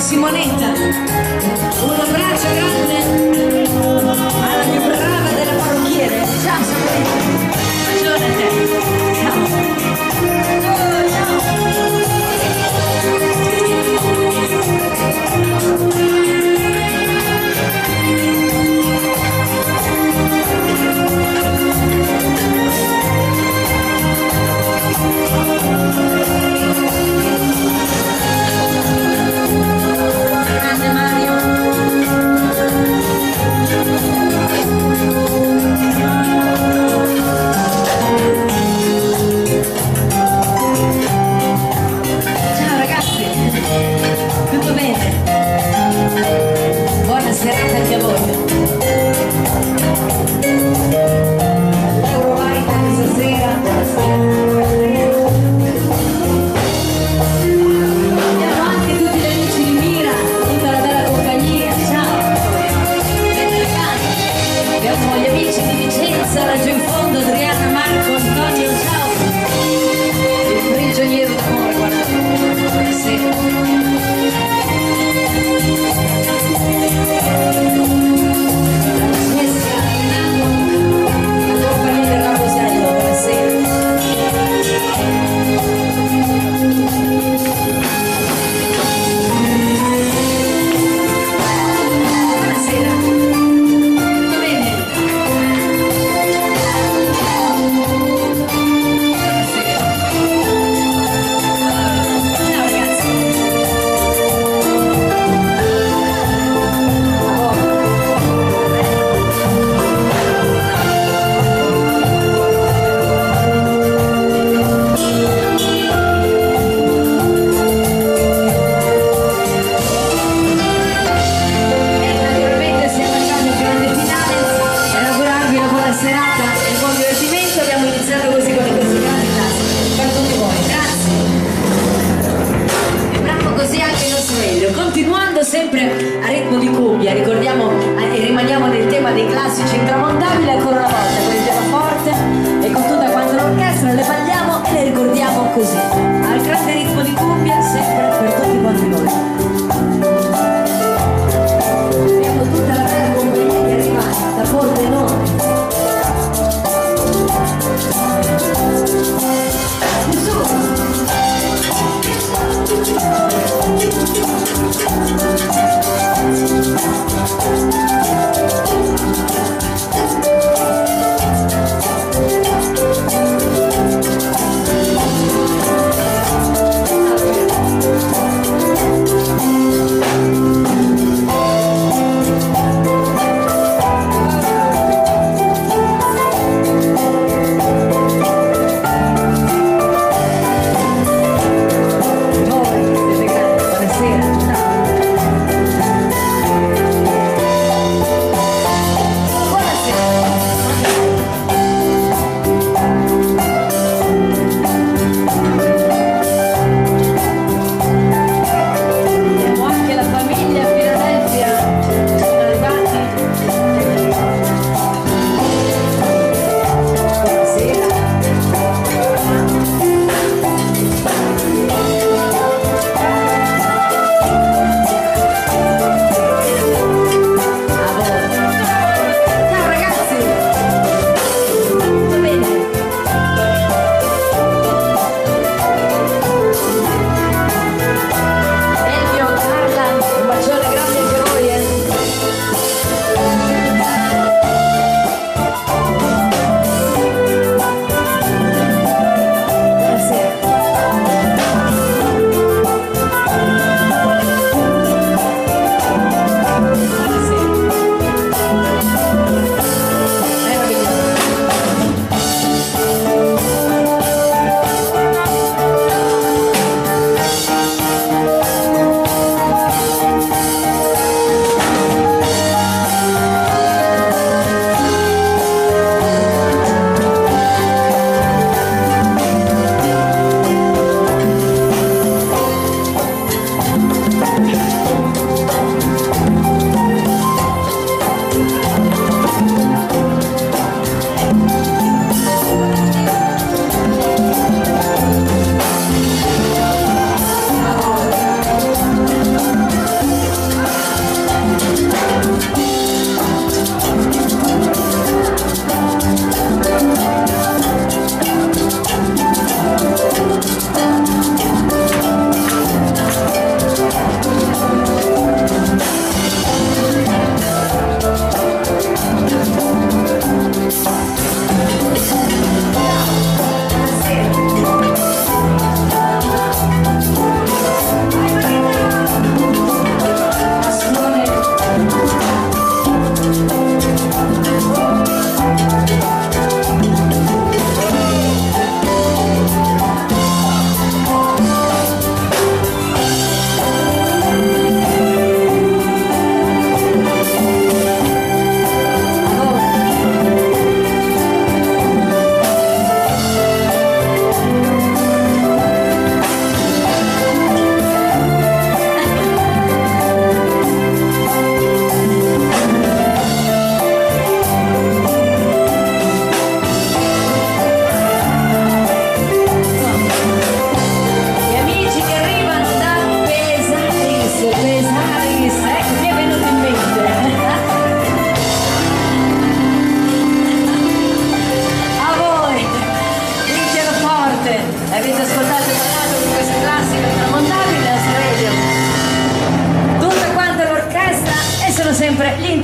Simonetta, un abbraccio grande alla più brava della parrucchiere. Ciao Simonetta, ragione a te. Ciao. Sempre a ritmo di cumbia, ricordiamo e rimaniamo nel tema dei classici intramontabili ancora una volta con il pianoforte e con tutta quanta l'orchestra, le balliamo e le ricordiamo così, al grande ritmo di cumbia, sempre per tutti quanti noi. Abbiamo tutta la bella compagnia che arriva da Pordenone.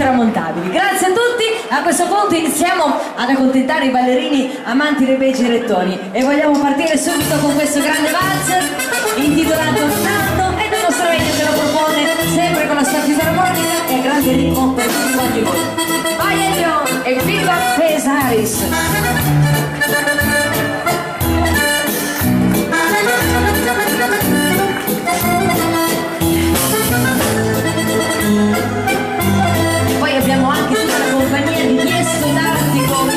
intramontabili. Grazie a tutti, a questo punto iniziamo ad accontentare i ballerini amanti dei bei girettoni e vogliamo partire subito con questo grande valzer intitolato Tanto ed è il nostro regno che lo propone sempre con la sua fisarmonica e a grande ritmo per tutti quanti voi. Vai Elio e viva Pesaris! Poi abbiamo anche tutta la compagnia di Tiesto ed Artico.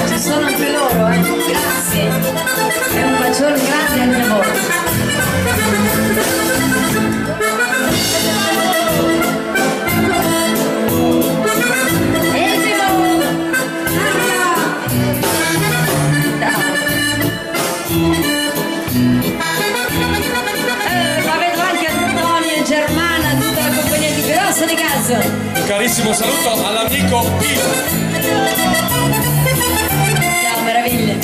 Ci sono anche loro, grazie. E un bacione grande al mio amore. Di caso. Un carissimo saluto all'amico Pino. Ciao, meraviglia.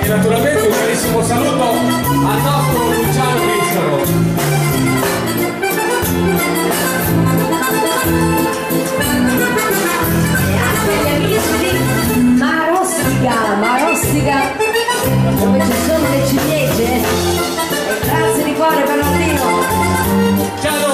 Naturalmente un carissimo saluto al nostro Luciano Pizzaro. E anche gli amici di Marostica, dove ci sono le ciliegie. E grazie di cuore per l'ordino. Ciao!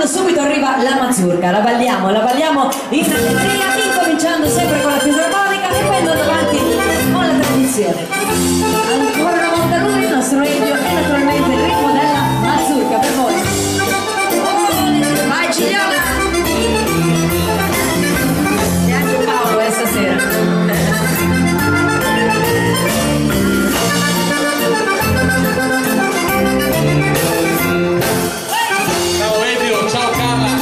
Subito arriva la mazurka, la balliamo in allegria, incominciando sempre con la fisarmonica e poi andando avanti con la tradizione. Ancora una volta lui, il nostro regno e naturalmente il ritmo della mazurka per voi. Vai Gigliola! E anche Paolo stasera. Ciao Carla!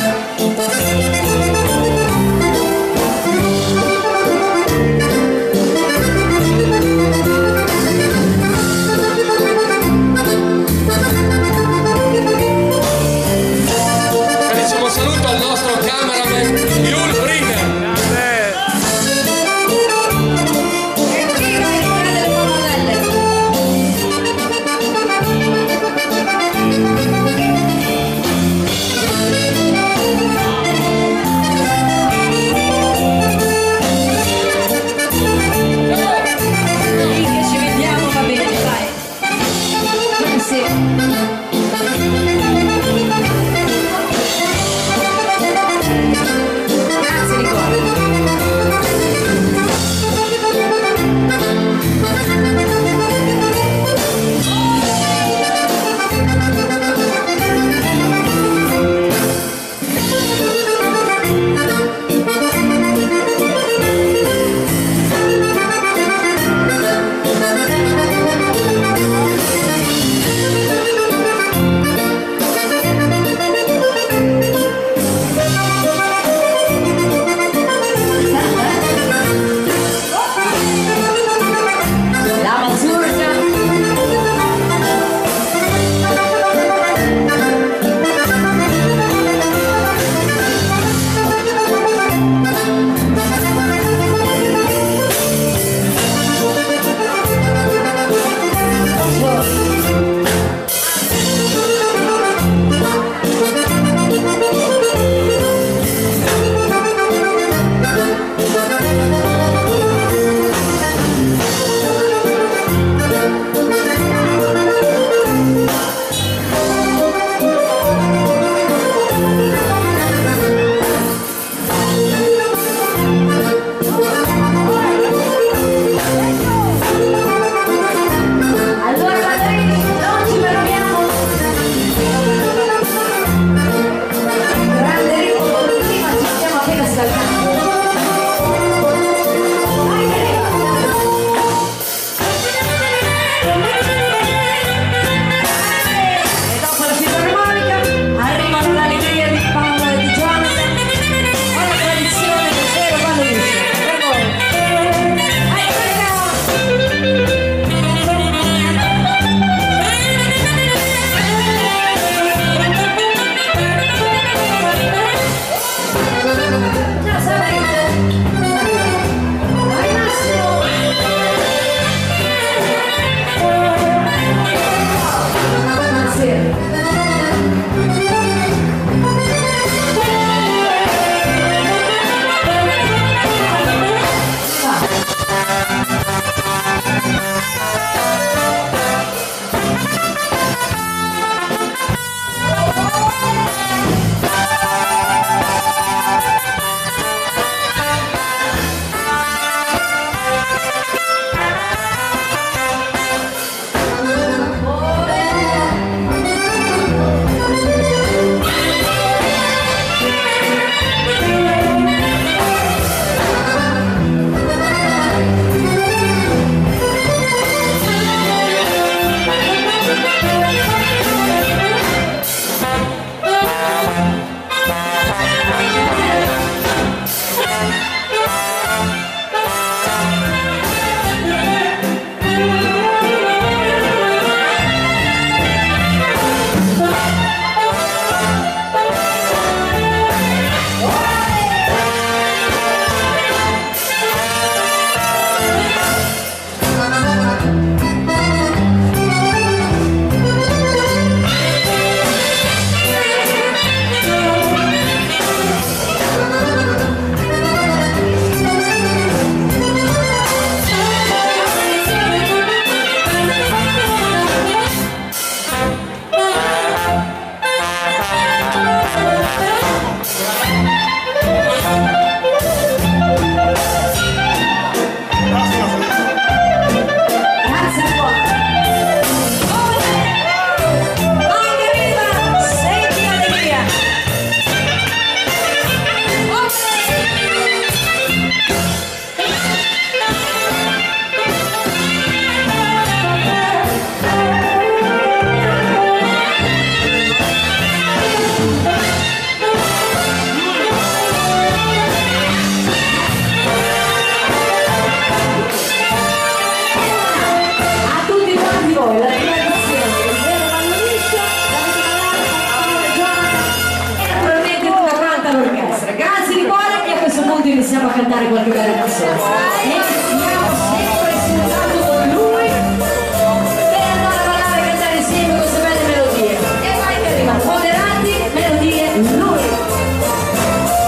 qualche bella canzone. E siamo sempre sentato con lui per andare a ballare e cantare insieme queste belle melodie. E vai che arrivano, moderati, melodie, lui.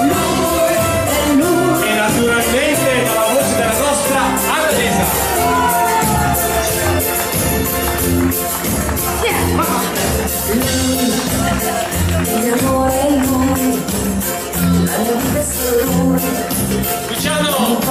Lui è lui. E naturalmente dalla voce della nostra Annalisa. L'amore è lui, la mia vita è solo lui. Luciano!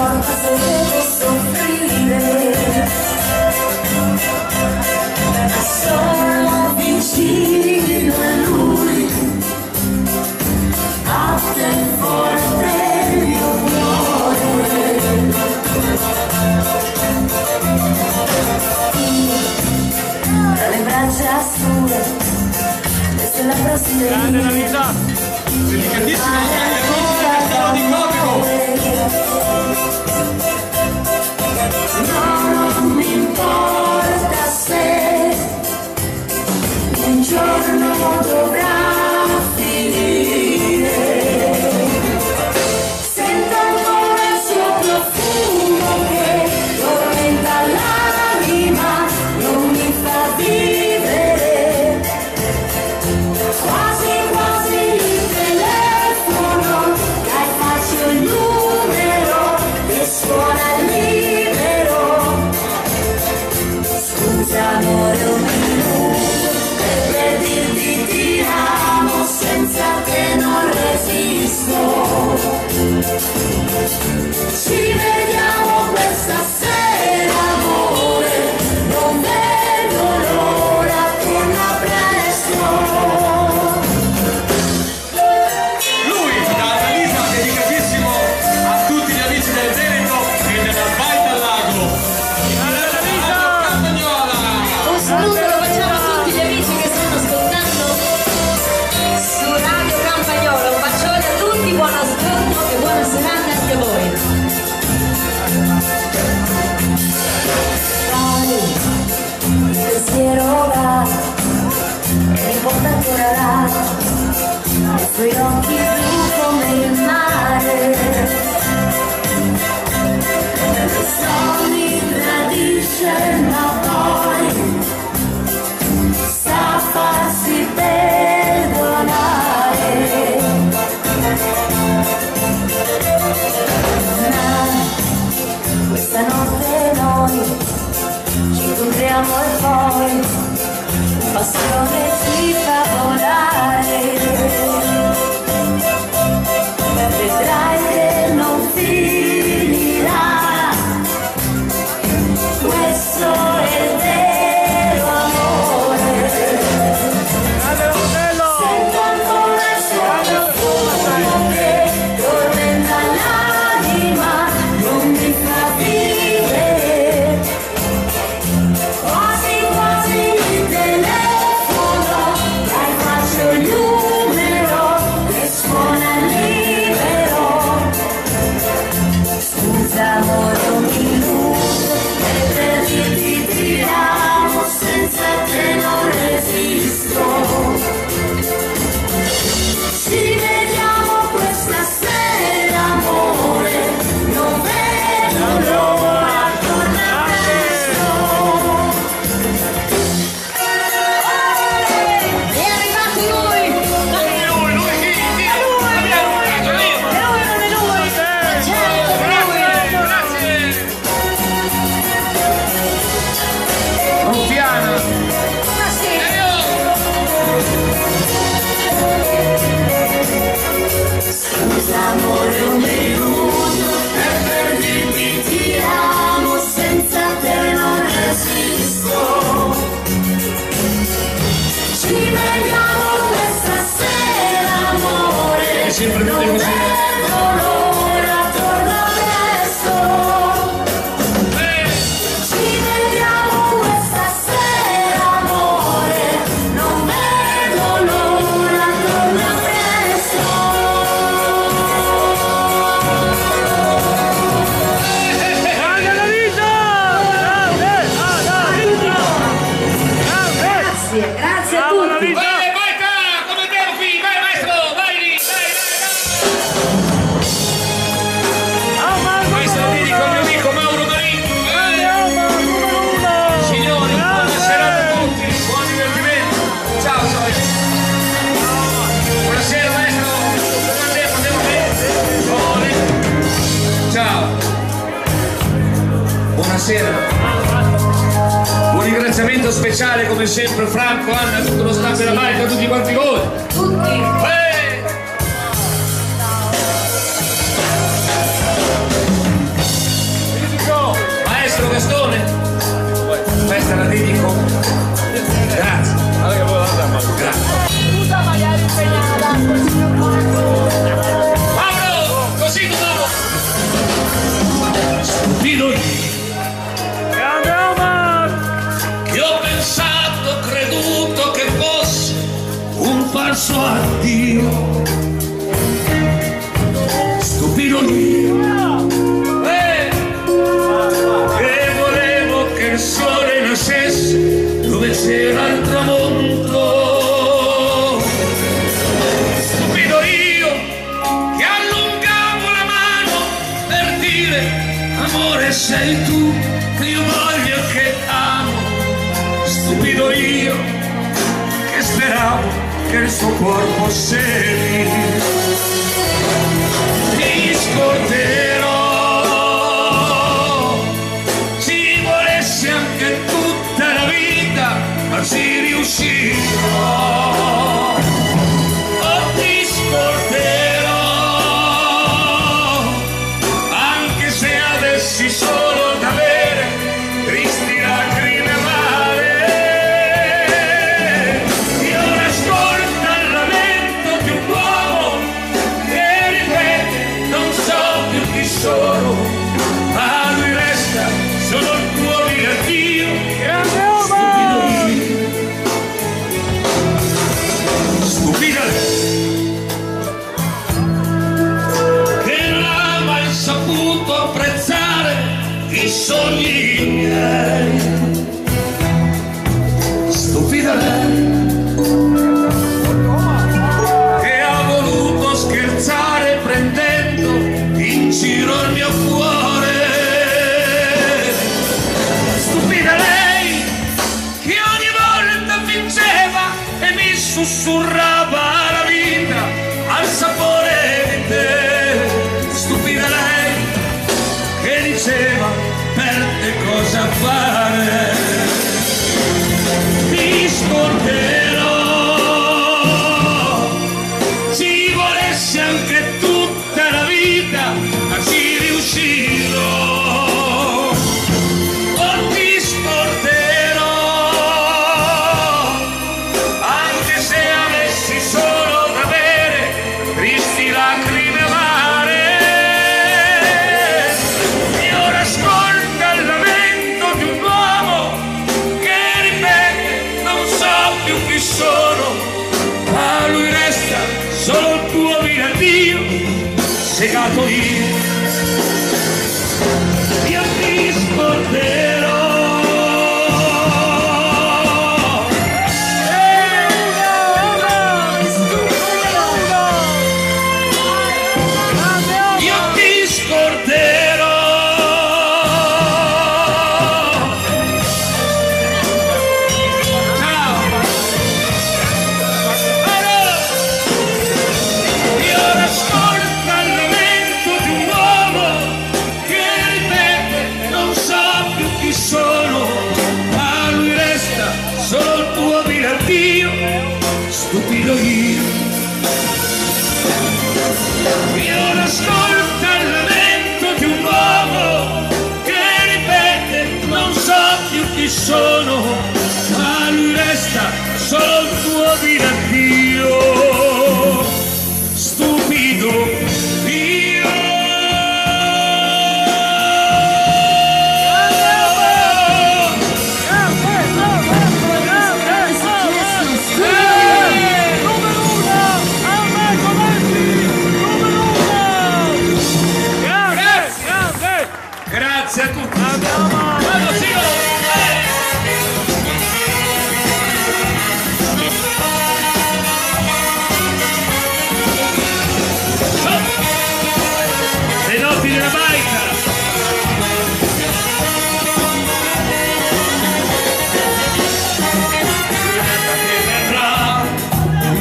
buonasera. Un ringraziamento speciale come sempre Franco, Anna, tutto lo staff della Maita, tutti quanti voi. Tutti. Maestro Gastone, questa la dedico. Grazie. Grazie. Scusa, magari impegnata. Mauro, così tu dopo. Stupido io. Che ho pensato, creduto che fosse un falso addio. Stupido io. Che volevo che il sole nascesse dove c'era il tramonto. Stupido io che allungavo la mano per dire amore sei tu che io voglio e che amo. Stupido io che speravo che il suo corpo fosse lì. Ti scorderò, ci volesse anche tutta la vita, ma ci riuscirò. Oh, ti scorderò, anche se avessi solo da bere tristi lacrime amare. Io ascolta il lamento di un uomo che ripete non so più chi sono, ma lui resta solo il tuo addio. Stupida lei che non ha mai saputo apprezzare i sogni miei. Stupida lei che ha voluto scherzare prendendo in giro il mio cuore. Stupida lei che ogni volta vinceva e mi sussurrava la vita al sapore di te. Stupida lei che diceva per te cosa fare. Ti scorderò, ci volesse anche tutta la vita, ma ci riuscirò. Oh, ti scorderò, anche se avessi solo da bere tristi lacrime amare. E ora ascolta il lamento di un uomo che ripete non so più chi sono, ma lui resta solo il tuo addio. Segato io ti scorderò. Io ti scorderò. Ciao. Io ascolta il lamento di un uomo che ripete non so più chi sono, ma lui resta solo il tuo addio. Stupido io. Io ascolta il lamento di un uomo che ripete non so più chi sono, ma lui resta solo il tuo addio. Stupido io. Grazie a tutti. Vado, sigo. Le notti della Maita.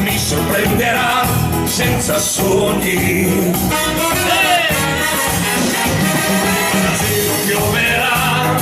Mi sorprenderà senza sogni. Pioverà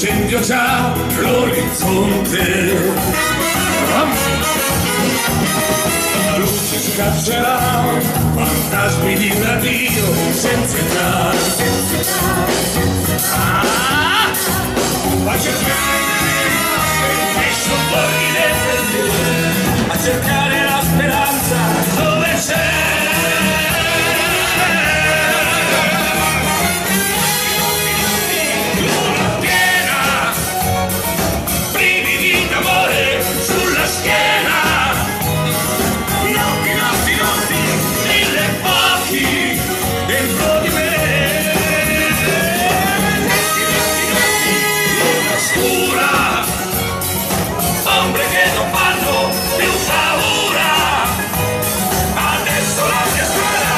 incendio già l'orizzonte. La luce scaccerà fantasmi di un addio senza età. A cercare la speranza dove c'è. Luna piena, brividi d'amore sulla schiena. Notti, mille occhi dentro di me. Luna scura, ombre che non fanno più paura. Adesso la mia strada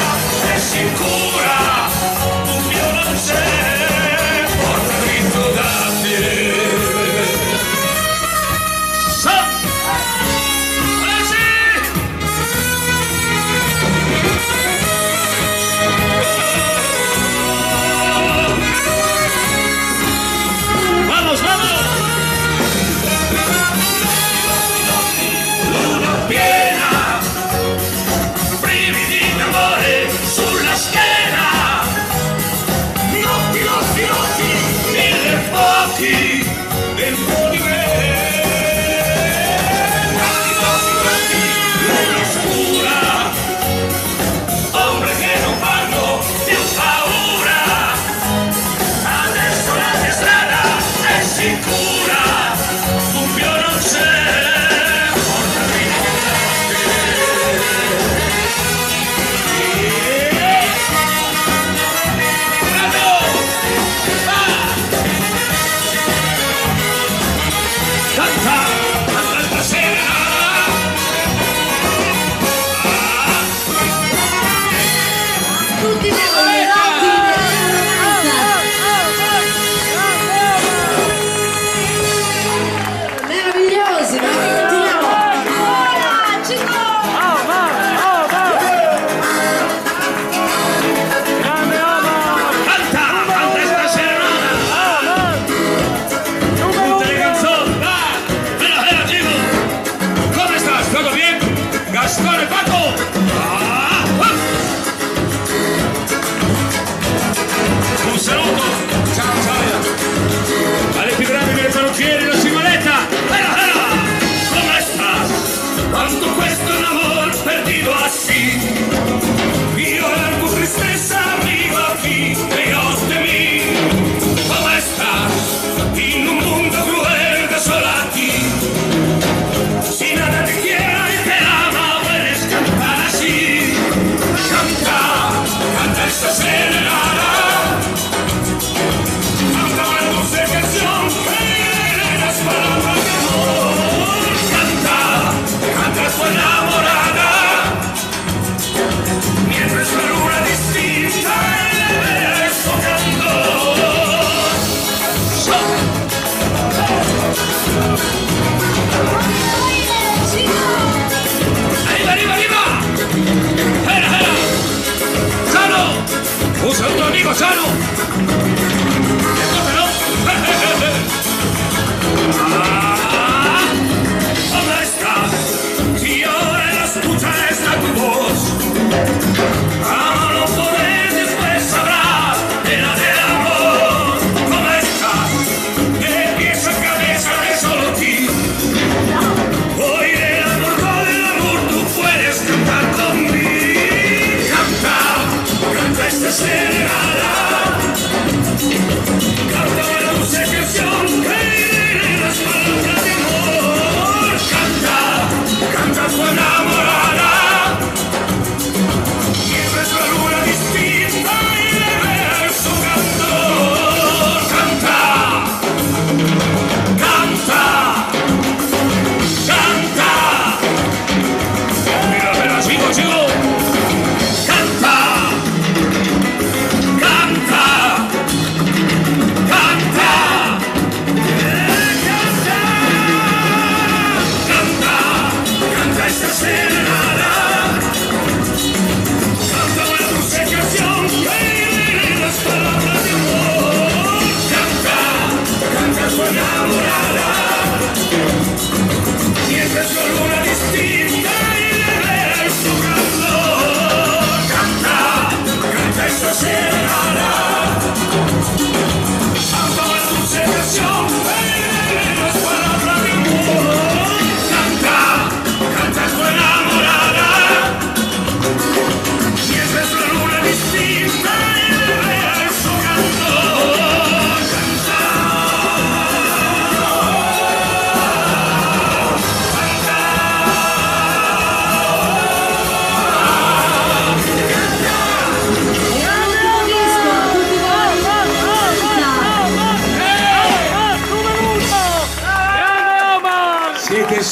è sicura, dubbio non c'è, porta dritto da te. Vamos, vamos! Luna piena, brividi d'amore sulla schiena. Notti, mille fuochi dentro di me. Luna scura, ombre che non fanno più paura. Adesso la mia strada è sicura, dubbio non c'è. Tutti noi, Rocky meravigliosi, ma continuiamo. Canta esta serenata. Tutte le canzoni, va. Mira, chico. ¿Cómo estás? ¿Todo bien? Gastón y Paco. Un saluto. Ciao. Alle più grandi delle parrucchiere, la Simonetta. ¿Cómo estás? Cuando cuesta un amor perdido así, violar tu tristeza, amigo, aquí, lejos de mí. ¿Cómo estás? En un mundo cruel de solo a ti. Si nada te quiere y te ama, puedes cantar así. Canta esta serenata. Canta una dulce canción que las palabras de amor. Canta tu enamorada. Mientras la luna distinta eres tocando. Arriba! Era! ¡Sano! Un saludo, amigo, Sano. Escúchalo. ¿Cómo estás? Si ahora no escuchas a tu voz, amalo por él, después sabrás de la del amor. ¿Cómo estás? De pies a cabeza de solo ti. Hoy del amor tú puedes cantar conmigo. Canta esta serenata.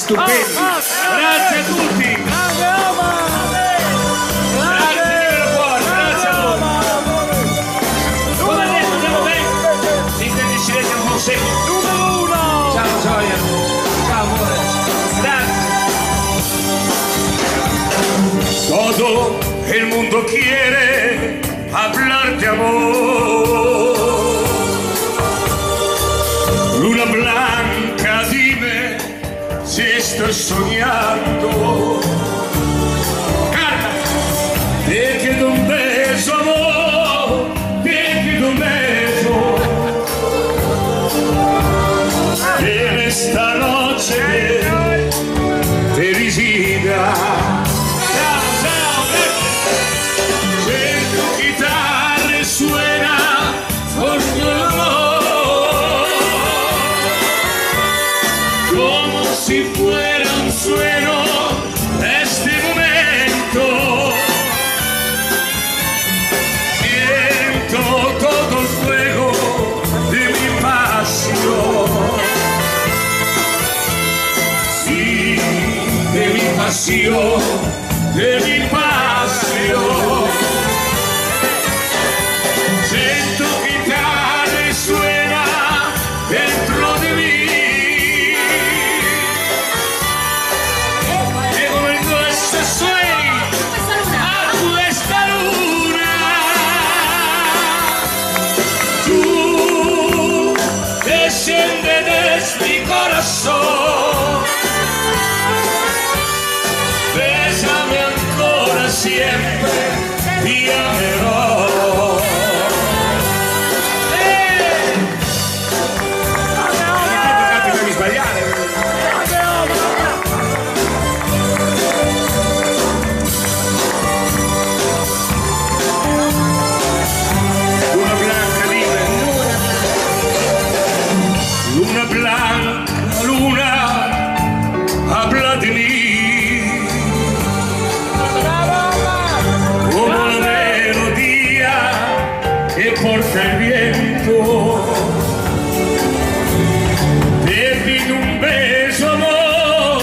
stupendi. Grazie a tutti. Grande Roma! Grazie di vero cuore, grazie a voi. Come detto, andiamo bene. Si intenderete un po' secco. Numero 1! Ciao Gioia. Ciao amore. Grazie. Todo el mundo quiere hablar de amor. Luna blanca, dime si estoy soñando. Canta. Te quedo un beso, amor, te quedo un beso. En esta noche felicidad. Suena por tu amor, como si fuera un sueño este momento. Siento todo el fuego de mi pasión, sí, de mi pasión, de mi pasión. Sento chitarra e suena dentro di me. E come questa sueni a questa luna. Tu desciende desde mi corazón. Bésame ancora siempre, ti amerò. Luna blanca, luna, habla de mí. Como la melodía que porta el viento. Te pido un beso, amor,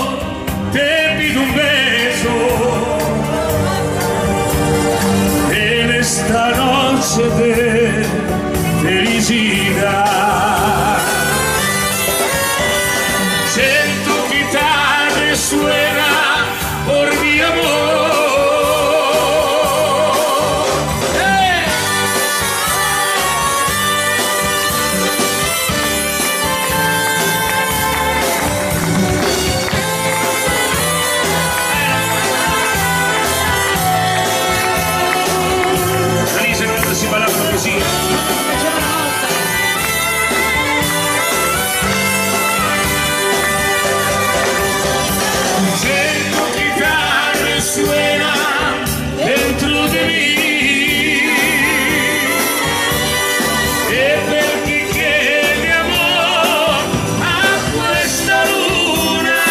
te pido un beso. En esta noche de felicidad. Sento chitarra suena por mi amor. Alice non si ballava così. Sento chitarra suena dentro di me. E per chi chiede amor a questa luna,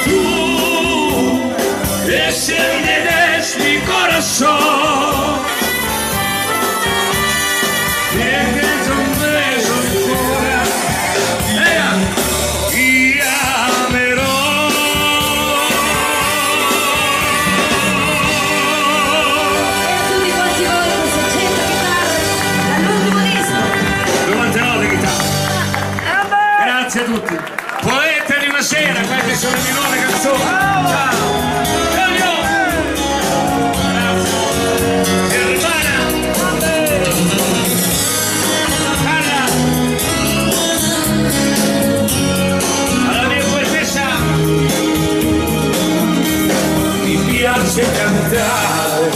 tu desciende desde mi corazón. Te quedo un beso ancora. Ti amerò. E a tutti quanti voi queste 100 chitarre dall'ultimo disco. 99 chitarre. Grazie a tutti. Poeta di una sera, queste sono le mie nuove canzoni. Ciao. Claudio. Grazie. Germana. Carla. Alla mia poetessa. Mi piace cantare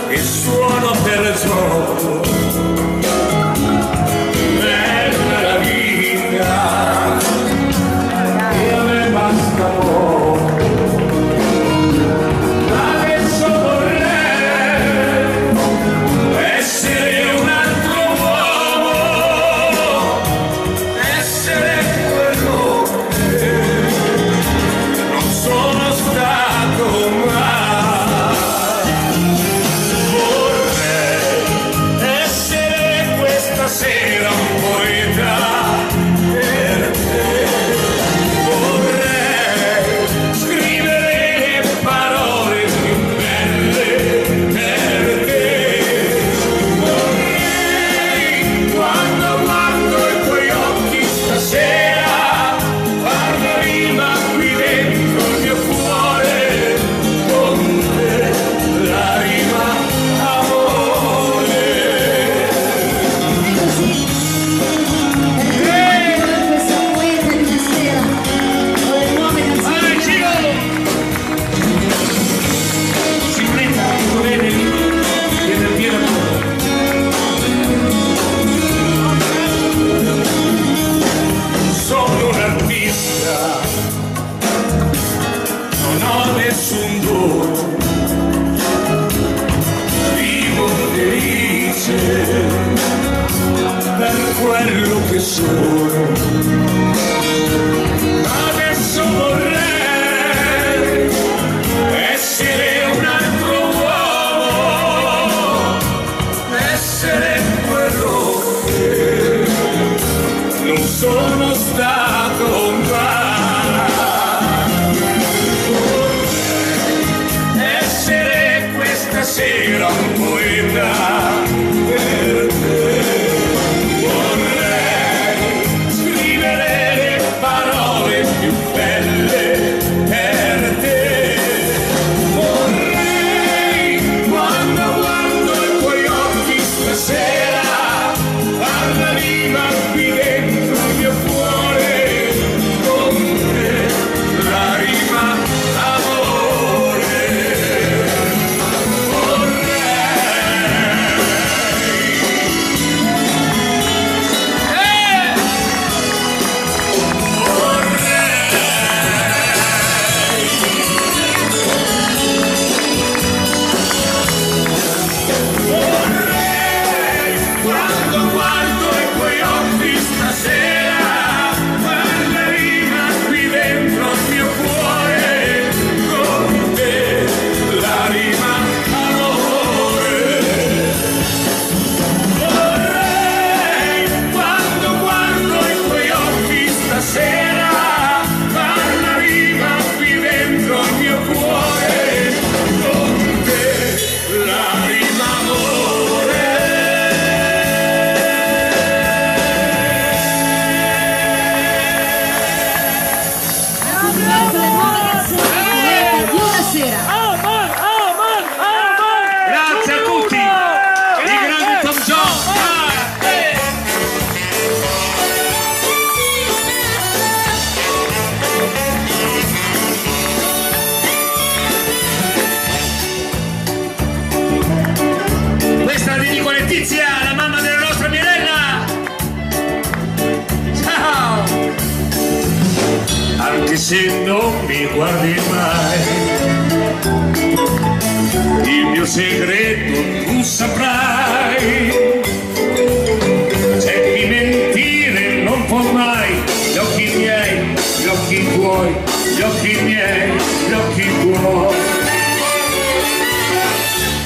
e suono per gioco. Bella la vita, e a me basta poco. Adesso vorrei essere un altro uomo, essere quello che non sono stato mai. Vorrei essere questa sera un poeta per quello che sono. Adesso vorrei essere un altro uomo, essere quello che non sono stato mai. Vorrei essere questa sera un poeta per te. Vorrei scrivere le parole più belle per te. Vorrei, quando guardo i tuoi occhi stasera, far la rima qui dentro il mio cuore con te, la rima amore. Quando guardo i tuoi occhi stasera, far la rima qui dentro il mio cuore, con te la rima amore. Vorrei, quando guardo i tuoi occhi stasera, far la rima qui dentro il mio cuore, con te la rima amore. Di una sera. Grazie a tutti, il grande Tom John. Questa la dedico a Letizia, la mamma della nostra Mirella. Ciao! Anche se non mi guardi mai, il mio segreto tu saprai. C'è chi mentire non può mai, gli occhi miei, gli occhi tuoi, gli occhi miei, gli occhi tuoi.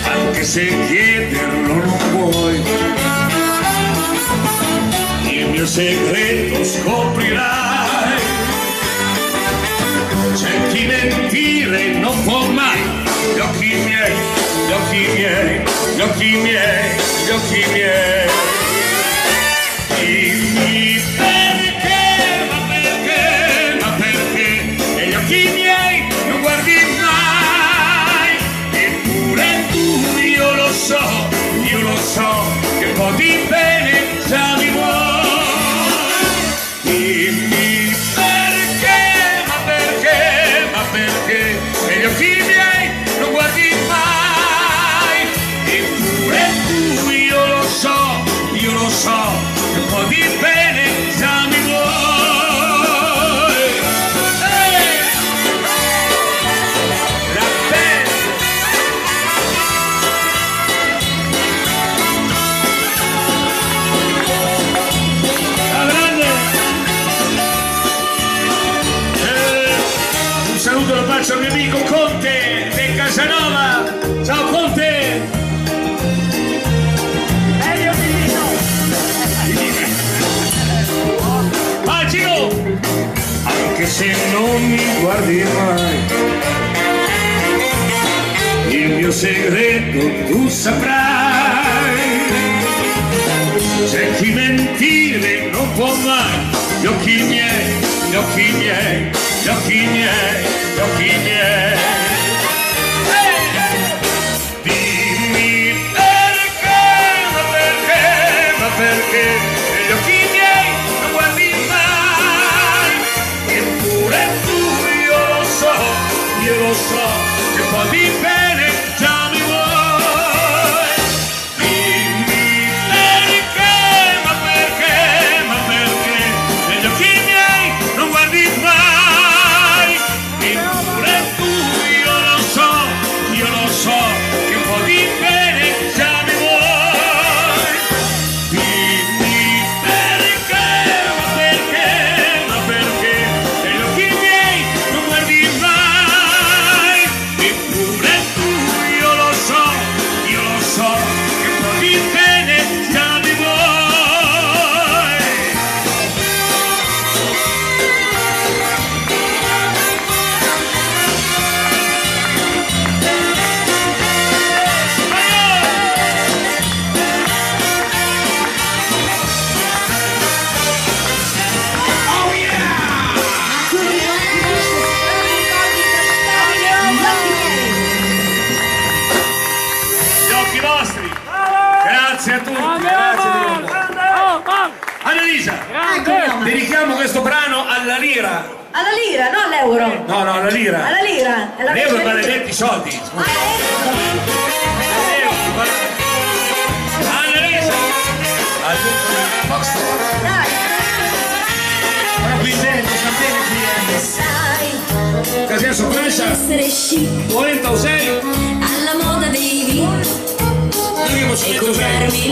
Anche se chiederlo non puoi, il mio segreto scoprirai. C'è chi mentire non può mai, gli occhi miei, gli occhi miei, gli occhi miei, gli occhi miei. Dimmi perché, ma perché, e gli occhi miei non guardi mai. Eppure tu, io lo so che un po' di bene già mi vuoi. Dimmi perché, e gli occhi miei non guardi mai. Eppure tu, io lo so che un po' di bene già mi vuoi. La bella. La grande. Un saluto e un bacio al mio amico Conte di Casanova. Ciao Conte! Meglio di no. Vai Gino! Anche se non mi guardi mai, il mio segreto tu saprai. C'è chi mentire non può mai, gli occhi miei, gli occhi miei, gli occhi miei, gli occhi miei. Dimmi perché, e gli occhi miei non guardi mai. Eppure tu, io lo so che un po' di bene già mi vuoi. Dimmi perché, ma perché, e gli occhi miei non guardi mai. Eppure tu, io lo so che un po' di bene già mi vuoi. Dimmi perché. dedichiamo questo brano alla lira. Alla lira, non all'euro. No, no, alla lira. Alla lira. L'euro maledetti soldi. Alla lira. Dai. Ora qui dentro, sta bene qui. Sai. Che adesso presa. Essere chic, Volenta o sei? alla moda devi E comprarmi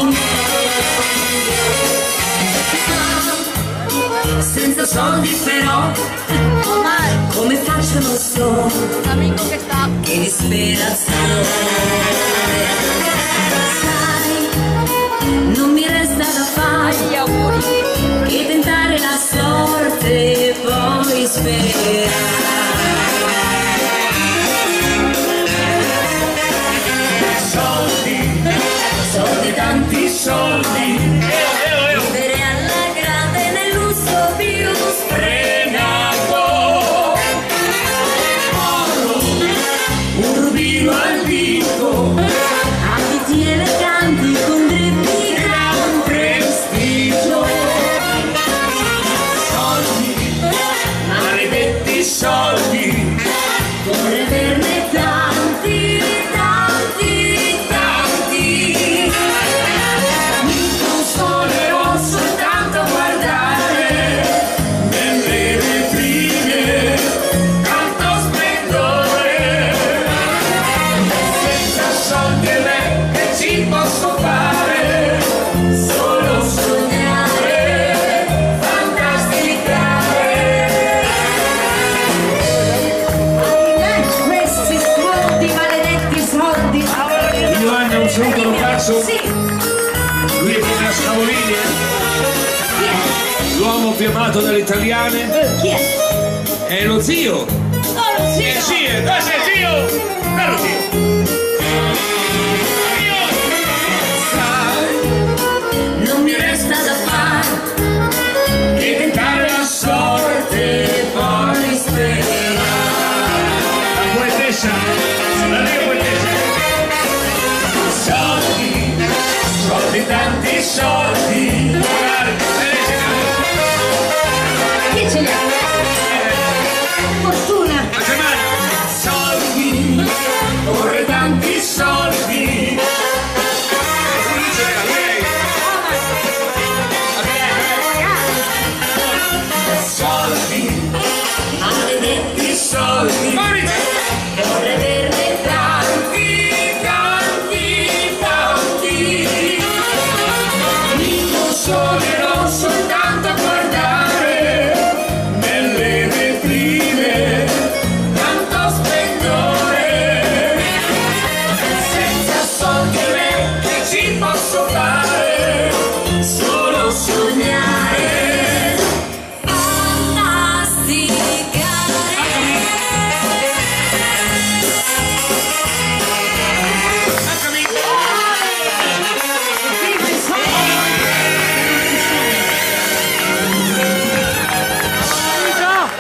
il senza soldi però, come faccio non so, L'amico che sta. che disperazione. Sai, non mi resta da fare Gli auguri. che tentare la sorte e poi sperare. Soldi, tanti soldi, vivere alla grande nel lusso più sfrenato. Un rubino al dito, abiti eleganti con drippi gran prestigio. Soldi, maledetti soldi, vorrei averne tanti, tanti, tanti. Non sono soltanto a guardare nelle vetrine tanto splendore. Senza soldi e me che ci posso fare? Solo sognare, fantasticare. Questi soldi, maledetti soldi. Giovanni, un saluto lo faccio. Sì. Lui è Pina Scavolini, Chi è? l'uomo più amato dalle italiane. Chi è? È lo zio. Oh, lo zio. Sì, questo è zio. Bello zio. Sai, non mi resta da fare che tentare la sorte e poi sperare. La poetessa, la mia poetessa. Soldi, soldi, tanti soldi. Chi ce li ha? Fortuna. Soldi, vorrei tanti soldi. Soldi, maledetti soldi. Vorrei averne tanti, tanti, tanti. Mi consolerò soltanto a guardare nelle vetrine tanto splendore. Senza soldi e me che ci posso fare? Solo sognare, fantasticare.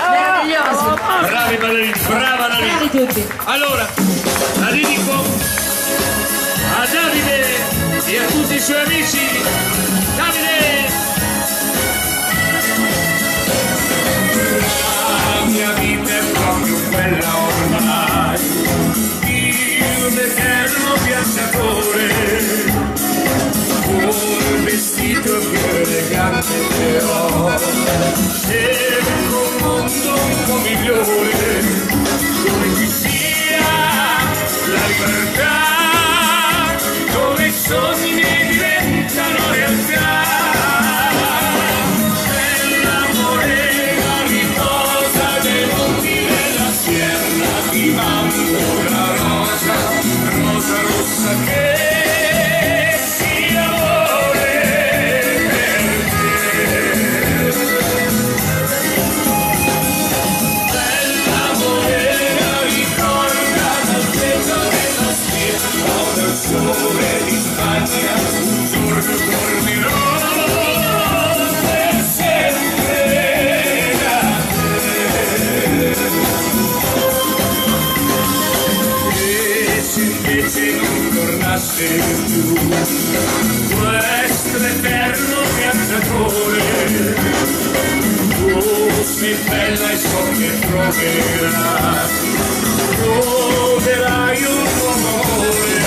Meraviglioso. Bravi ballerini, brava la Bravi tutti. Allora, la dedico a Davide e a tutti i suoi amici. Davide! La mia vita è proprio bella ormai, io un eterno viaggiatore, un vestito più elegante però, cerco un mondo un po' migliore, dove ci sia la libertà, dove i sogni diventano realtà. Nell'amore ogni cosa dei monti della sierra ti mando una rosa, rosa rossa che si amore per te. Bell'amore ricorda dal peso della stirpa del sole di Spagna, un giorno dormirò per sempre da te. E se invece non tornasse più questo eterno viaggiatore, e bella e so che troverai un nuovo amore,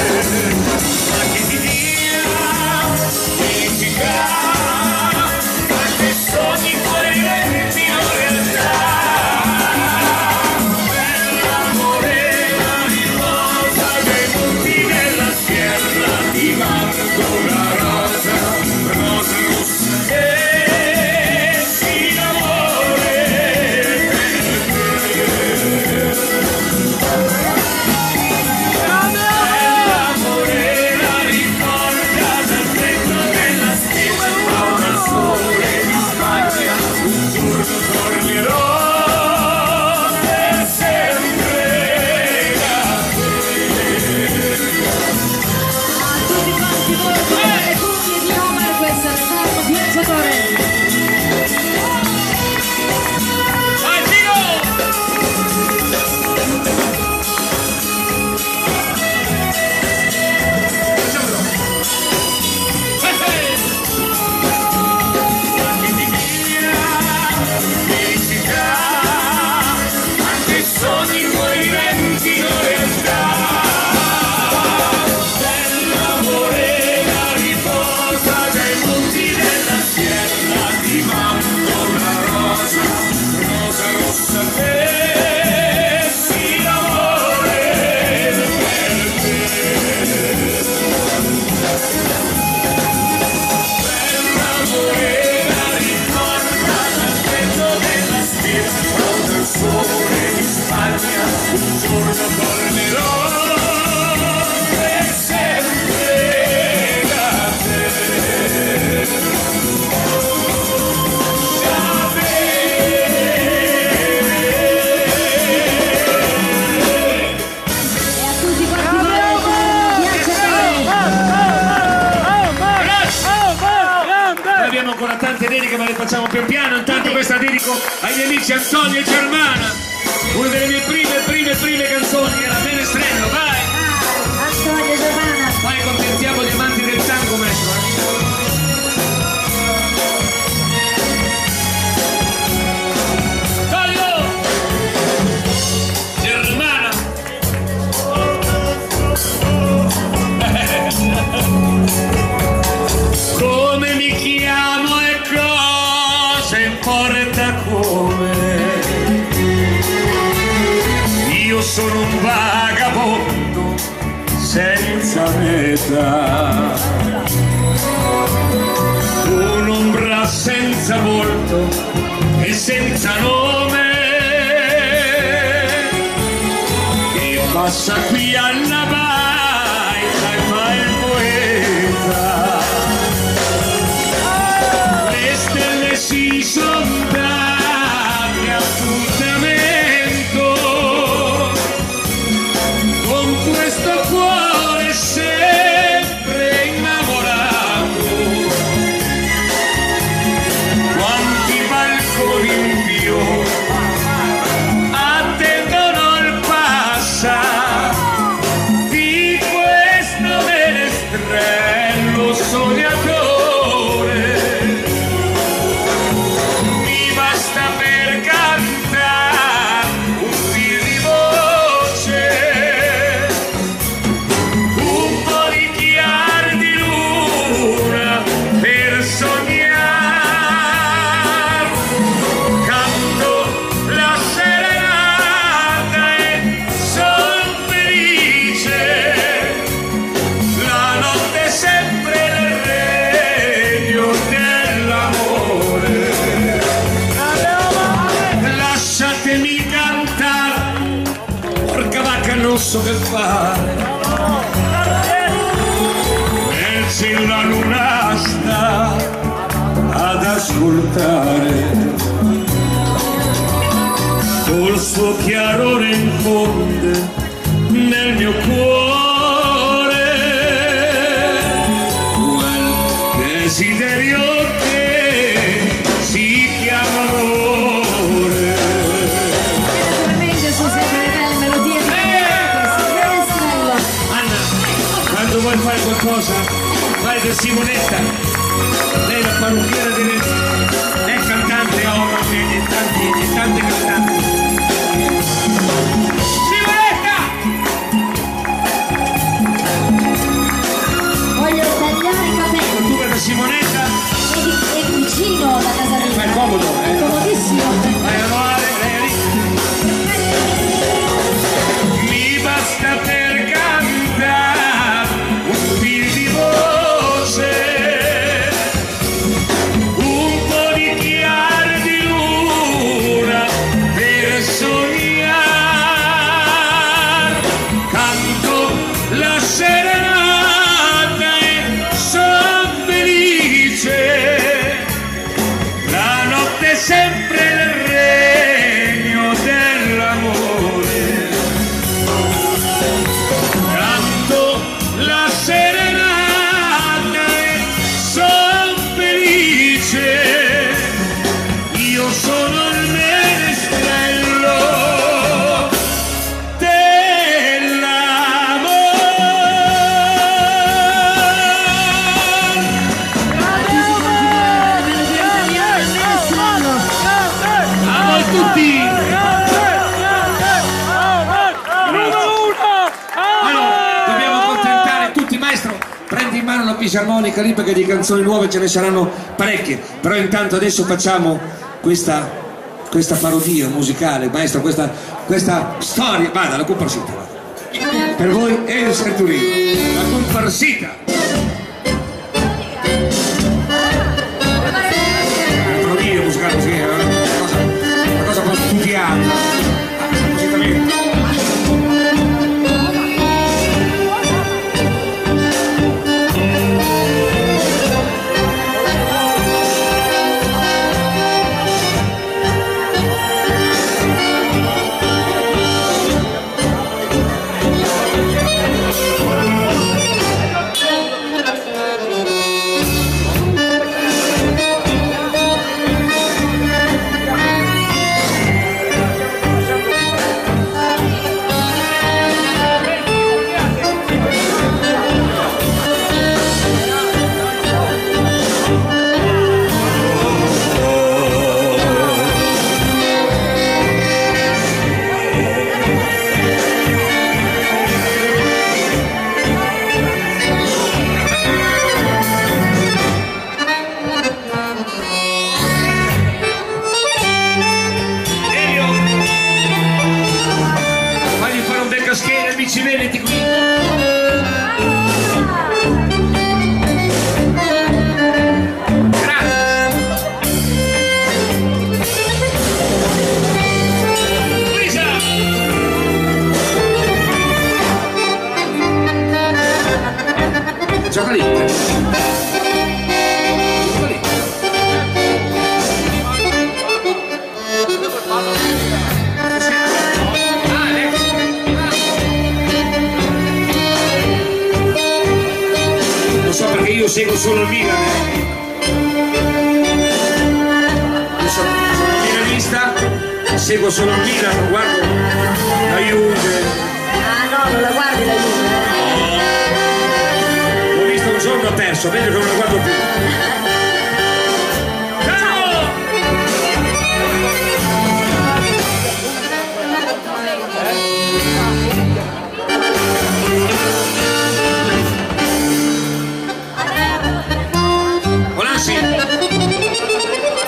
ma che ti dia felicità, quanti sogni puoi renderti in realtà. Bell'amore, la riposa dei monti della sierra, ti mando la rosa, rosa rossa che ancora tante dediche, ma le facciamo pian piano. Intanto questa dedico ai miei amici Antonio e Germana, una delle mie prime canzoni era Menestrello. Vai Antonio e Germana, poi contentiamo gli amanti del tango, maestro. Come mi chiamo e cosa importa come? Io sono un vagabondo senza meta, un'ombra senza volto e senza nome, che passa qui alla baita e fa il poeta. Si son dati appuntamento con questo cuore sempre innamorato. Quanti balconi in più attendono il passare di questo menestrello sognatore. Non so che fare, nel cielo la luna sta ad ascoltare, col suo chiarore infonde nel mio cuore quel desiderio che si chiama amore. naturalmente sono sempre le belle melodie di Quando vuoi fare qualcosa, vai da Simonetta, lei è la parrucchiera è cantante, ha tanti comodissimo da Casalinga. Ma è comodo, Comodissimo. Mi basta per cantare un fil di voce, un po' di chiaro di luna per sognare. Canto la serenata e son felice, la notte è sempre il regno dell'amore. Canto la serenata e son felice, io sono il menestrello tutti. Allora, dobbiamo accontentare tutti. Maestro, prendi in mano la fisarmonica lì perché di canzoni nuove ce ne saranno parecchie. Però intanto adesso facciamo questa parodia musicale. Maestro, questa storia. Vada, la comparsita. Per voi è il Serturino, la comparsita. Parodia musicale, sì, una cosa un po' studiata. Amici veneti qui. Grazie. Luisa. Gioca lì. Io seguo solo il Milan, io sono milanista, seguo solo il Milan, non guardo la Juve. Ah no, non la guardi la Juve? L'ho visto un giorno, ho perso, meglio che non la guardo più.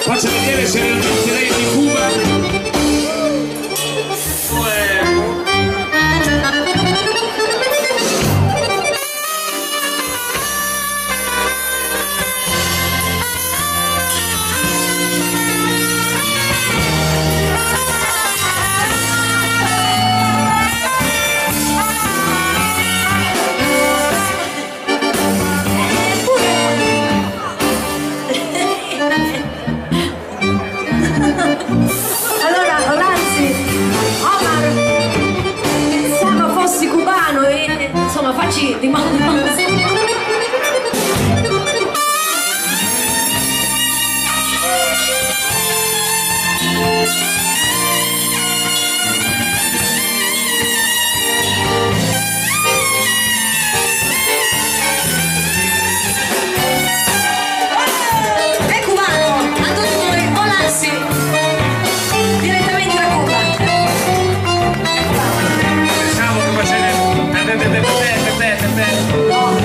Faccia vedere se realmente lei è di Cuba. Facci di modo. È cubano, a tutti noi, Olassi, direttamente da Cuba. Pensavo che facesse... No.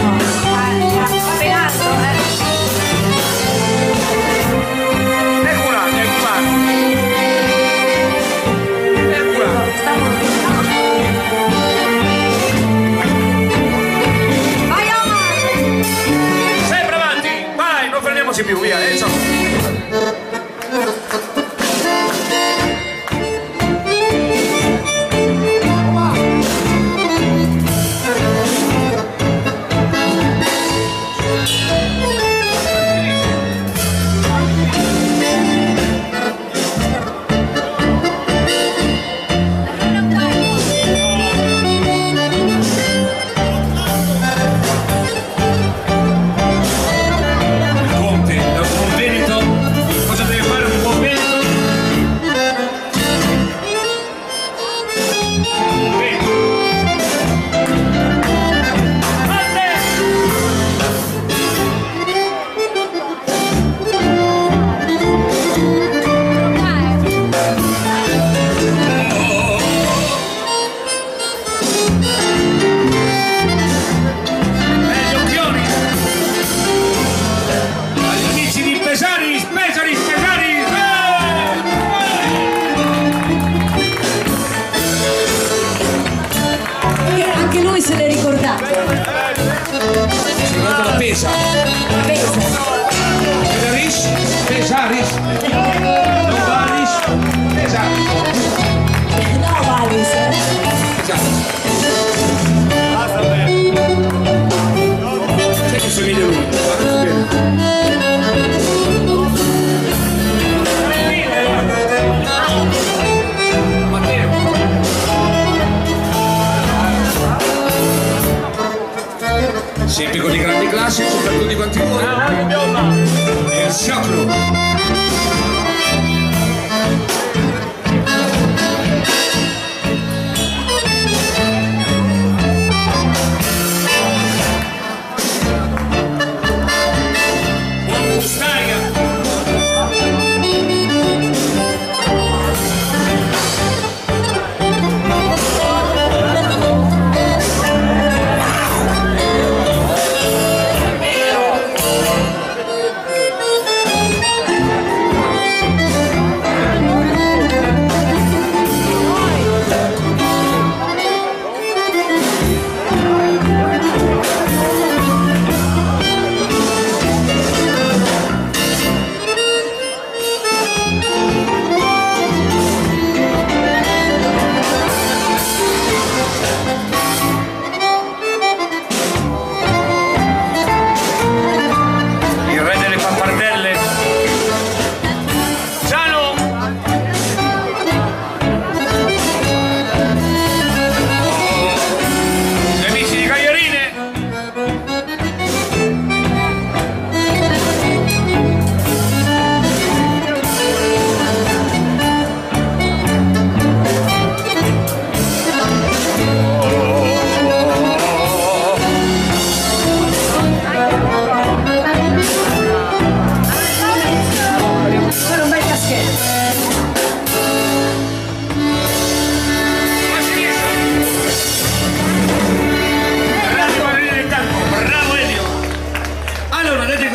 se le ricordate? Si guarda la pesa. Pesa. Pesaris? Pesaris? Non varis? Pesaris. No, Valis. Sai che somiglia lui? Guardate bene. Sempre con i grandi classici per tutti quanti voi. E il sciocco.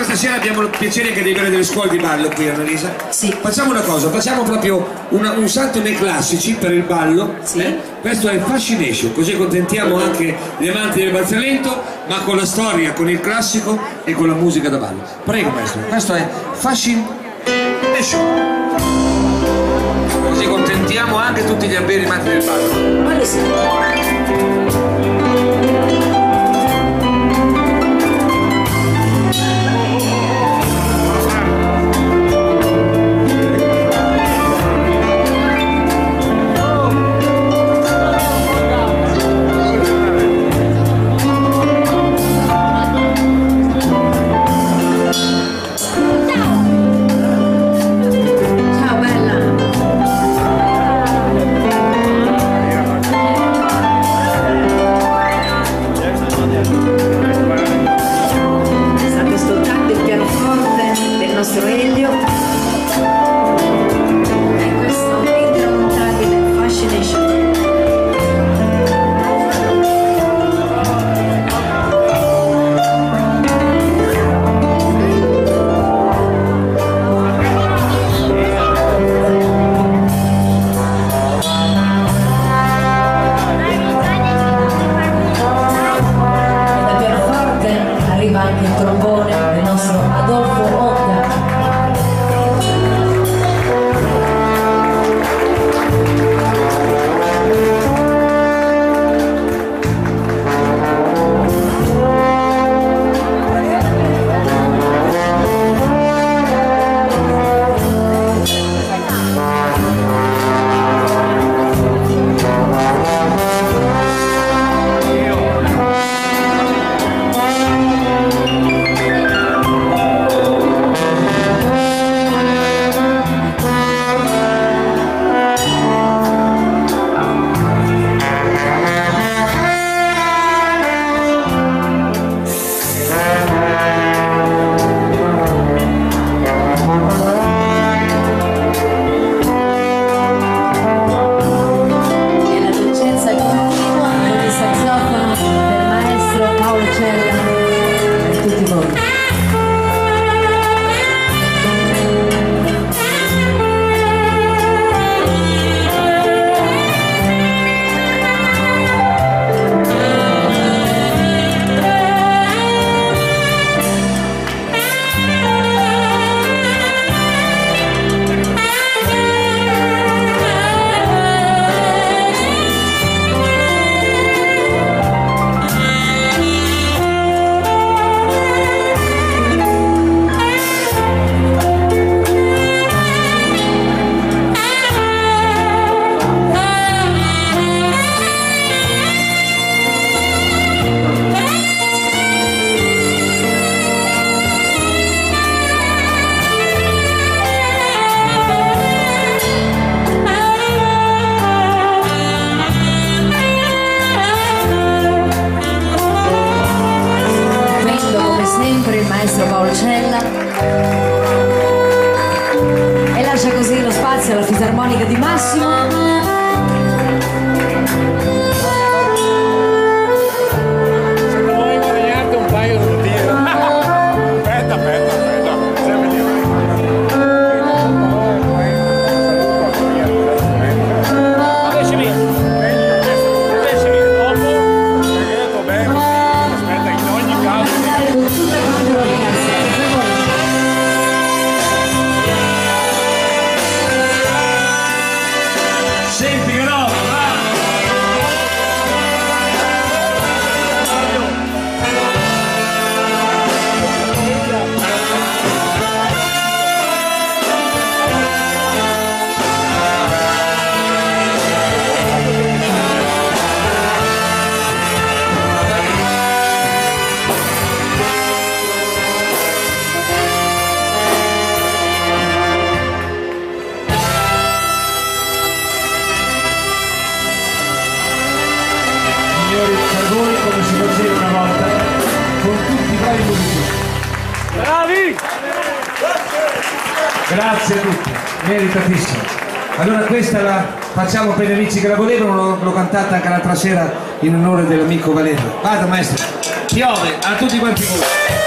Stasera abbiamo il piacere che di avere delle scuole di ballo qui, Annalisa. Sì. Facciamo una cosa, facciamo proprio un salto nei classici per il ballo. Sì. Questo è Fascination, così accontentiamo anche gli amanti del balzamento, ma con la storia, con il classico e con la musica da ballo. Prego maestro, questo è Fascination. Così contentiamo anche tutti gli amanti del ballo. Quello sì. Ciao armonica di Massimo. Come si faceva una volta con tutti i vari musicisti. Bravi! Grazie a tutti, meritatissimo. Allora questa la facciamo per gli amici che la volevano, l'ho cantata anche l'altra sera in onore dell'amico Valerio. Vada maestro, piove a tutti quanti voi,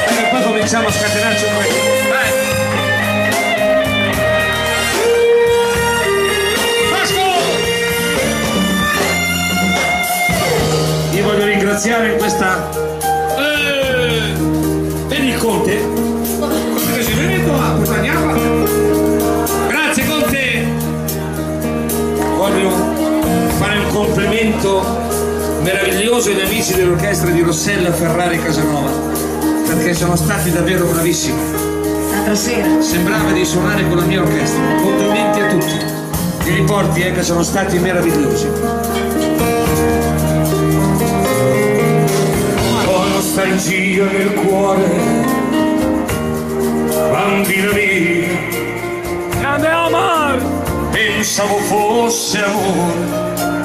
perché poi cominciamo a scatenarci un po'. Io voglio ringraziare in questa... vedi il Conte? Conte si viene qua, grazie Conte! Voglio fare un complimento meraviglioso agli amici dell'orchestra di Rossella Ferrari Casanova, perché sono stati davvero bravissimi. L'altra sera Sembrava di suonare con la mia orchestra. Complimenti a tutti. I riporti che sono stati meravigliosi. Nostalgia nel cuore, bambina mia, Grande Omar! pensavo fosse amore,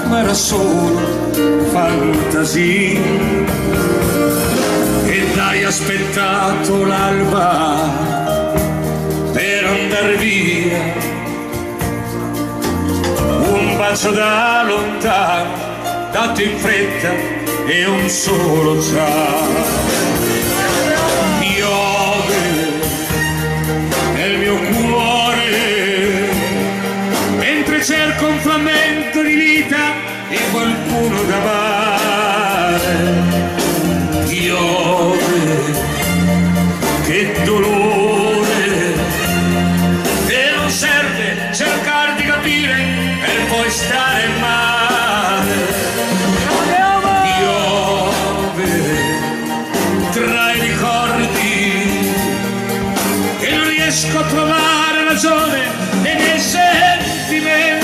ma era solo fantasia. Ed hai aspettato l'alba per andar via, un bacio da lontano, dato in fretta, e un solo ciao. Piove nel mio cuore mentre cerco un frammento di vita e qualcuno da amare. Piove, che dolore, e non serve cercare di capire per poi stare male. Tra i ricordi che non riesco a trovare ragione nei miei sentimenti,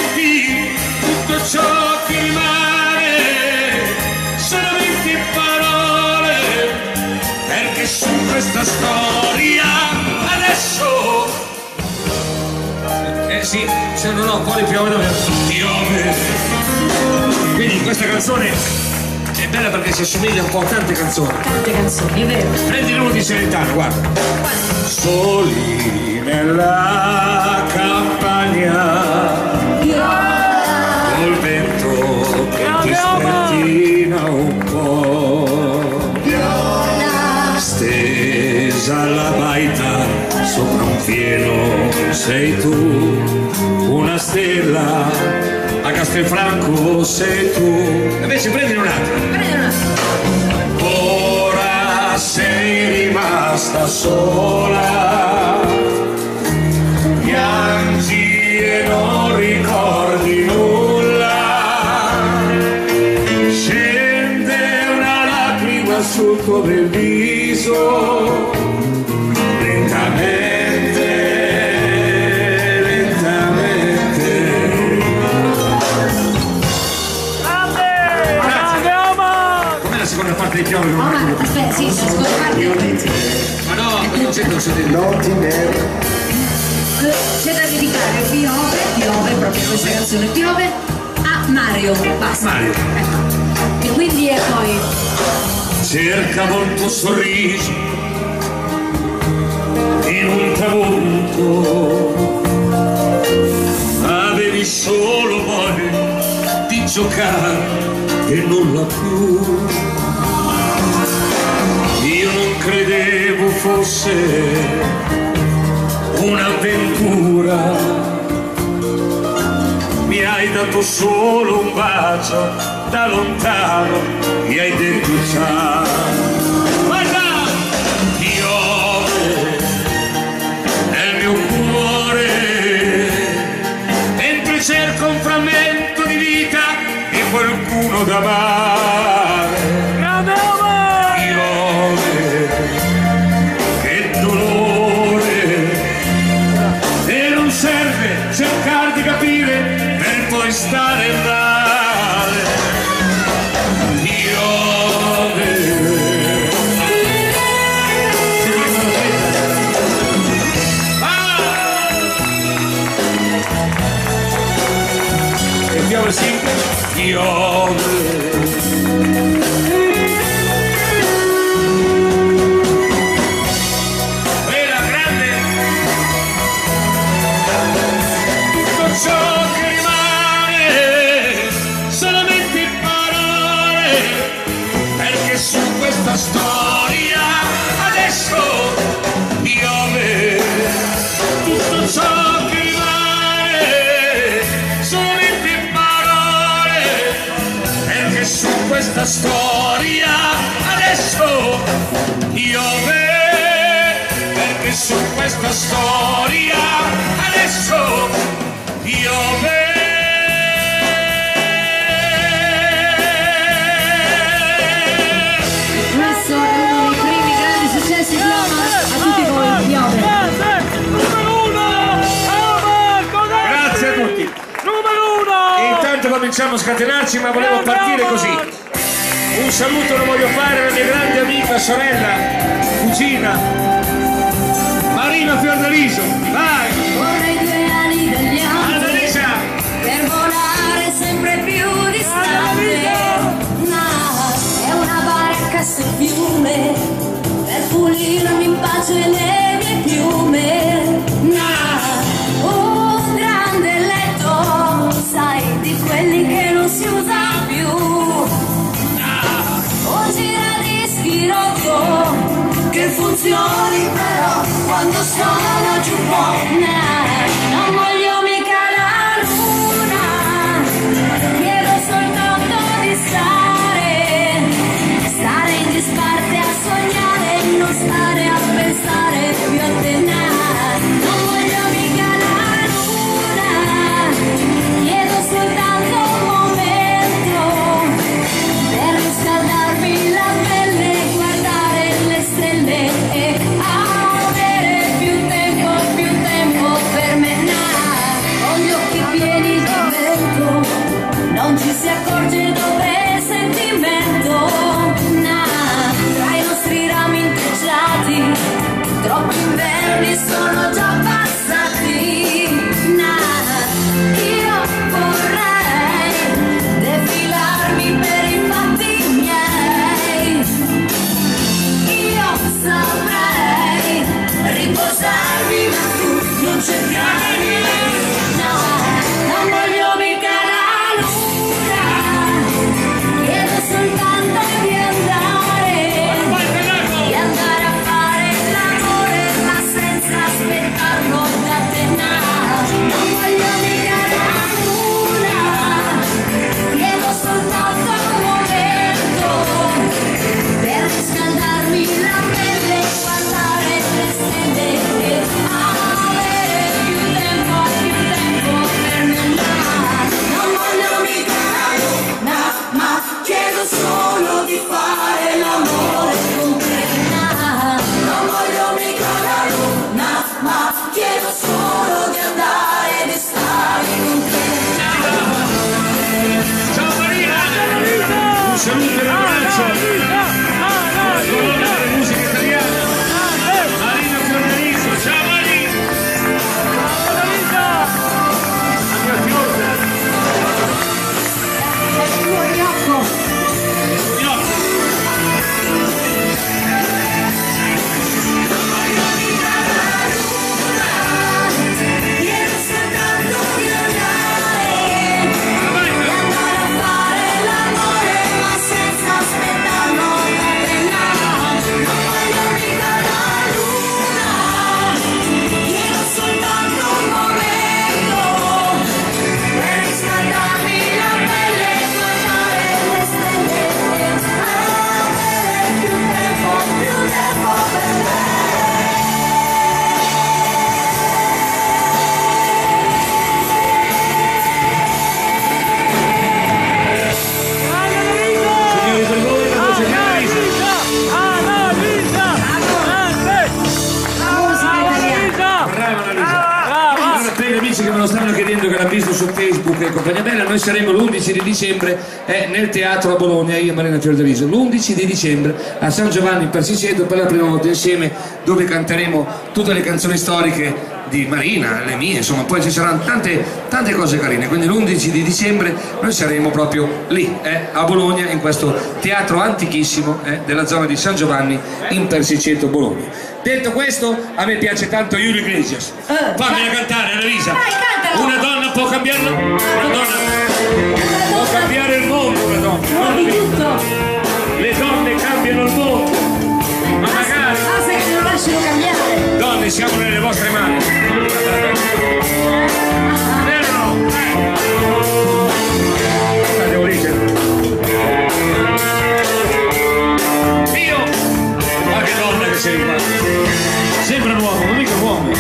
tutto ciò che rimane sono 20 parole, perché su questa storia adesso sì, se non ho poi piove davvero, piove. Quindi questa canzone è bella perché si assomiglia un po' a tante canzoni. tante canzoni, è vero. Prendi uno di Celentano, guarda. Soli nella campagna, col vento che ti spettina un po', stesa alla baita sopra un fieno sei tu, una stella a Castelfranco sei tu. Invece prendi un'altra. Ora sei rimasta sola, piangi e non ricordi nulla, scende una lacrima sul tuo bel viso, lentamente. Parte di piove, ma aspetta, sì, si seconda parte. Ma no, non c'è C'è da dedicare Piove, proprio questa canzone, Piove a Mario, basta. Mario. Ecco. E quindi è poi... Cercavo il tuo sorriso in un tramonto, avevi tanto caro che non l'ha più. Io non credevo fosse un'avventura, mi hai dato solo un bacio, da lontano mi hai detto ciao. Guarda, piove nel mio cuore, mentre cerco un frammento di vita e qualcuno da amare. Grande amore! Piove, che dolore, e non serve cercare di capire per poi stare male. Piove, e piove sì, piove. Ciò che rimane solamente parole, perché su questa storia adesso piove. Tutto ciò che rimane solamente parole, perché su questa storia adesso piove, perché su questa storia adesso piove. Questo è uno dei primi grandi successi di Omar. A tutti voi, piove. Numero uno! Marco Gatti! Grazie a tutti. Numero E uno! intanto cominciamo a scatenarci, ma volevo partire così. Un saluto lo voglio fare alla mia grande amica, sorella, cugina, Marina Fiordaliso. Vai! Vorrei 2 ali dagli altri Annalisa! per volare sempre più distante. È una barca sul fiume per pulirmi in pace le mie piume. Un grande letto, sai, di quelli che non si usa più. Un giradischi rotto che funzioni però quando sono giù un po'. Non voglio mica la luna, chiedo soltanto di stare in disparte a sognare e non stare a pensare più a te. Non voglio mica la luna, chiedo soltanto un momento per riscaldarmi la pelle, guardare le stelle e avere più tempo per me. Con gli occhi pieni di vento non ci si accorge dove il sentimento. Tra i nostri rami intrecciati troppi inverni sono già passati. Io vorrei defilarmi per i fatti miei. Io saprei riposarmi, ma tu non cercare. Non voglio mica la luna, chiedo soltanto di andare a fare l'amore, ma senza aspettarlo da te. Non voglio mica la luna, chiedo soltanto un momento per riscaldarmi la pelle, guardare le stelle e avere più tempo per me. Non voglio mica la luna, ma chiedo solo di fare l'amore con te. Non voglio mica la luna, ma chiedo solo di andare e di stare con te. Ciao Marina! Un saluto e un abbraccio alla colonna della musica italiana, Marina Fiordaliso. Ciao Marina! La mia Fiorda! È il tuo gnocco. Chiedo soltanto di andare per gli amici che me lo stanno chiedendo, che l'hanno visto su Facebook e compagnia bella, noi saremo l'11 di dicembre nel teatro a Bologna, io e Marina Fiordaliso, l'11 di dicembre a San Giovanni in Persiceto per la prima volta insieme, dove canteremo tutte le canzoni storiche di Marina, le mie, insomma, poi ci saranno tante cose carine, quindi l'11 di dicembre noi saremo proprio lì, a Bologna, in questo teatro antichissimo della zona di San Giovanni in Persiceto, Bologna. Detto questo, a me piace tanto Julio Iglesias. Fammela cantare, Annalisa. Una donna può cambiarlo, una donna può cambiare il mondo, una donna. Le donne cambiano il mondo, ma magari se non lasciano cambiare. donne, siamo nelle vostre mani. Devo dire. Io, ma che donna che sei, guarda. Sembra un uomo, non mica un uomo.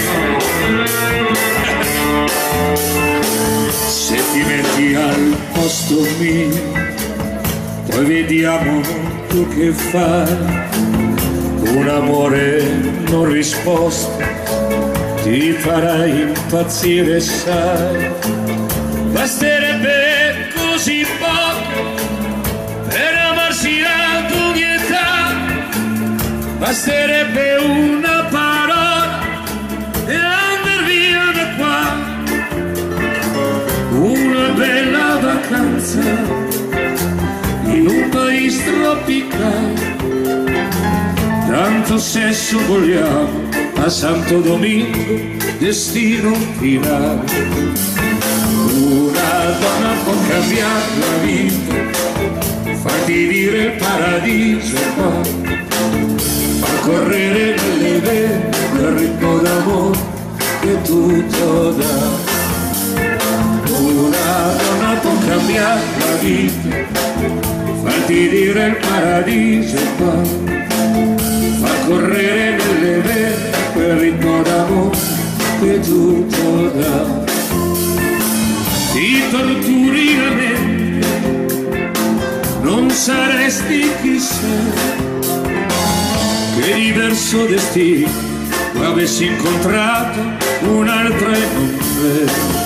Se ti metti al posto mio, poi vediamo tu che fai. Un amore non risposto ti farà impazzire, sai. Basterebbe così poco per amarsi ad ogni età, basterebbe una parola e andar via da qua. Una bella vacanza in un paese tropicale, tanto sesso vogliamo a Santo Domingo, destino finale. Una donna può cambiare la vita, farti dire il paradiso qua, far correre nelle vene quel ritmo d'amore che tutto dà. Una donna può cambiare la vita, farti dire il paradiso qua, far correre nelle vene quel ritmo d'amore che tutto dà. Ti torturi la mente, non saresti chissà che diverso destino avessi incontrato un'altra e non te.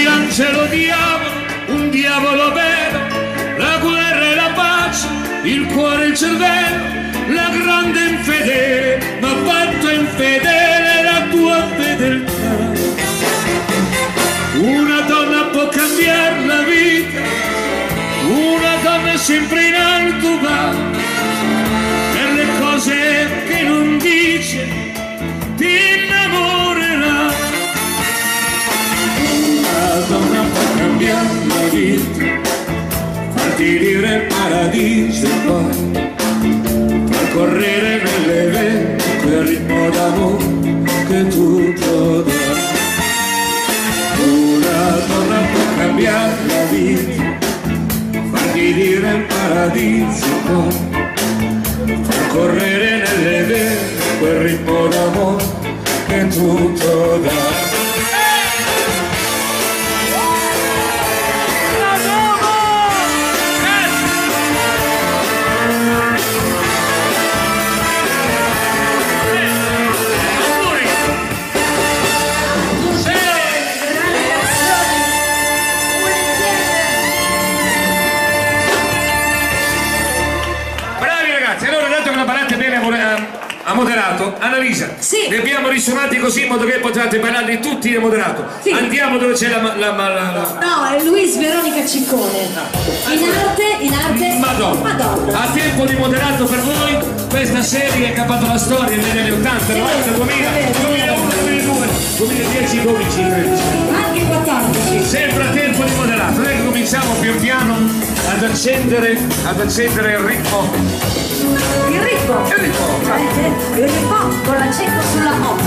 Angelo diavolo, un diavolo vero, la guerra e la pace, il cuore e il cervello, la grande infedele, ma fatto infedele la tua fedeltà. Una donna può cambiare la vita, una donna sempre in alto va, per le cose che non dice ti innamorerà. La donna può cambiare la vita, farti dire il paradiso e poi far correre nelle vene quel ritmo d'amore che tutto dà. Una donna può cambiare la vita, farti dire il paradiso e poi far correre nelle vene quel ritmo d'amore che tutto dà. Ha moderato, Annalisa, sì. Li abbiamo risuonati così in modo che potete ballarli tutti a moderato. Sì. Andiamo dove c'è la... No, è Luis Veronica Ciccone. In arte Madonna. A tempo di moderato per voi, questa serie che ha fatto la storia negli anni 80, 90, 2000, 2001, 2002, 2010, 12, 13. Anche 14. Sempre a tempo di moderato. Noi cominciamo pian piano ad accendere il ritmo. Il ritmo con l'accento sulla O.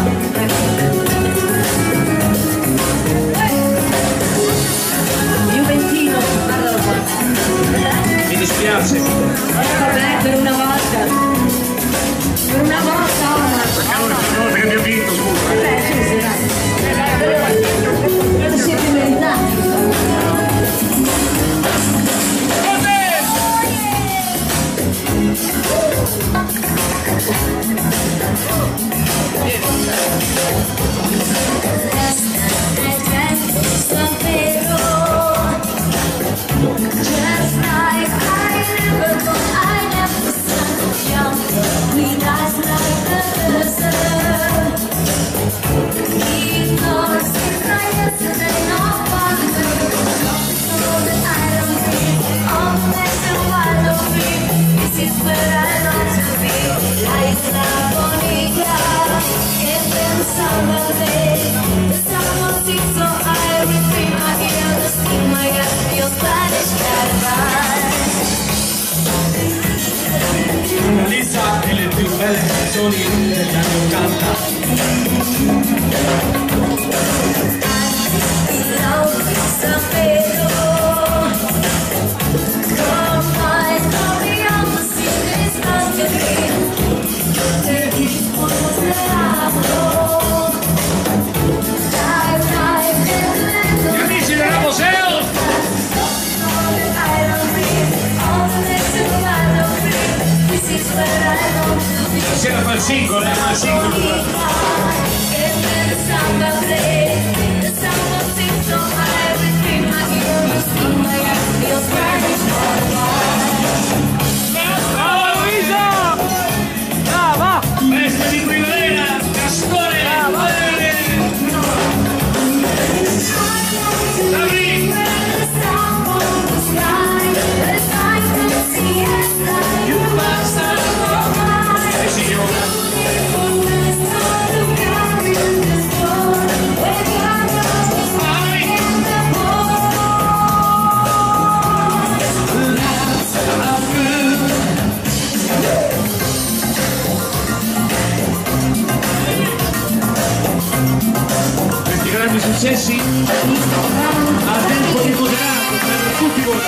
Juventino, guardalo qua. Mi dispiace. Vabbè, per una volta. Per una volta. Perché l'ultima volta che mi ho vinto, scusa. Scusi, dai. grandi successi al tempo di Moderato per tutti voi.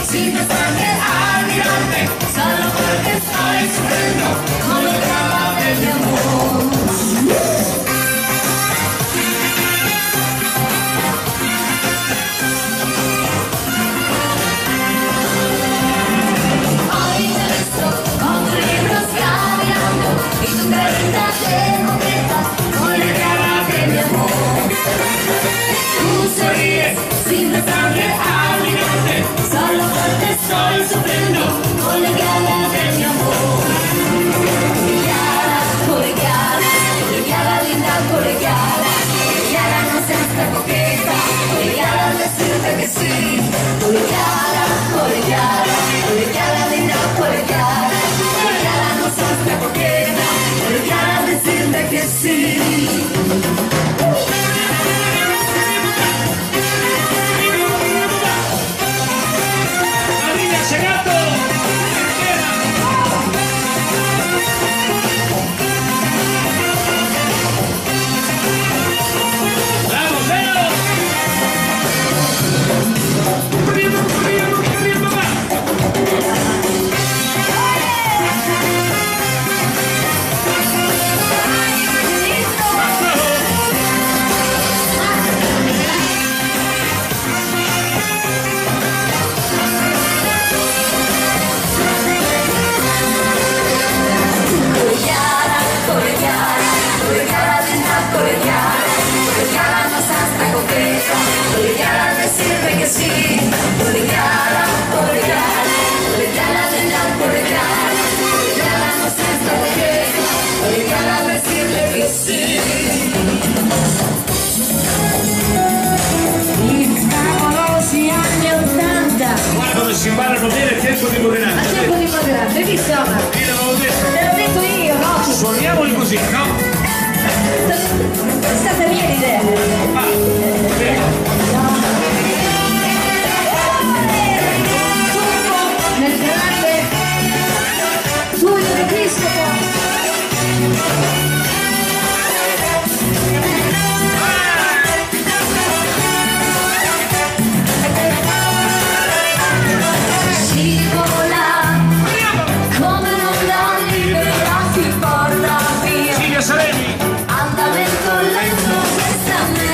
Sin bastante almirante, solo porque estoy sufriendo con la traba de mi amor. Hoy te he visto con tus libros caminando y tu carita te coquetas con la traba de mi amor. Tú sonríes sin bastante almirante, solo porque estoy sufriendo con la gala de mi amor. Colegiala, linda colegiala, no seas tan coqueta, colegiala, decirte que sí. Colegiala, linda colegiala, no seas tan coqueta, colegiala, decirte que sí. Si imparano bene il tempo di Moderato. Al tempo di Moderato, hai visto? Io l'avevo detto. Te l'ho detto io, no? Suoniamoli così, no? È stata mia l'idea. Nel grande Tullio di Cristo. Salemi! Andamento lento, questa me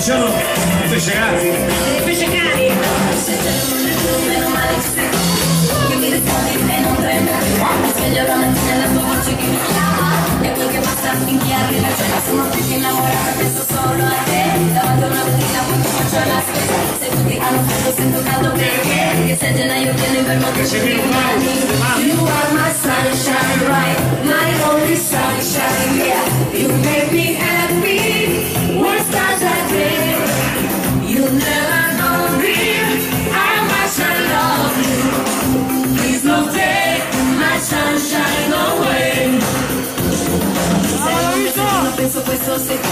sono i pesce gatti. I pesce cani. Meno male che sei tu, che mi rispondi e non tremo. Mi sveglio la mattina e la tua voce che mi chiama. E quel che basta finché arrivi a cena. Sono più che innamorata, penso solo a te. Davanti a una vetrina poi ti faccio la spesa. Se tutti hanno freddo sento caldo perché che se gennaio che l'inverno che ci rimani. You are my sunshine, right? My only sunshine, yeah. You make me happy when stars are clear. You never know me, how much I love you. Please don't take my sunshine away. Non penso questo sei tu.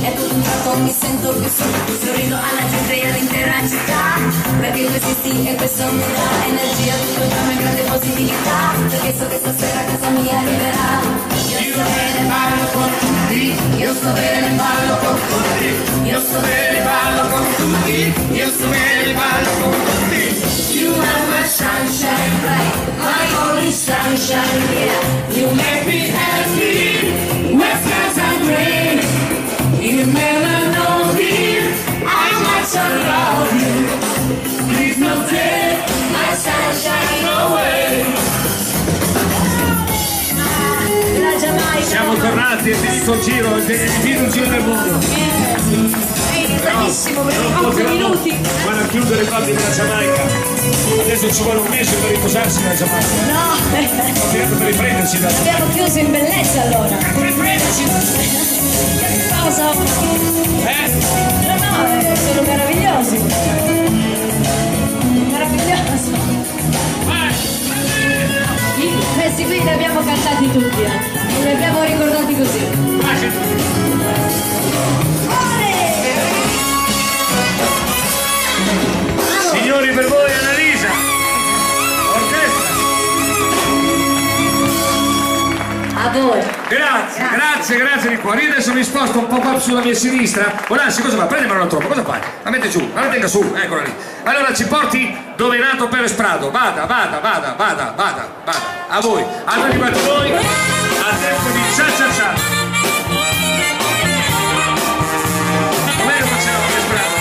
E tutto un tratto mi sento più su. Sorrido alla gente e all'intera città. Perché tu esisti e questo mi dà energia. Tutto il giorno in grande positività. Perché so che stasera a casa mia arriverà. Io sto bene, ballo con tutti. Io sto bene, ballo con tutti. Io sto bene, ballo con tutti. Io sto bene, ballo con tutti. You are my sunshine, right? My only sunshine, yeah. You make me happy when skies are gray. You never know me, how much I love you. Please don't take my sunshine away. La Giamaica. Siamo tornati e ti dico un giro, un giro del mondo. È iniziatissimo per Non 8 potevamo minuti. fare a chiudere i fatti della Giamaica. Adesso ci vuole un mese per riposarsi nella Giamaica. No, Ho tirato per riprendersi da abbiamo chiuso in bellezza allora. per riprendersi. Cosa? No, sono meravigliosi. Meraviglioso. Questi qui li abbiamo cantati tutti, li abbiamo ricordati così. Signori, per voi Annalisa, orchestra. A voi. Grazie di cuore. Io adesso mi sposto un po' qua sulla mia sinistra. Bonassi, cosa fa? Prendimelo troppo, cosa fai? La mette giù, la tenga su, eccola lì. Allora ci porti dove è nato Perez Prado. Vada. A voi, arrivate voi, a tempo di cia. Come lo facciamo Perez Prado?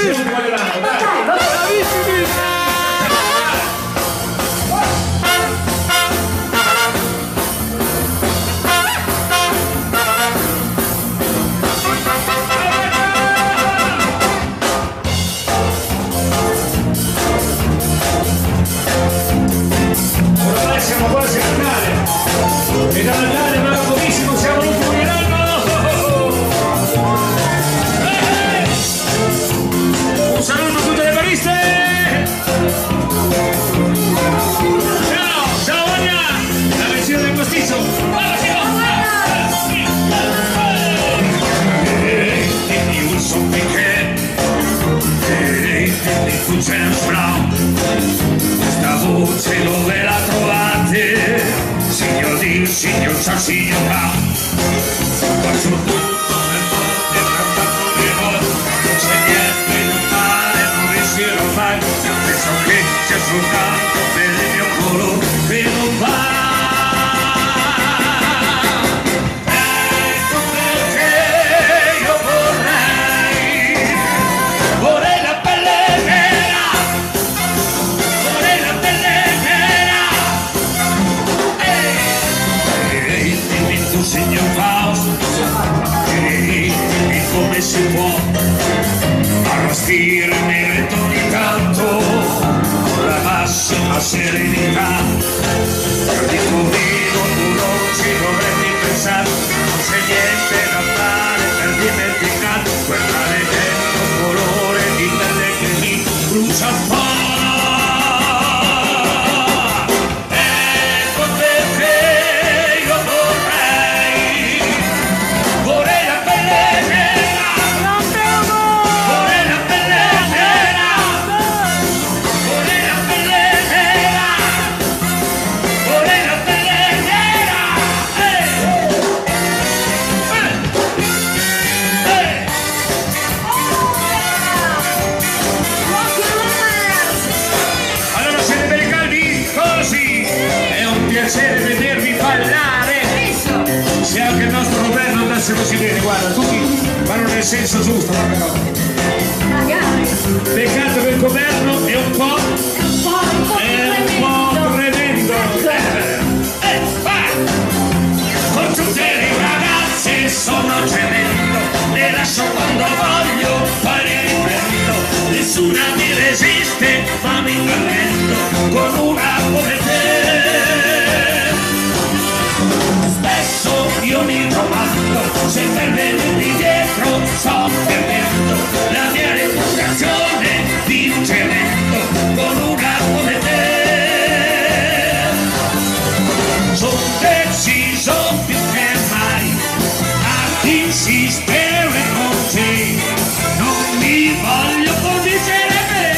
l'ultimo dell'anno, dai. Ormai siamo quasi a Natale, e da Natale ma pochissimo siamo l'ultimo dell'anno. Un saluto a tutte le bariste. Ciao, ciao Vania, la versione del pasticcio. Dimmi un soffiche, dimmi tu James Brown. Questa voce dove la trovate? Signor D, signor Sa, signor K. Faccio tutto nel mondo e cantato di voi. Non c'è niente da fare, non riuscirò mai. Penso che sia soltanto per il mio colore che non va. Ecco perché io vorrei la pelle nera. Dimmi tu signor Faust, dimmi come si può arrostirmi lento ogni tanto con la massima serenità. Io dico vivo, tu non ci dovresti pensare, non c'è niente da fare per dimenticare quel maledetto colore di pelle che mi brucia un po'. Piacere vedervi ballare. Se anche il nostro governo andasse così bene, guarda, tutti vanno nel senso giusto, però. Magari. Peccato che il governo è un po' tremendo. Con tutte le ragazze sono tremendo, le lascio quando voglio, poi le riprendo. Nessuna mi resiste, ma mi prendo con una come te. Io mi domando se per venirmi dietro sto perdendo la mia reputazione di un tremendo con una come te. Sono deciso più che mai a insistere con te, non mi voglio convincere me,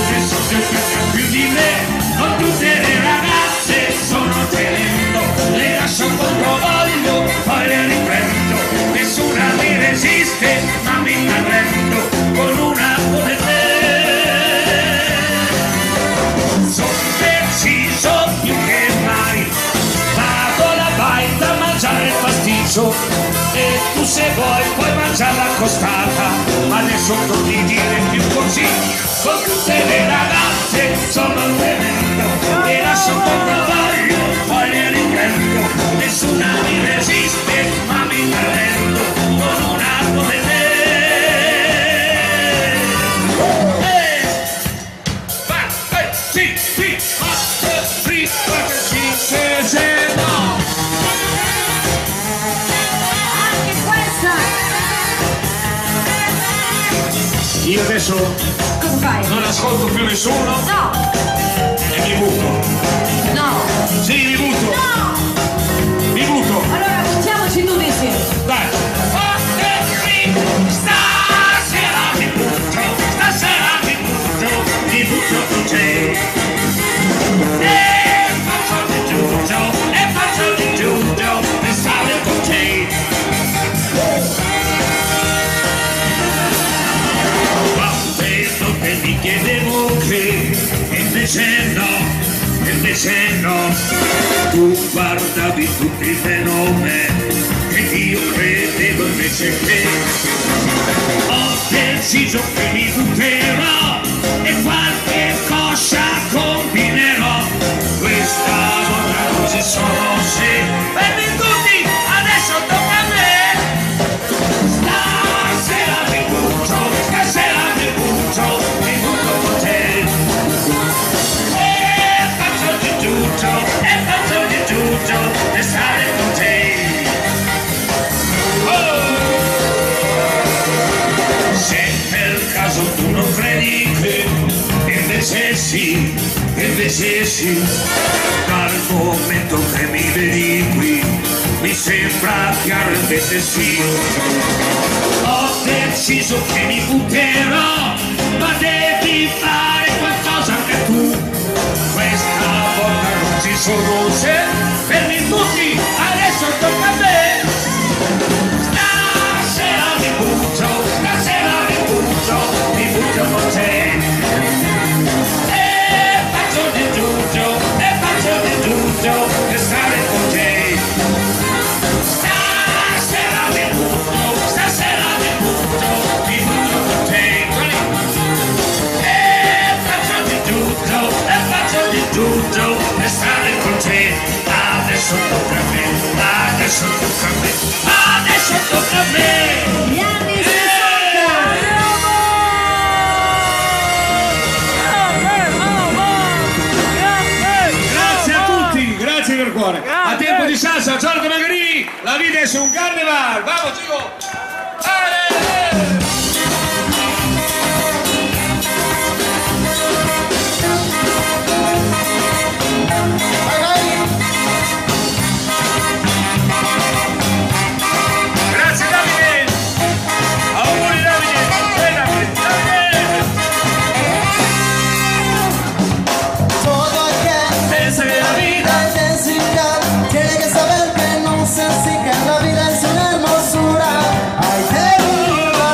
che so sempre più di me. Con tutte le ragazze sono tremendo, le lascio quando voglio, poi le riprendo. Nessuna mi resiste, ma mi arrendo con una come te. Sono deciso più che mai, vado alla baita a mangiare il pasticcio, e tu se vuoi puoi mangiarla accostata, ma adesso non ti dire più così. Con tutte le ragazze sono tremendo, le lascio quando voglio, poi le riprendo. Nessuna mi resiste, ma mi arrendo con una come te. Sì, sì, se no. Anche questa. Io adesso Cosa fai? non ascolto più nessuno No. e mi butto. No. Sì, mi butto. No. Mi butto. Allora buttiamoci tutti insieme. Dai. Mi butto con te. E faccio di giugno, e stare con te. Quando che mi chiedevo che, invece no, tu guardavi tutto il fenomeno, e io credevo invece che ho deciso che mi butterò e qualche cosa combinerò. Questa volta non ci sono se fermi tutti, adesso tocca a me. Stasera mi butto con te e faccio di tutto per stare con te. Se per caso tu non credi che invece sì, dal momento che mi vedi qui mi sembra chiaro invece sì. Ho deciso che mi butterò, ma devi fare qualcosa anche tu. Questa volta non ci sono se fermi tutti, adesso tocca a me. Stasera mi butto con te e faccio di tutto per stare con te. Stasera mi butto con te e faccio di tutto per stare con te. Adesso tocca a me, adesso tocca a me. Gli anni 60. Grazie per cuore. A tempo di salsa, Giorgio Magarini, la vita è un carneval. Vamos, chico. Grazie Davide. Auguri Davide. Todo aquel Pensa che la vita tiene que saber que no se seca, la vida es una hermosura. Hay que vivirla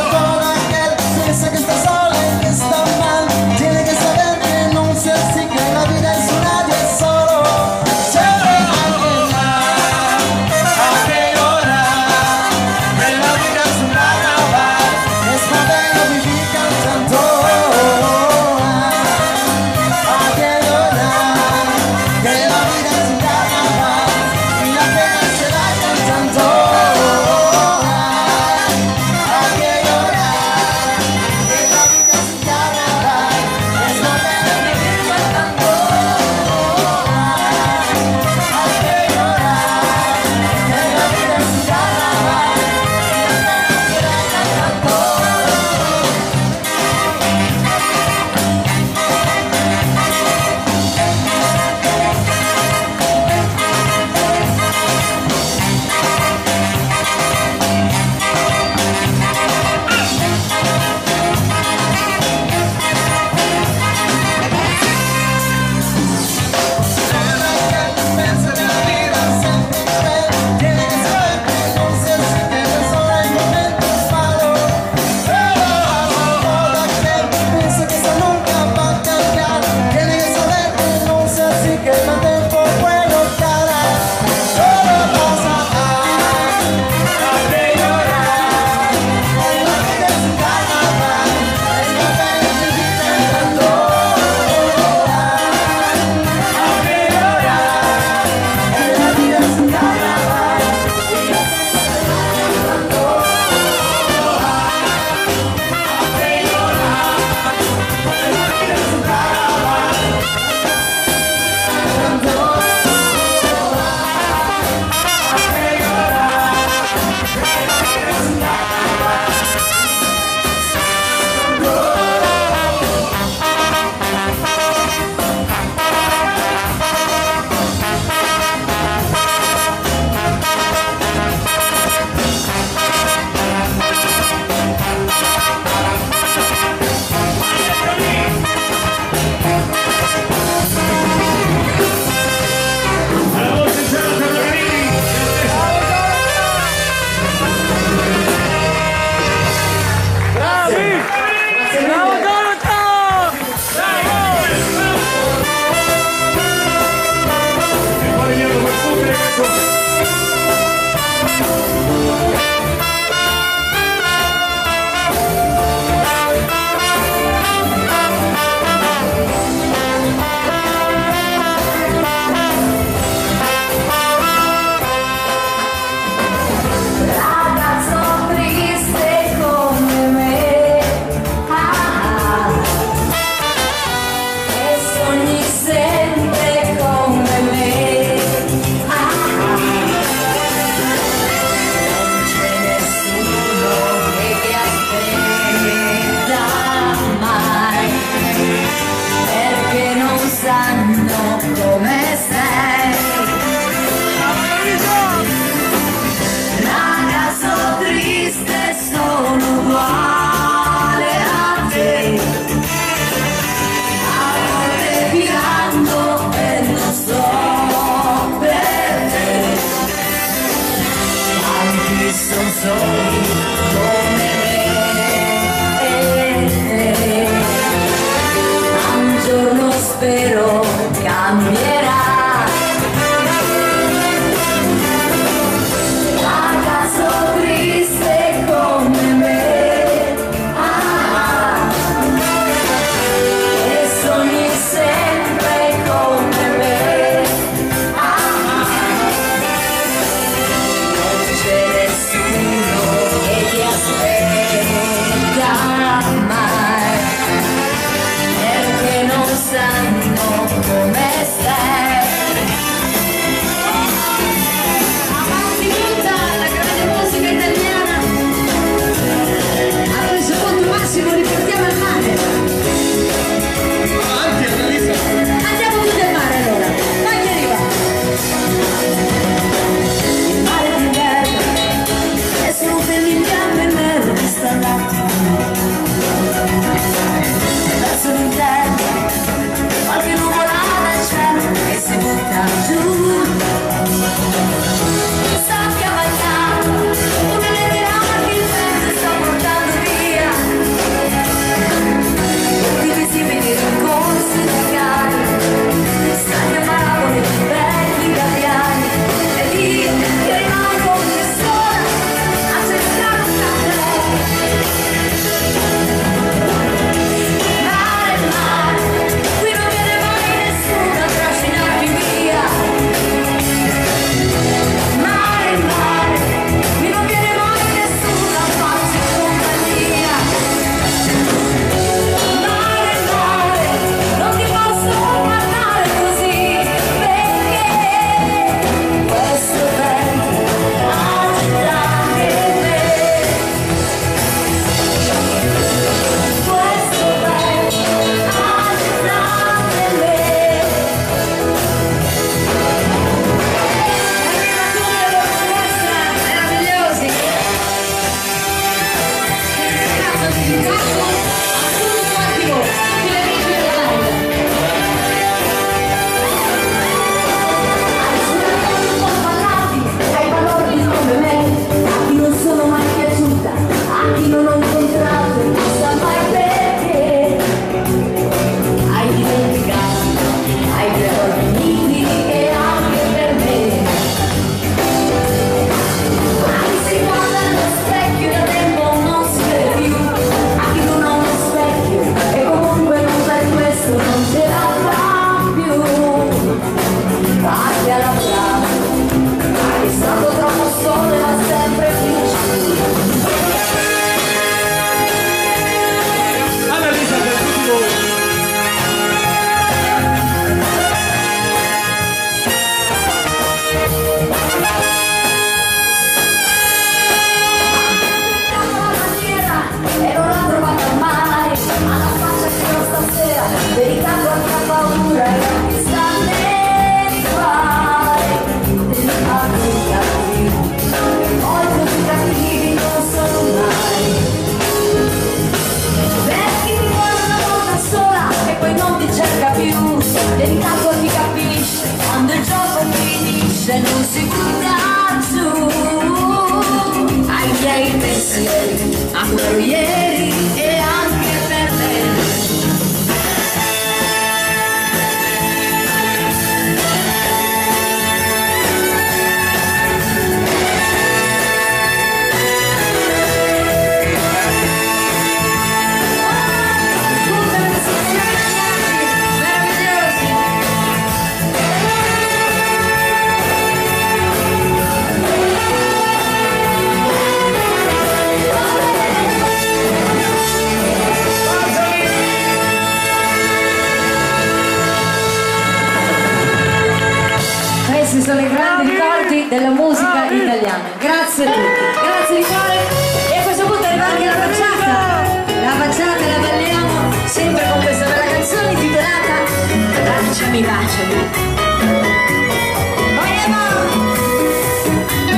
se non si butta giù ai miei pensieri, ancora ieri e anche per me. Questi sono i grandi ricordi della musica italiana. Grazie a tutti, grazie di cuore. E a questo punto arriva anche la baciata. La baciata la balliamo sempre con questa bella canzone intitolata Baciami, baciami.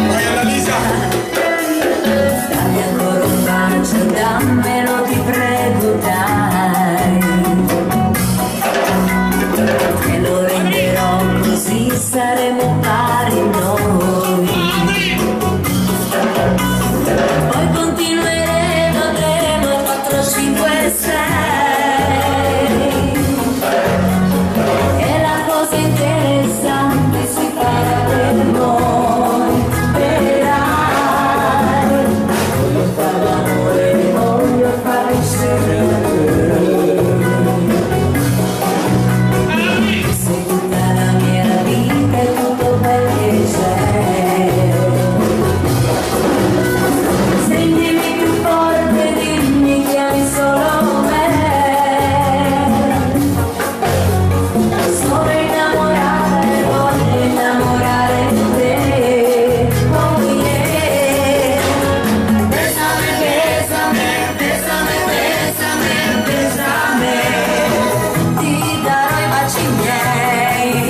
Vai alla Lisa! Dammi ancora un bacio, dammelo, ti prego, dai. E lo renderò così, saremo pari noi. Poi continueremo, andremo 4, 5, 6. E la cosa interessante si farà per noi. Vedrai, voglio fare l'amore, voglio fare insieme a te. Sei tutta la mia vita e tutto quel che c'è. Stringimi più forte, dimmi che hai solo me. Sono innamorata e voglio innamorare te. Oh yeah. Besame, besame, besame, besame, besame. Ti darò i baci miei.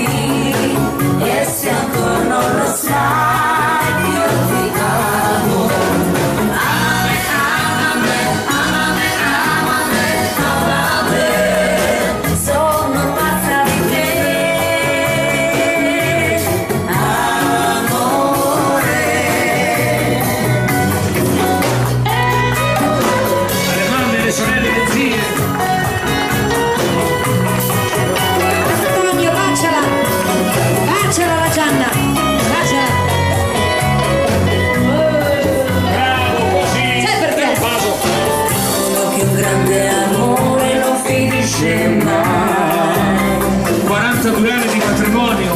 E se ancora non lo sai, io ti amo. Amame, amame, amame, amame, amame. Sono pazza di te, amore. Alle mamme, le sorelle, le zie! Antonio, baciala! Baciala la Gianna! Baciala! Bravo, così! Sai perché? Solo che un grande amore non finisce mai. 42 anni di matrimonio!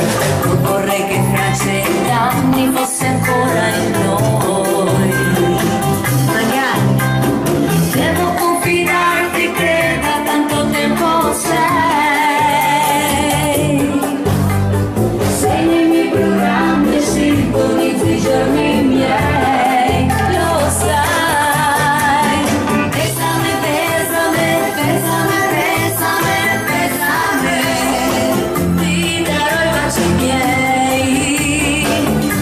Vorrei che fra 100 anni fosse ancora in noi. Magari devo confidarti che da tanto tempo sei. Segni i miei programmi e sintonizzi i giorni miei. Lo sai. Besame, besame, besame, besame, besame. Ti darò i baci miei.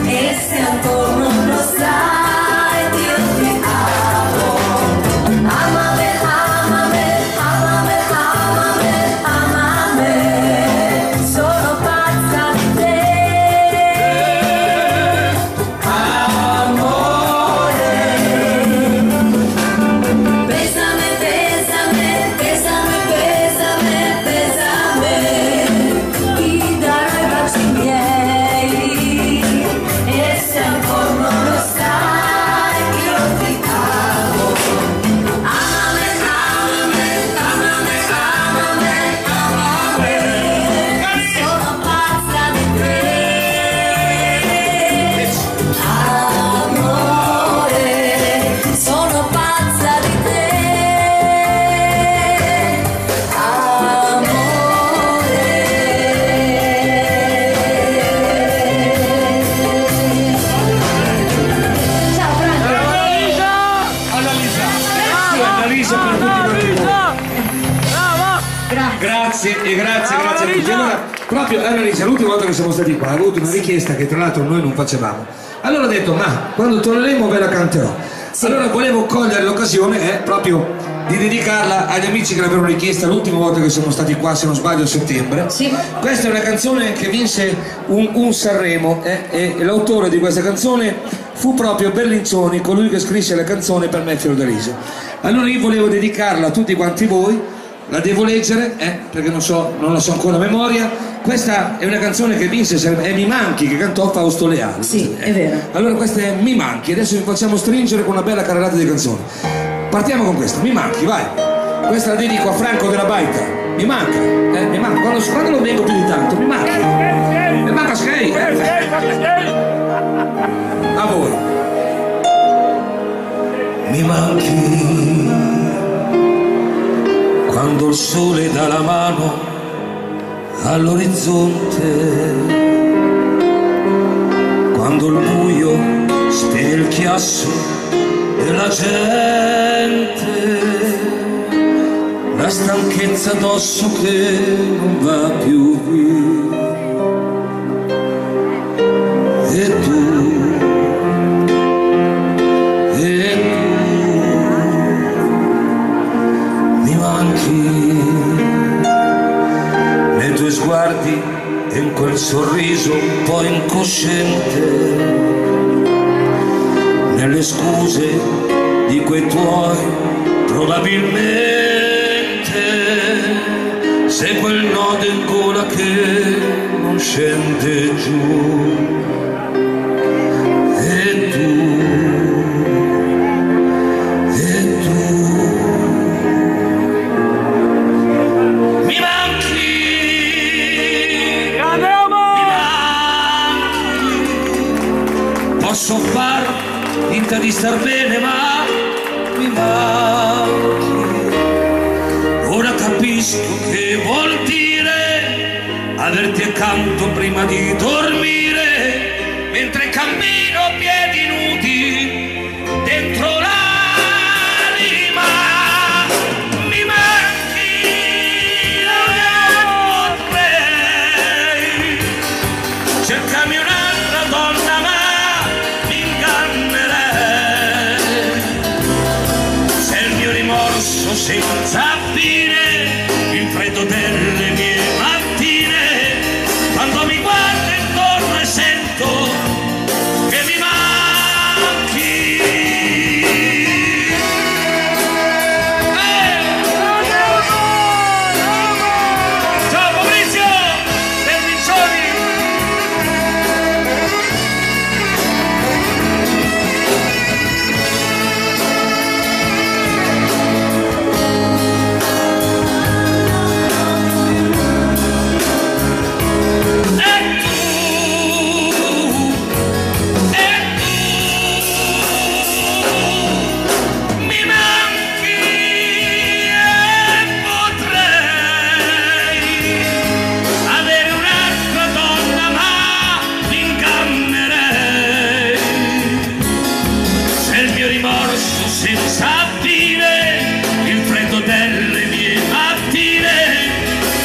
E se ancora non lo sai, io ti amo. Amame, amame, amame, amame, amame. Sono pazza di te, amore. Besame, besame, besame, besame, besame. Ti darò i baci miei. E se ancora non lo sai, io ti amo. Amame, amame, amame, amame, amame. Sono pazza di te, amore. Sono pazza di te, amore. Ciao Franco. Alla Lisa! Alla Lisa per tutti quanti voi! Grazie. Grazie e grazie a tutti. Allora, proprio Annalisa, l'ultima volta che siamo stati qua, ha avuto una richiesta che tra l'altro noi non facevamo. Allora ho detto, ma quando torneremo ve la canterò. Allora volevo cogliere l'occasione proprio di dedicarla agli amici che l'avevano richiesta l'ultima volta che siamo stati qua, se non sbaglio, a settembre. Sì. Questa è una canzone che vinse un Sanremo e l'autore di questa canzone fu proprio Berlincioni, colui che scrisse la canzone per me Fiordaliso. Allora io volevo dedicarla a tutti quanti voi, la devo leggere perché non la so ancora a memoria. Questa è una canzone che vinse, è Mi manchi, che cantò Fausto Leali. Sì, è vero. Allora questa è Mi manchi, adesso vi facciamo stringere con una bella carrellata di canzoni. Partiamo con questa, Mi manchi, vai. Questa la dedico a Franco della Baita. Mi manca, mi manca. Quando non vengo più di tanto, mi manca. Mi manca Skei. A voi. Mi manchi quando il sole dà la mano all'orizzonte, quando il buio spegne il chiasso della gente, la stanchezza addosso che non va più via. E tu mi manchi nei tuoi sguardi e in quel sorriso un po' incosciente, nelle scuse di quei tuoi probabilmente, sei quel nodo in gola che non scende giù. E tu mi manchi, posso far finta di star bene, ma mi manchi. Ora capisco che vuol dire averti accanto prima di dormire, mentre cammino a piedi nudi dentro l'anima. Mi manchi, non potrei cercarmi un'altra donna, ma mi ingannerei. Se il mio rimorso senza fine, il freddo delle mie mattine, quando mi guardo intorno e sento che mi manchi. Ciao Fabrizio, Berlincioni. Mi manchi e potrei avere un'altra donna, ma mi ingannerei. Se il mio rimorso senza fine, il freddo delle mie mattine,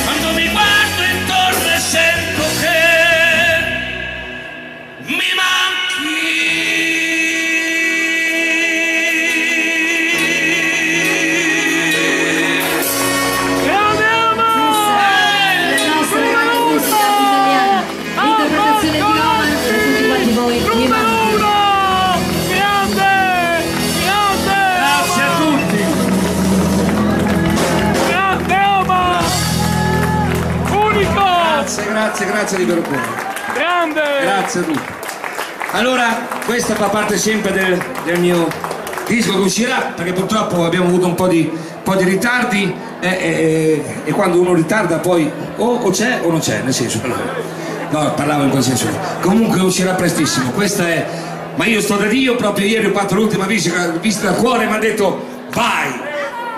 quando mi guardo intorno e sento che mi Le nostre grandissime italiane. Interpretazione di Oman per tutti quanti voi. Mi manchi. Grazie a tutti. Grazie di vero cuore. Grazie a tutti. Allora, questa fa parte sempre del mio disco che uscirà, perché purtroppo abbiamo avuto un po' di ritardi e quando uno ritarda poi o c'è o non c'è, nel senso, no, parlavo in quel senso. Comunque uscirà prestissimo. Questa è Ma io sto da Dio, proprio ieri ho fatto l'ultima visita al cuore e mi ha detto vai,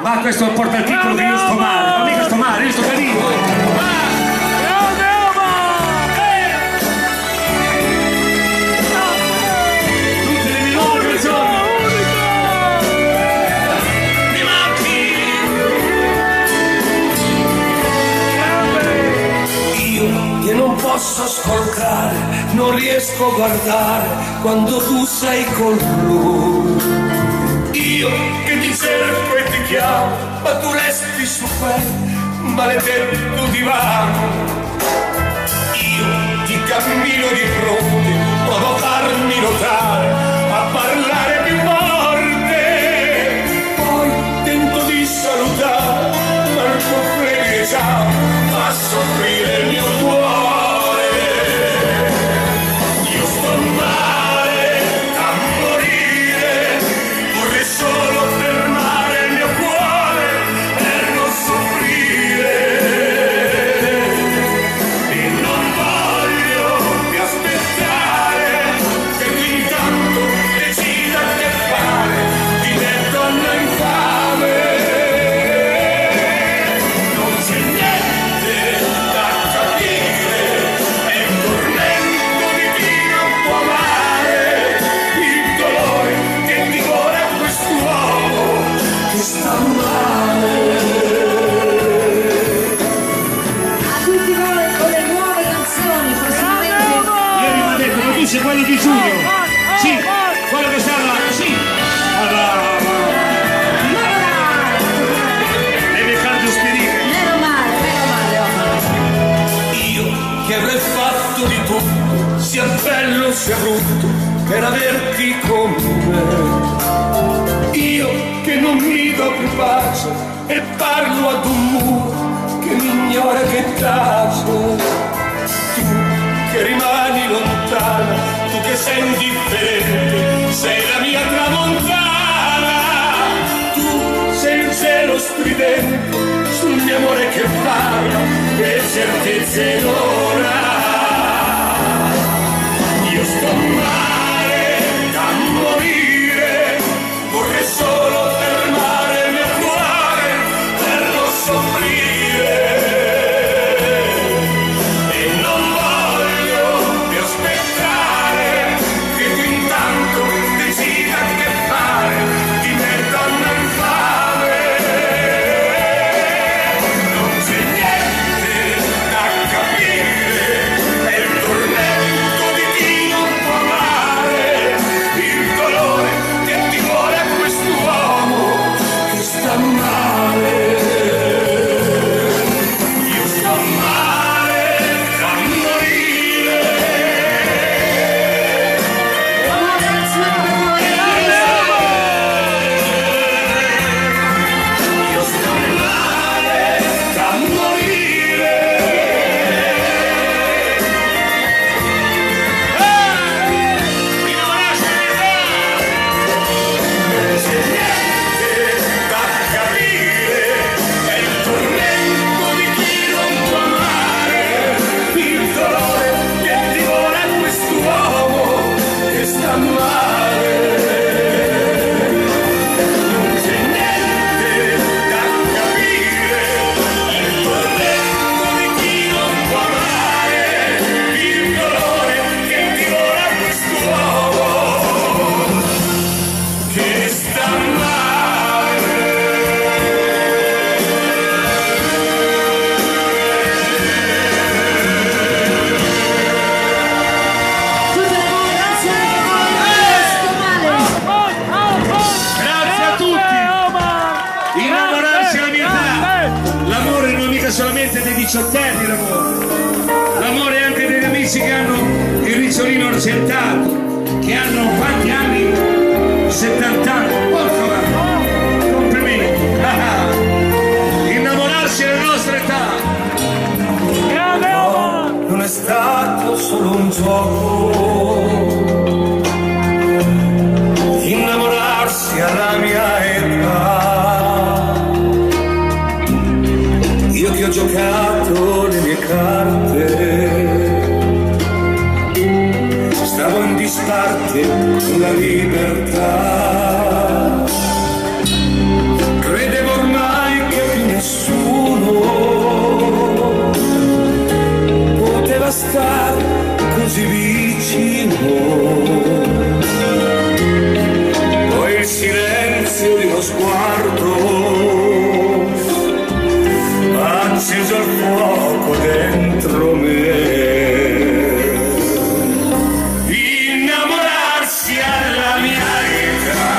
ma questo porta il titolo che io sto male, ma mica sto male, io sto da Dio. Non posso ascoltare, non riesco a guardare quando tu sei con lui. Io che ti cerco e ti chiamo, ma tu resti su quel maledetto divano. Io ti cammino di fronte, provo a farmi notare, a parlare più forte. Poi tento di salutare, ma il tuo flebile ciao fa soffrire il mio cuore. Io sto male a morire, vorrei solo fermare il mio cuore per non soffrire. E non voglio più aspettare che tu intanto decida che fare di me donna infame. Non c'è niente da capire, è il tormento di chi non può amare, il dolore che divora quest'uomo che sta male. A tutti voi con le nuove canzoni, prossimamente. Ieri mi ha detto, lo dice quello di Giulio. Sì, quello che sta là, sì. Deve farlo spedire. Meno male, Io che avrei fatto di tutto, sia bello sia brutto, per averti con me. Io che non mi do più pace e parlo ad un muro che mi ignora, che tace. Tu che rimani lontana, tu che sei indifferente, sei la mia tramontana. Tu sei il cielo stridente sul mio amore che parla e certezze d'ora. Io sto male da morire, vorrei solo fermare il mio cuore per non soffrire. E non voglio più aspettare che tu intanto decida che fare di me donna infame. Non c'è niente da capire, è il tormento di chi non può amare, il dolore che divora quest'uomo che sta male. Io sto male da morire. nuove canzoni per voi. Io sto male da morire. Non c'è niente da capire, è il tormento di chi non può amare, il dolore che divora quest'uomo che sta male. Non c'è niente da capire, il tormento di chi non può amare, il dolore che divora quest'uomo che sta male. Tutte le nuove canzoni per voi. Sto male. Grazie a tutti. Innamorarsi è la mia età. L'amore non è mica solamente dei diciottenni, l'amore. L'amore è anche degli amici che hanno il ricciolino argentato, che hanno quanti anni? 70 anni. Porca vacca. Complimenti. Innamorarsi è la nostra età. Non è stato solo un gioco, innamorarsi alla mia età. Io che ho giocato le mie carte, stavo in disparte con la libertà. Credevo ormai che più nessuno poteva stare così vicino. Poi il silenzio di uno sguardo ha acceso il fuoco dentro me. Innamorarsi alla mia età,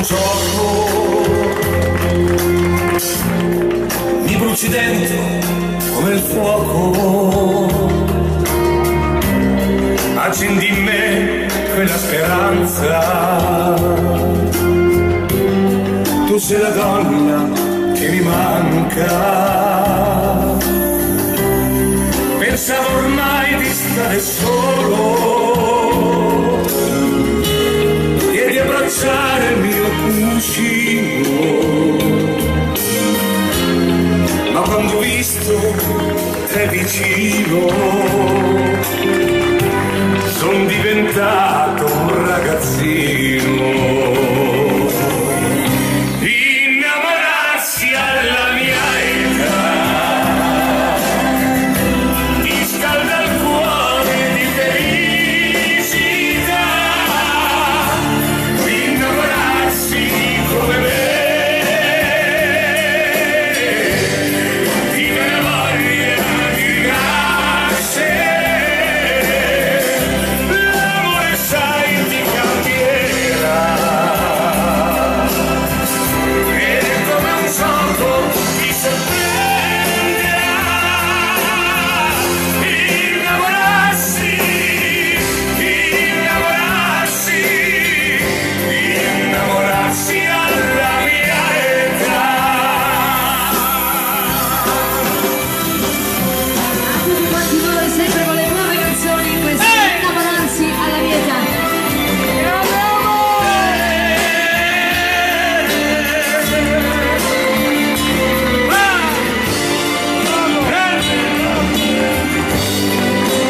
gioco, mi bruci dentro come il fuoco, accendi in me quella speranza, tu sei la donna che mi manca, pensavo ormai di stare solo e di abbracciare il mio cuscino, ma quando ho visto te vicino son diventato un ragazzino. Innamorarsi alla mia età ti scalda il cuore di felicità, innamorarsi come me ti viene voglia di rinascere, l'amore sai ti cambierà, ed è come un gioco ti sorprenderà, innamorarsi, innamorarsi, innamorarsi alla mia età. A tutti quanti voi sempre con le nuove canzoni in questo innamorarsi alla mia età.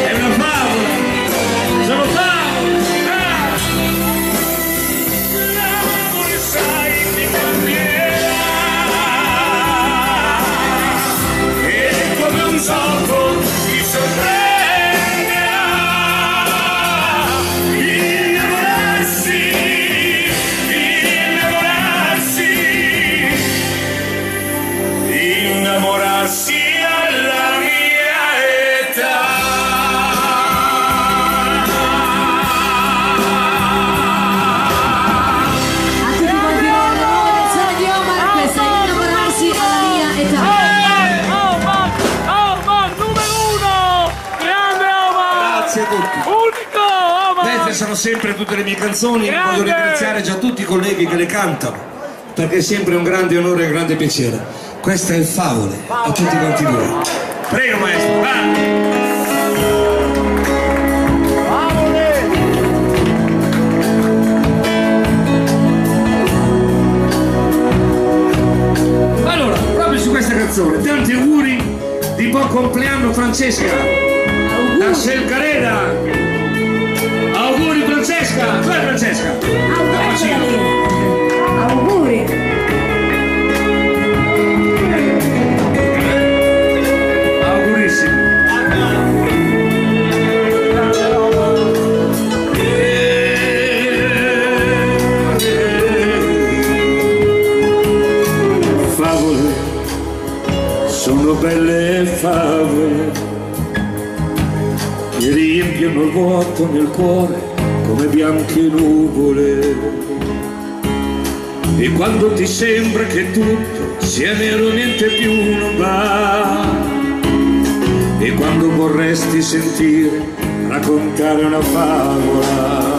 È una favola, sono favole. L'amore sai ti cambierà, e come un gioco ti sorprenderà, innamorarsi, innamorarsi, innamorarsi alla mia età. A tutti quanti voi la nuova canzone di Omar, questa è innamorarsi alla mia età. Omar numero uno! Grande Omar! Grazie a tutti. Unico Omar! Queste sono sempre tutte le mie canzoni. Grande! Voglio ringraziare già tutti i colleghi che le cantano, perché è sempre un grande onore e un grande piacere. Questa è il Favole a tutti quanti voi. Prego maestro, va! Allora, proprio su questa canzone, tanti auguri di buon compleanno Francesca da Selcarera. Auguri Francesca, dov'è Francesca? Auguri! Augurissimi. Favole, sono belle favole che riempiono il vuoto nel cuore come bianche nuvole, e quando ti sembra che tutto sia nero niente più non va, e quando vorresti sentire raccontare una favola.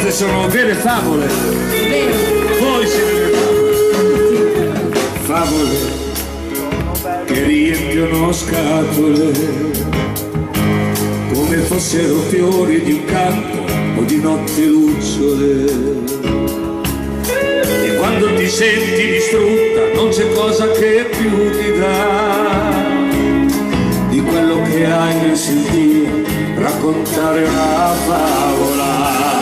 Sono vere favole. Vero. poi siete le favole che riempiono scatole come fossero fiori di un campo o di notte lucciole. E quando ti senti distrutta non c'è cosa che più ti dà di quello che hai nel sentire raccontare una favola.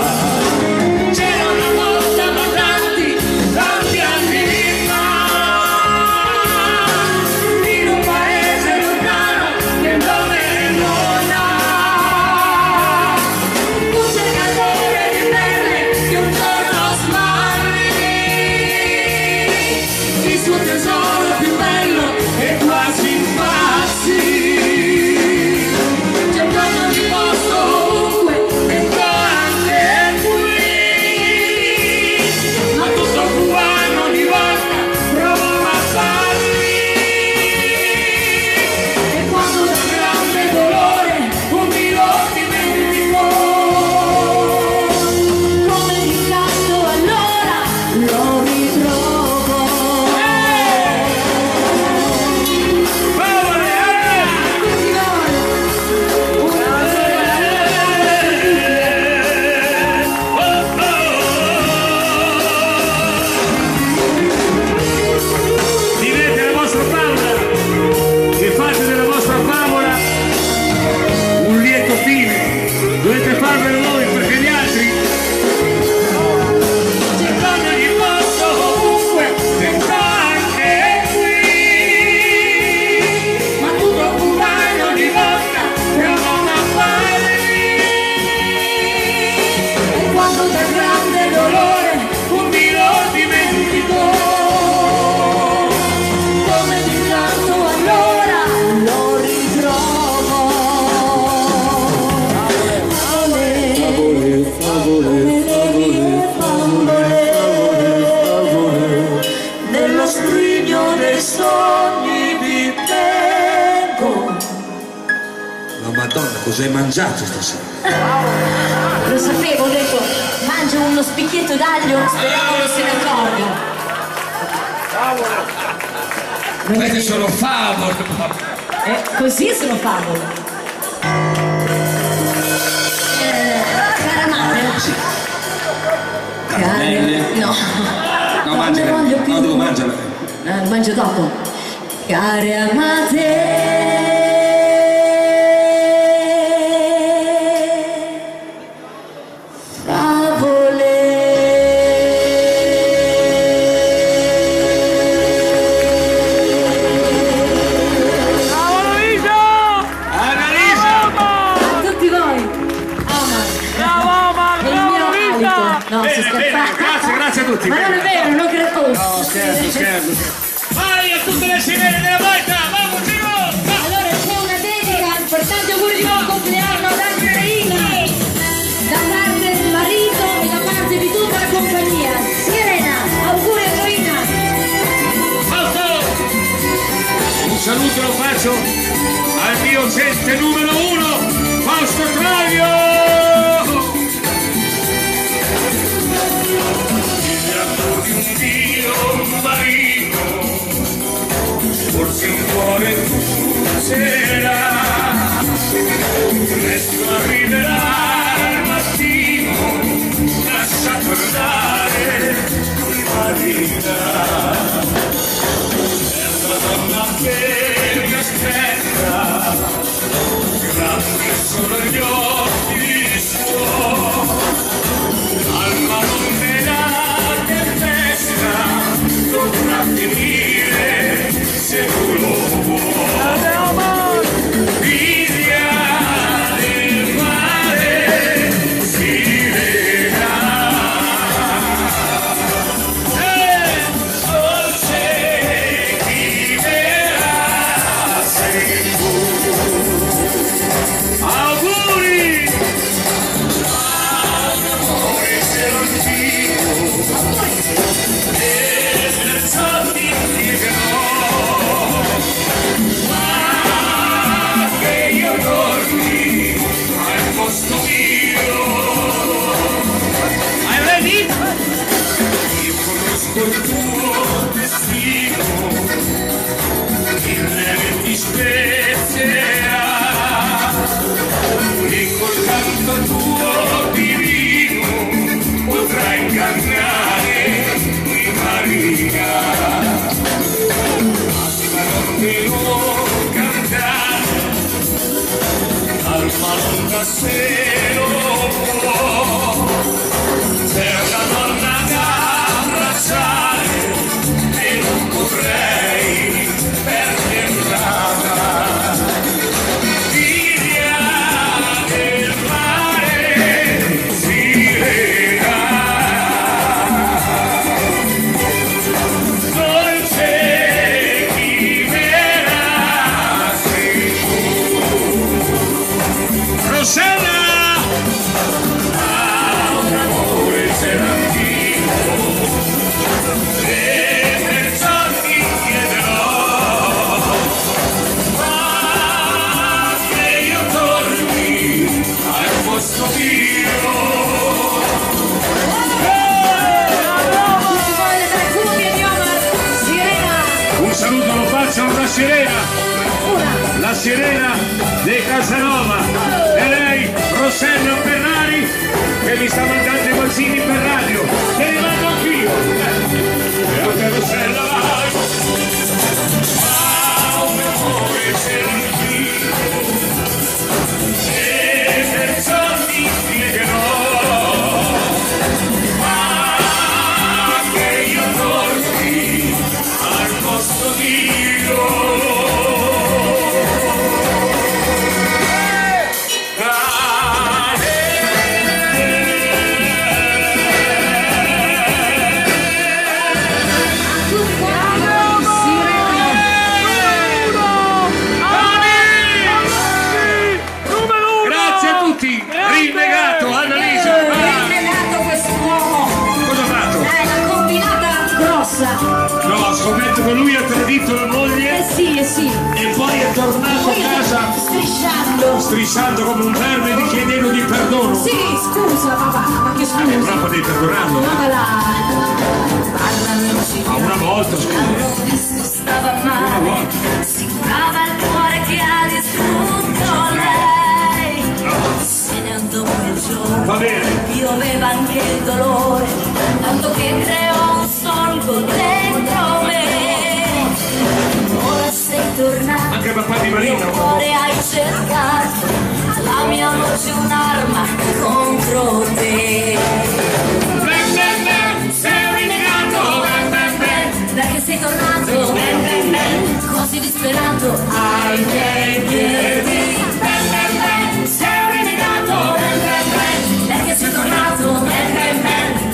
C'era una volta ma tanti anni fa, in un paese lontano che nome non ha, un cercatore di perle che un giorno smarrì il suo tesoro più bello e quasi impazzì. Cercando di posto ovunque dentro anche qui, ma tutto cubano ogni volta provava a farli. E quando da grande dolore un mio dimenticò, come di canto allora lo ritrovo. Vivete la vostra favola e fate della vostra favola un lieto fine. Dovete farvelo voi perché gli altri Cercando di posto ovunque dentro anche qui, ma tutto cubano ogni volta provano a farli. E quando da grande dolore un mio dimenticò, come di tanto allora lo ritrovo. Nello scrigno dei sogni vi tengo. Ma Madonna, cos'hai mangiato stasera? Lo sapevo, ho detto, mangio uno spicchietto d'aglio, speriamo non se ne accorga. Queste sono favole. Così sono favole. Caramelle. No. No, Non mangiala. ne voglio più. No, devo mangiarla. Lo mangio dopo. Care amate. No, si scherza. Grazie a tutti. Ma non è vero, non credo. No, scherzo. Vai a tutte le sirene della volta, vamos Giro! Allora c'è una dedica, importante auguri di buon compleanno ad Andreina, da parte del marito e da parte di tutta la compagnia. Serena, auguri Andreina. Un saluto lo faccio al mio gente numero 1, Fausto Travio! Di un Dio marino, forse un cuore c'era, presto arriverà il mattino, lasciato andare marina. È una donna che mi aspetta, grandi sono gli occhi suoi, alma non me la dovrà finire se tu lo vuoi. Via del mare si vedrà e dolce viverà sei tu. Auguri! ma se lo può, è una donna da abbracciare e non potrei perderla. Figlia del mare, sirena, dolce chimera, sei tu. Rossella! Un saluto lo faccio a una sirena, la sirena di Casanova, e lei Rossella Ferrari che mi sta mandando i bolsini per radio, te li mando anch'io, e anche Rossella vai, ma un amore c'era anch'io, e perciò ti spiegherò, ma che io torni al posto mio. Rinnegato, Annalisa! Rinnegato quest'uomo! Cosa ha fatto? L'ha combinata grossa! No, scommetto che lui ha tradito la moglie Sì, sì! e poi è tornato a casa strisciando come un verme di chiedendo di perdono. Sì, scusa papà, ma che scusa? Però potevi perdonarlo. Ma Una volta, scusa. Stava male, si curava il cuore che ha distrutto lei. Se ne andò quel giorno, Va bene. pioveva anche il dolore, tanto che creò un solco dentro me. Ora sei tornato, Anche papà di il Marino. cuore hai cercato, la mia voce un'arma contro te. Ben, ben, ben, sei un rinnegato, ben, ben, ben. Perché sei tornato, così disperato ai miei piedi. Sei un rinnegato, perché sei tornato,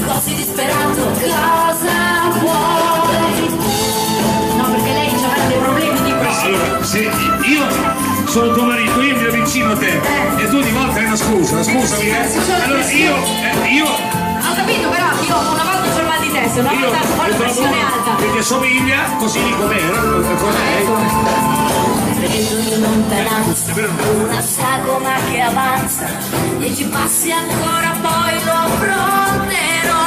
così disperato. Cosa vuoi? no, perché lei c'aveva dei problemi di No, questo. allora, se io sono tuo marito, io mi avvicino a te e tu di volta hai una scusa, scusami, allora io Ho capito, però io una volta ho il mal di testa, una volta ho la trovo pressione alta. che ti assomiglia, così com'è, Vedo in lontananza una sagoma che avanza, 10 passi ancora poi lo affronterò.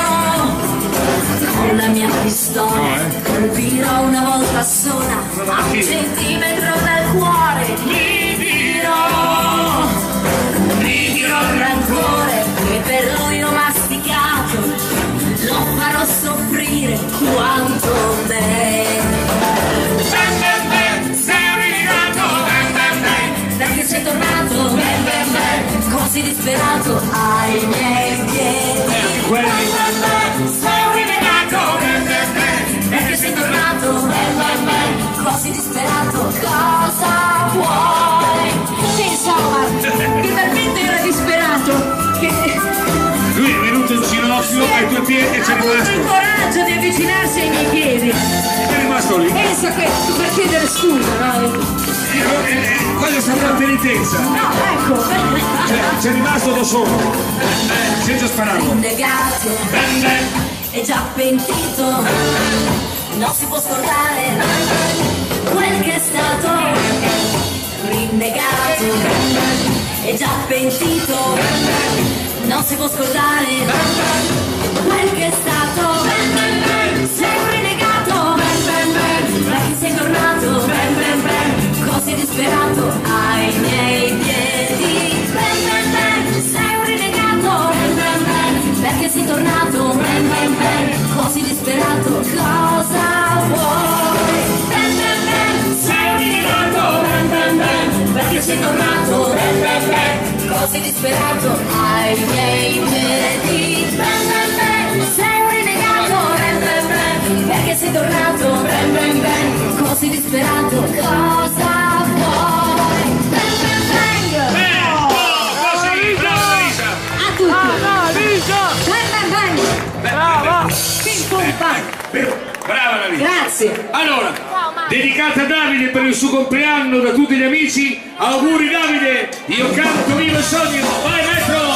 Con la mia pistola colpirò una volta sola, a un centimetro dal cuore gli dirò il rancore che per lui ho masticato, lo farò soffrire quanto me. sei un rinnegato, ben, ben, ben. Perché sei tornato, così disperato ai miei piedi. Sei un rinnegato, perché sei tornato, così disperato. Cosa vuoi? Sì, insomma, che talmente era disperato che Lui è venuto in ginocchio ai tuoi piedi e ha c'è avuto il rimasto. coraggio di avvicinarsi ai miei piedi. È rimasto lì. Pensa che per chiedere scusa, no? Quella è stata una penitenza. No, ecco. Cioè, c'è rimasto da solo. Senza spararlo. Rinnegato, Ben, ben. è già pentito, non si può scordare quel che è stato. Rinnegato, è già pentito, non si può scordare quel che è stato. Sei un rinnegato, perché sei tornato, così disperato ai miei piedi. Sei un rinnegato, perché sei tornato, così disperato. Cosa vuoi? Sei un rinnegato, perché sei tornato, così disperato ai miei piedi. Ben ben ben, sei un rinnegato. Ben ben ben, perché sei tornato. Ben ben ben, così disperato. Cosa vuoi? Ben ben ben. Così, brava Lisa! A tutti! Bang bang bang! Brava! Ping pong bang! Brava la Lisa! Grazie! Allora, dedicata a Davide per il suo compleanno da tutti gli amici, auguri Davide, io canto vivo il sogno, vai maestro!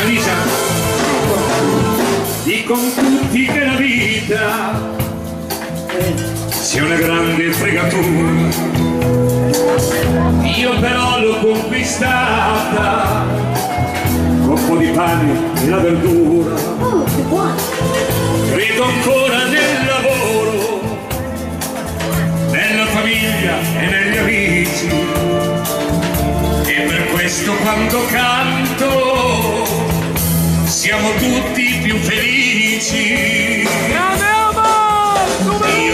Lisa, dicono tutti che la vita sia una grande fregatura. Io però l'ho conquistata con un po' di pane e la verdura. Oh, che buono! Credo ancora nel lavoro, nella famiglia e negli amici. E per questo quando canto siamo tutti più felici. Io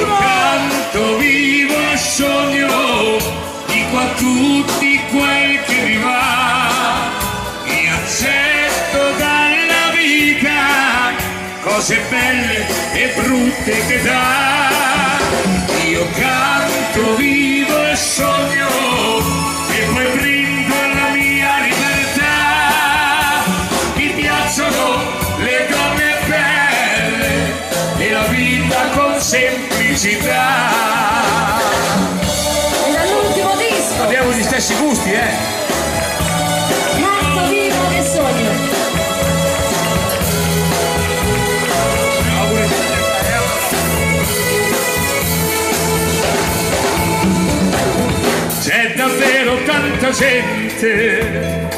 canto, vivo e sogno, dico a tutti quel che mi va, e accetto dalla vita cose belle e brutte che dà. Io canto, vivo e sogno, e poi brindo alla mia libertà. Mi piacciono le donne belle e la vita con semplicità. E dall'ultimo disco! Abbiamo gli stessi gusti, Canto vivo e sogno! C'è davvero tanta gente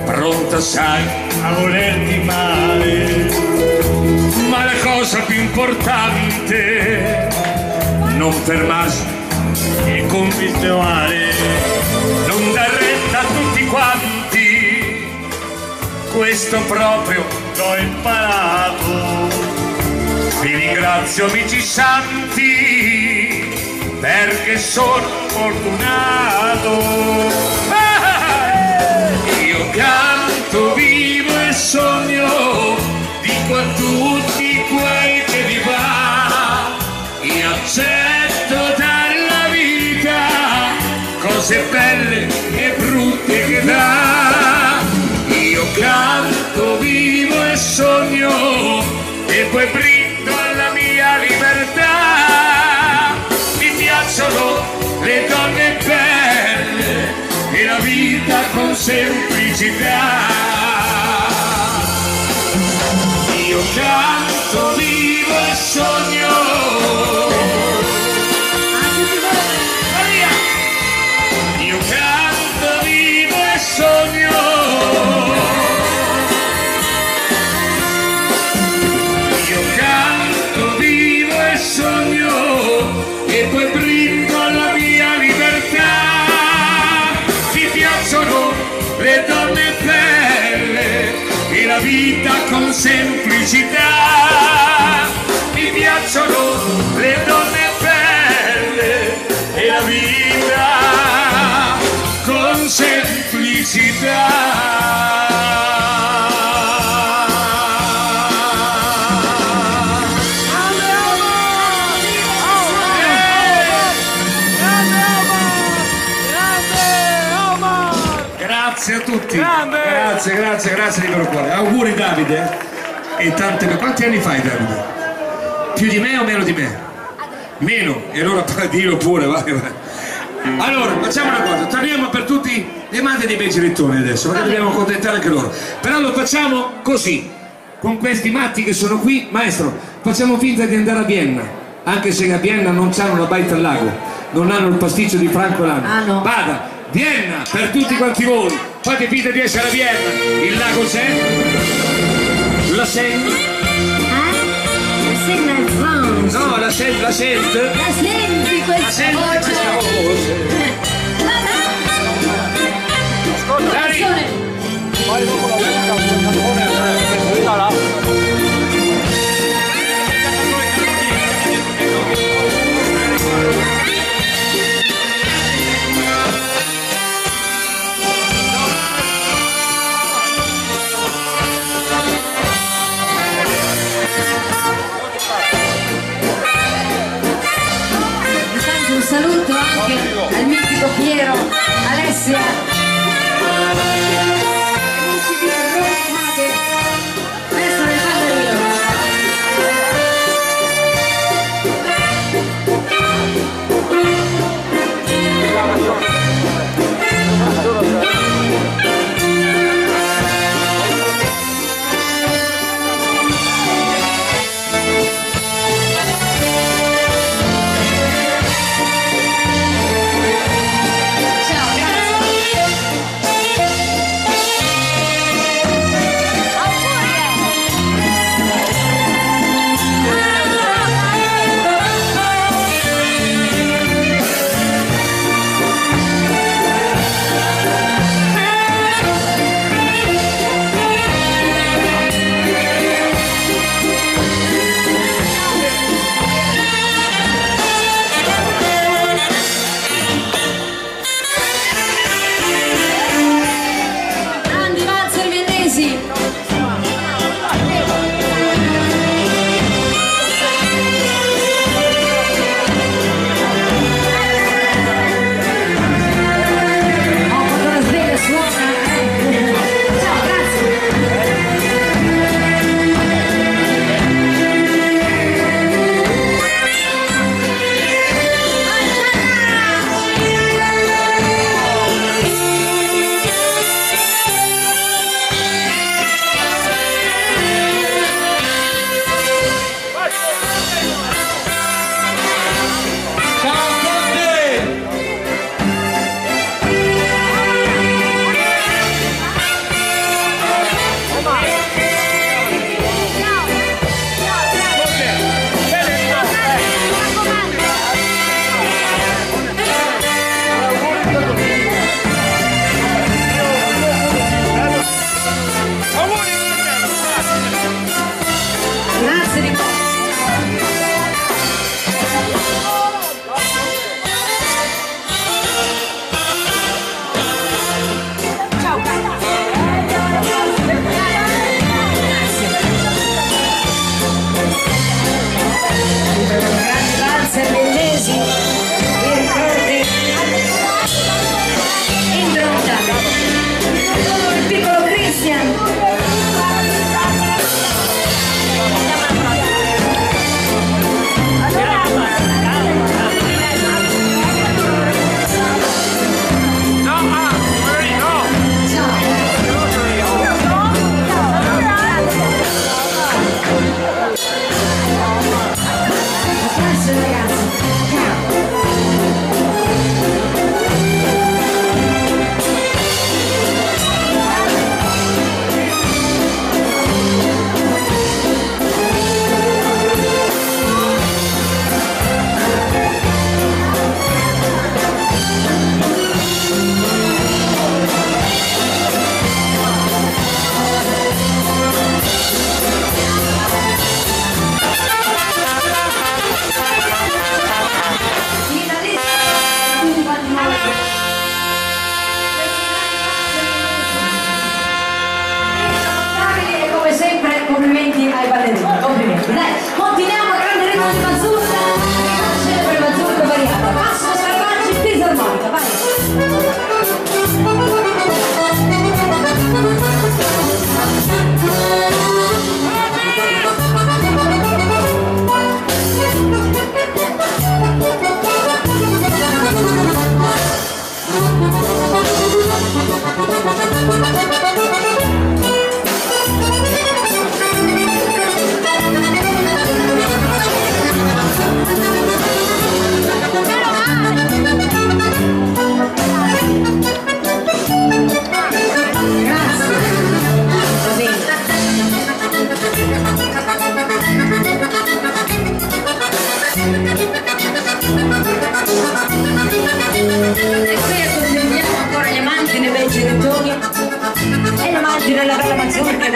pronta, sai, a volerti male, ma la cosa più importante non fermarsi e continuare, non dar retta a tutti quanti, questo proprio l'ho imparato. Vi ringrazio amici santi perché sono fortunato. Io canto, vivo e sogno, dico a tutti quel che vi va, e accetto dalla vita cose belle e brutte che dà. Io canto, vivo e sogno, e poi brindo alla mia libertà. Mi piacciono le donne belle e la vita con semplicità. Io canto, vivo e sogno. Maria! Io canto, vivo e sogno. Io canto, vivo e sogno, e poi brindo alla mia libertà. Mi piacciono le donne belle e la vita con semplicità. Mi piacciono le donne belle e la vita con semplicità. Grazie a tutti, grazie di vero cuore. Auguri Davide e tante. Quanti anni fai Davide? Più di me o meno di me? Meno, e allora dillo pure, vai. Allora, facciamo una cosa, torniamo per tutti le mani dei bei girettoni adesso, perché dobbiamo accontentare anche loro. Però lo facciamo così, con questi matti che sono qui. Maestro, facciamo finta di andare a Vienna, anche se a Vienna non c'hanno la baita al lago, non hanno il pasticcio di Franco Lano. Ah, no. Vada, Vienna per tutti quanti voi, fate finta di essere a Vienna. Il lago c'è? La Seine? La Senna in France! No, la senti? La senti questa voce? Dai, Attenzione! Poi dopo la musica, un canzone, là. Un saluto anche al mitico Piero, Alessia, amici di Roma, che adesso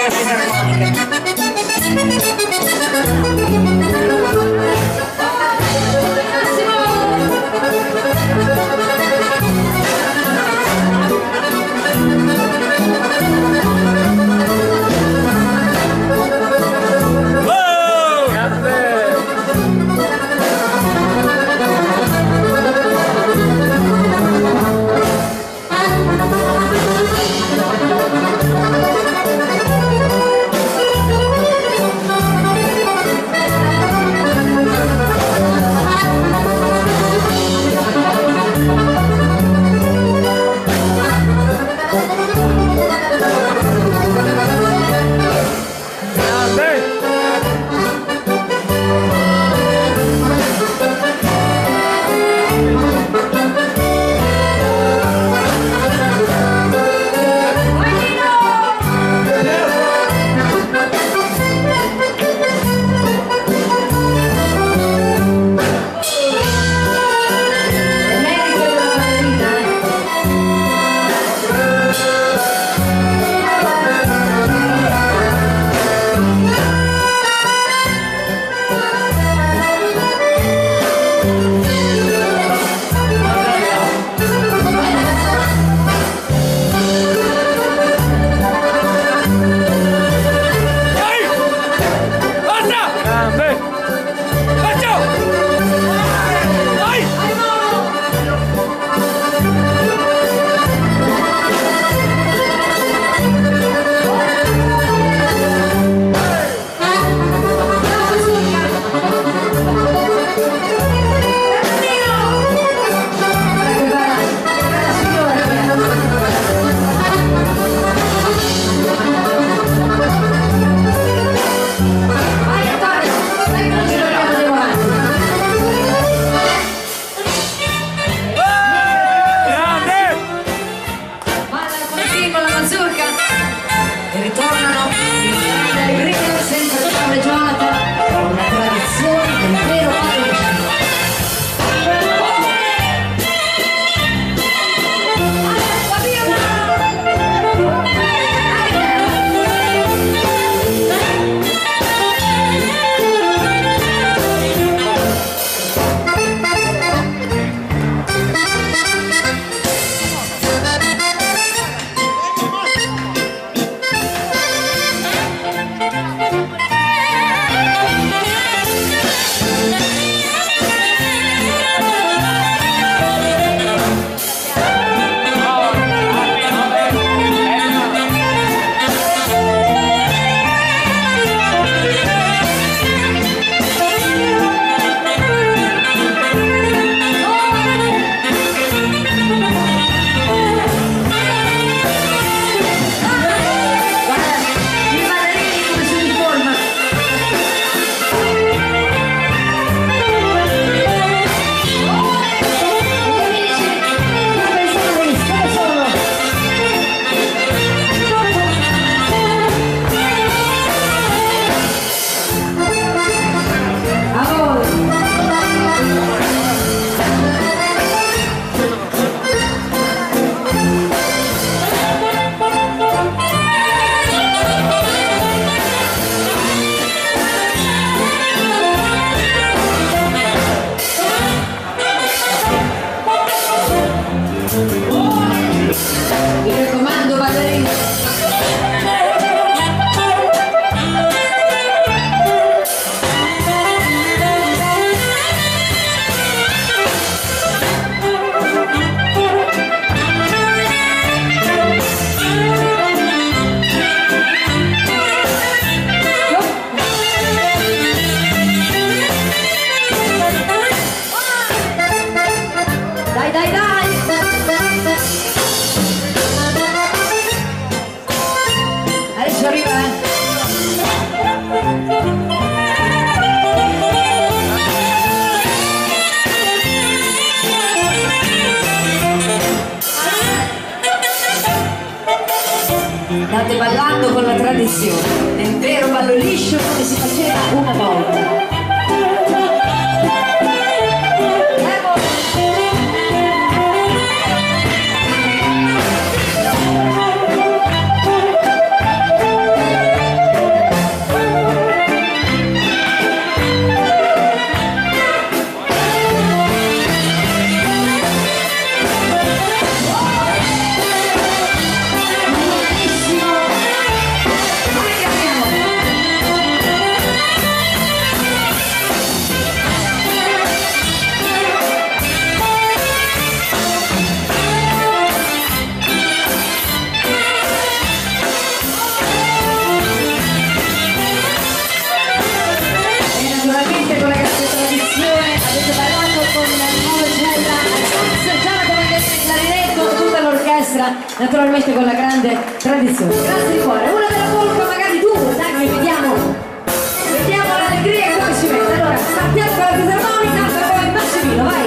la fisarmonica. State ballando con la tradizione, nel vero ballo liscio come si faceva una volta. musica, naturalmente con la grande tradizione. Grazie di cuore. Una della polka, magari due, dai che vediamo l'allegria e come si mette. Allora, partiamo con la fisarmonica e poi Massimino, vai!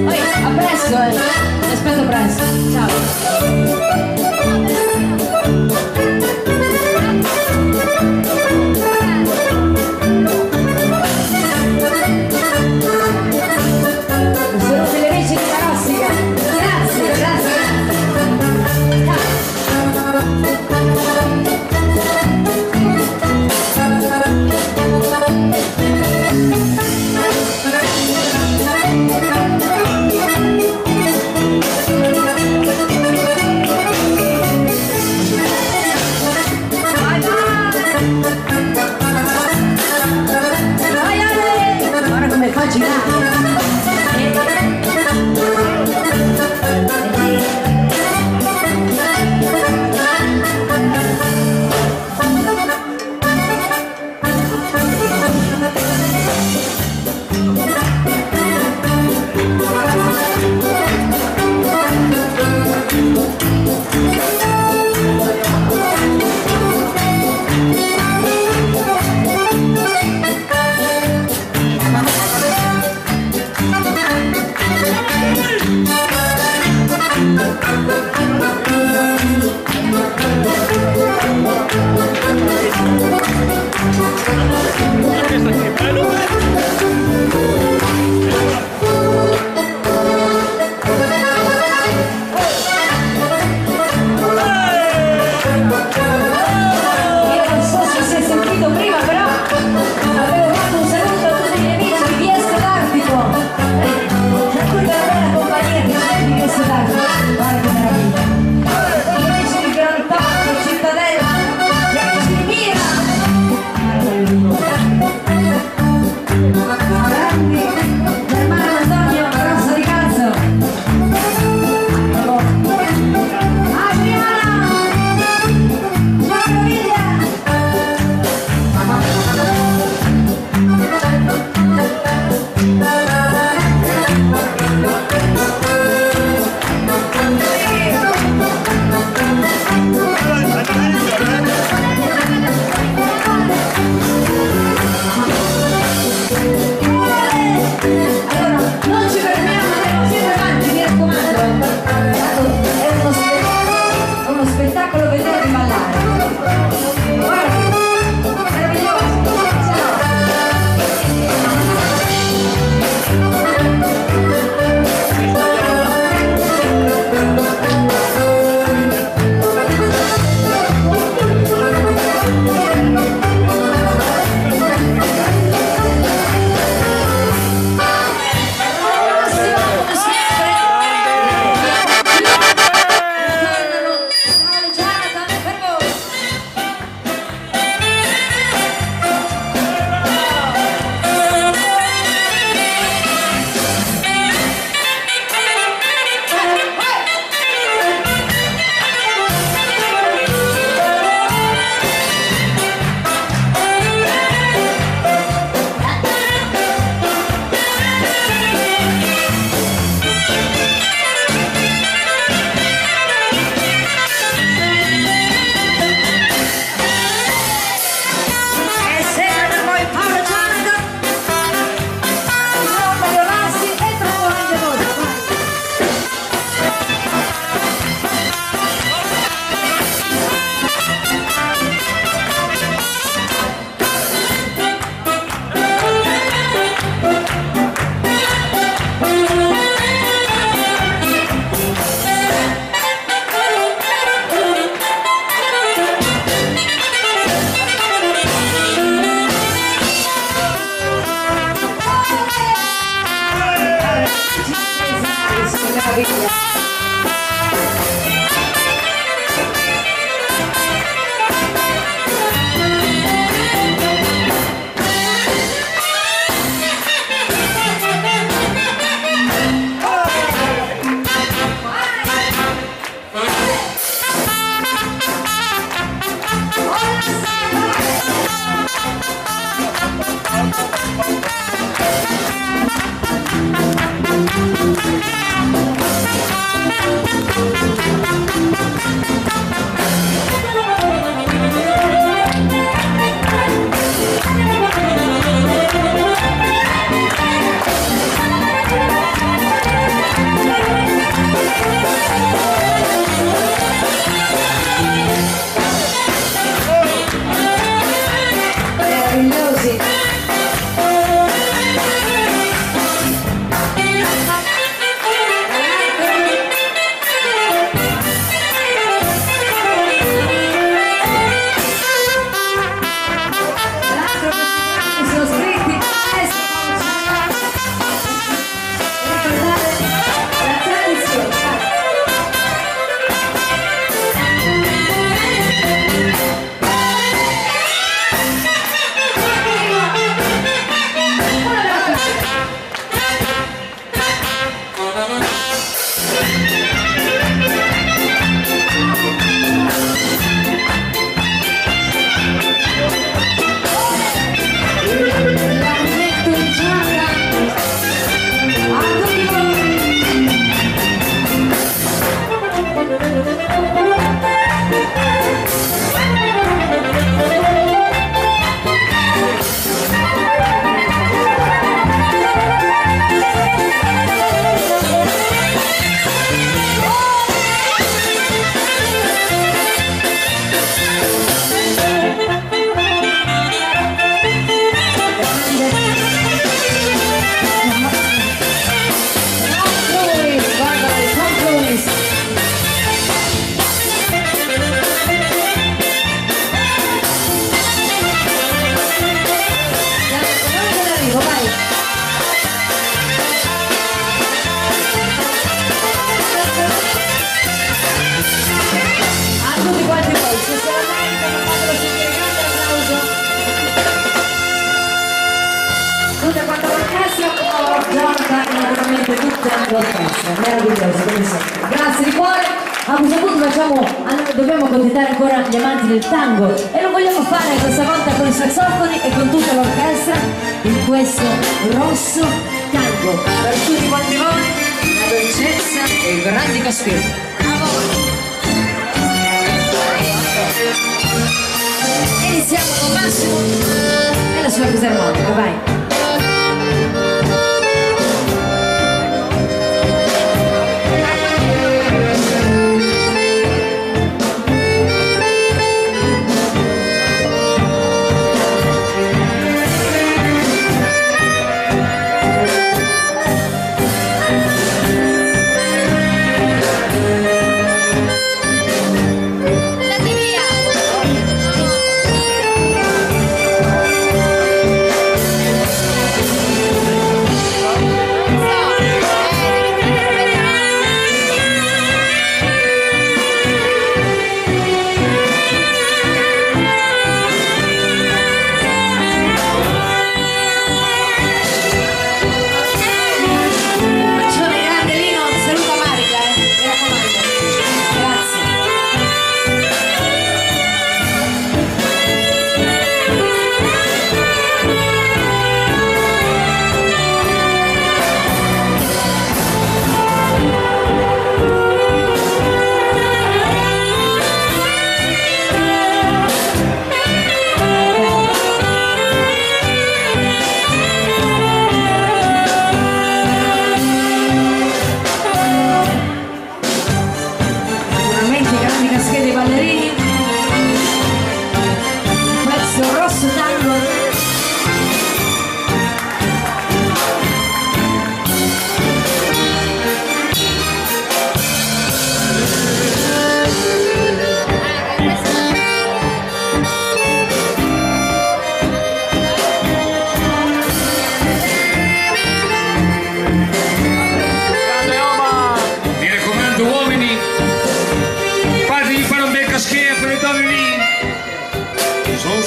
Poi, a presto, ti aspetto presto. Ciao! Guarda che meraviglia. l'orchestra, meraviglioso come sempre. Grazie di cuore. A questo punto dobbiamo accontentare ancora gli amanti del tango e lo vogliamo fare questa volta con i saxofoni e con tutta l'orchestra in questo rosso tango. Per tutti quanti voi, la dolcezza e il grande caschetto. Iniziamo con Massimo e la sua fisarmonica, vai.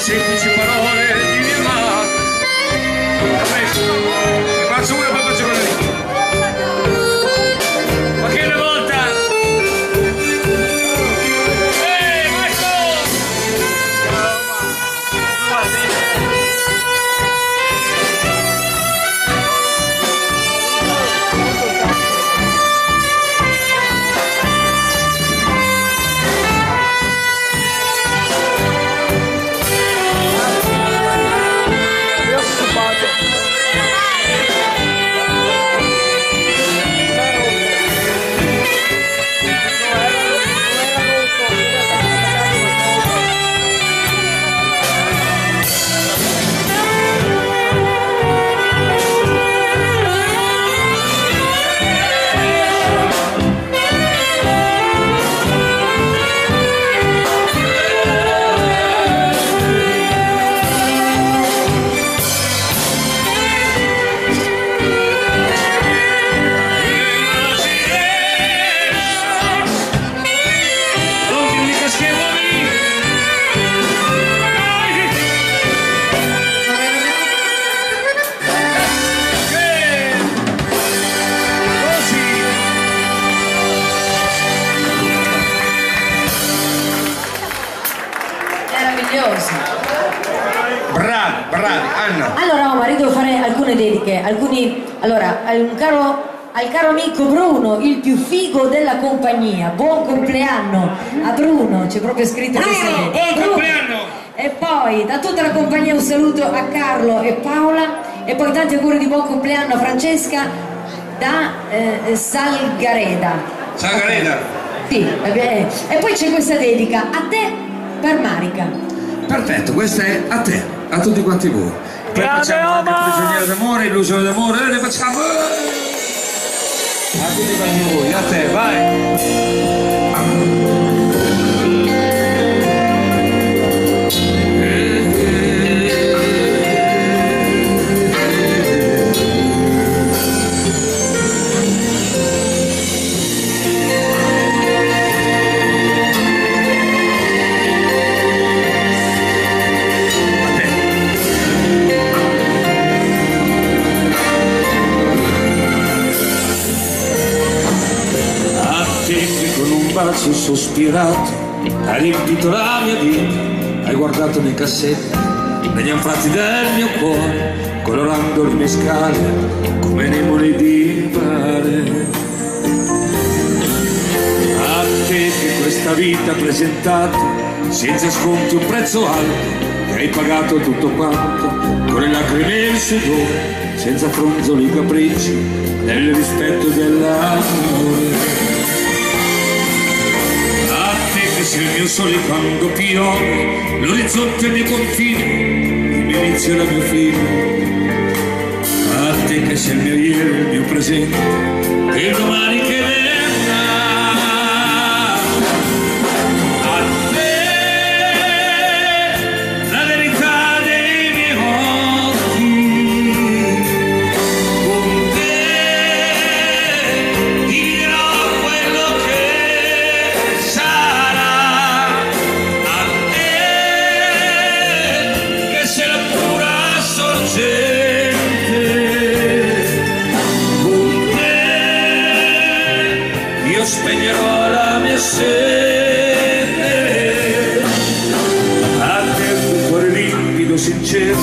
Semplici parole di mia madre. Ne faccio una, poi faccio quella lì. Ma che una volta? Maestro! Bravi, Anna. Allora Omar, io devo fare alcune dediche, allora, al caro amico Bruno, il più figo della compagnia, buon compleanno a Bruno, c'è proprio scritto questa dedica. Compleanno! E poi da tutta la compagnia un saluto a Carlo e Paola e poi tanti auguri di buon compleanno a Francesca da Salgareda. Salgareda. Sì, e poi c'è questa dedica a te per Marica. Perfetto, questa è a te, a tutti quanti voi. Poi facciamo anche Prigioniero d'amore, Illusione d'amore, le facciamo a tutti quanti voi, a te, vai. che con un bacio sospirato hai riempito la mia vita, hai guardato nei cassetti, negli anfratti del mio cuore, colorando le mie scale come nei moneti pare. A te che questa vita ha presentato senza sconti un prezzo alto, che hai pagato tutto quanto con le lacrime e il sudore, senza fronzoli e capricci, nel rispetto dell'amore. A te che sei il mio sole quando piove, l'orizzonte e i miei confini, il mio inizio e la mia fine. A te che sei il mio ieri, il mio presente, e il domani che verrà. A te la verità dei miei occhi, con te dividerò quello che sarà. A te che sei la pura sorgente, spegnerò la mia sete. A te il cuore limpido, sincero,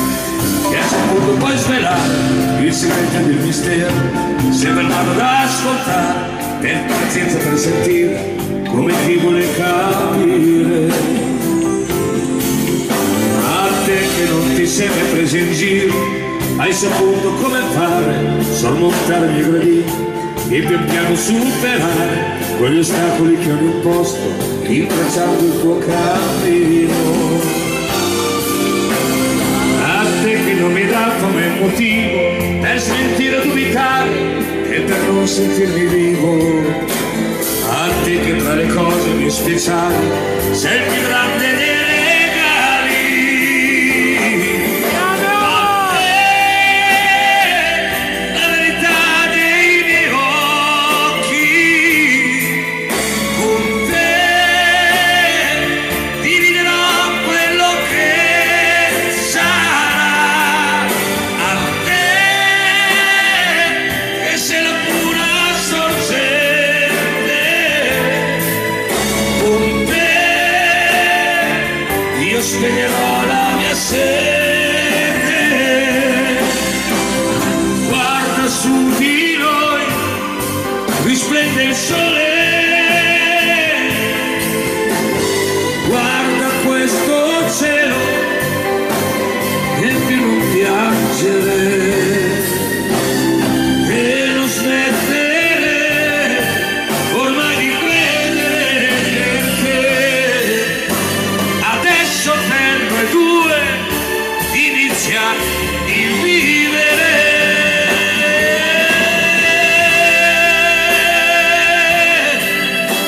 che ha saputo poi svelare il segreto del mistero, sembra nato da ascoltare, per pazienza per sentire come ti vuole capire. A te che non ti sei mai preso in giro, hai saputo come fare, sormontare i miei gradini e pian piano superare quegli ostacoli che hanno imposto, intracciando il tuo cammino. A te che non mi dà come motivo per sentire a dubitare e per non sentirmi vivo. A te che tra le cose più speciali sei il più grande dei regali. Spegnerò la mia sete. Guarda su di noi, risplende il sole. Guarda questo cielo e più non piangere, e non smettere ormai di credere che adesso per noi due inizia il vivere.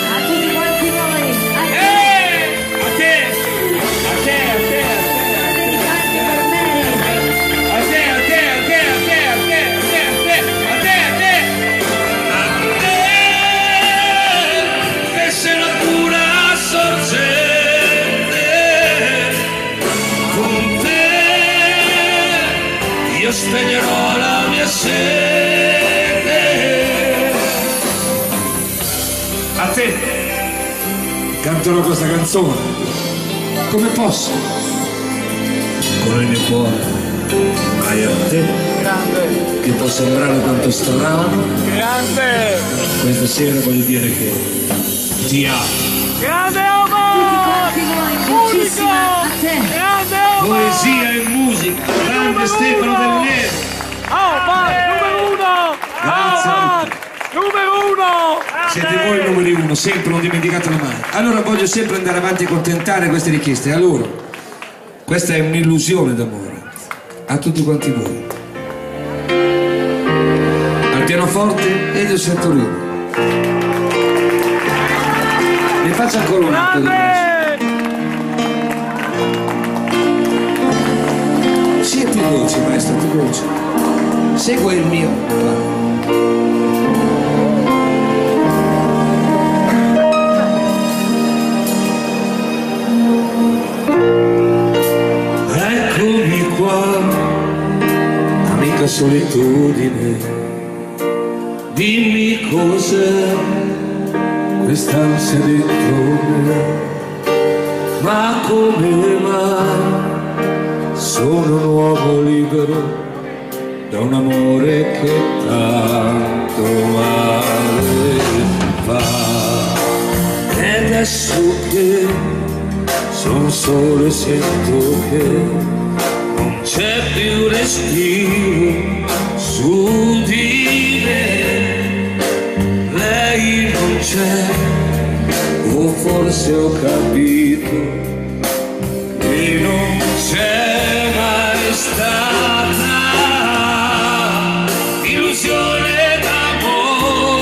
A tutti quanti voi, a te, A te, a te, a te, anche per me. a te, a te, a te, a te, a te, a te, a te, a te, a te, a te, che sei la pura sorgente. Con te io spegnerò la mia sete. A te canterò questa canzone come posso, con il mio cuore, mai a te, che può sembrare tanto strano. Grande! Questa sera voglio dire che ti amo. Grande Tutti Omar! quanti voi, dolcissima, a te. Grande Omar! Poesia e musica, grande Stefano Del Nero. Omar, numero uno! Grazie a Omar, numero uno! Siete voi i numeri uno, sempre, non dimenticatelo mai. Allora voglio sempre andare avanti e accontentare queste richieste. A loro, questa è un'illusione d'amore. A tutti quanti voi. Al pianoforte Elio Santorini. Mi faccia ancora un atto di Grande! musica. Sia più dolce, maestro, più dolce. Segua il mio. Eccomi qua, amica solitudine, dimmi cos'è quest'ansia dentro me. Ma come mai sono un uomo libero da un amore che tanto male fa? E adesso che sono solo e sento che non c'è più respiro su di me, lei non c'è, o forse ho capito che non c'è mai stata illusione d'amore,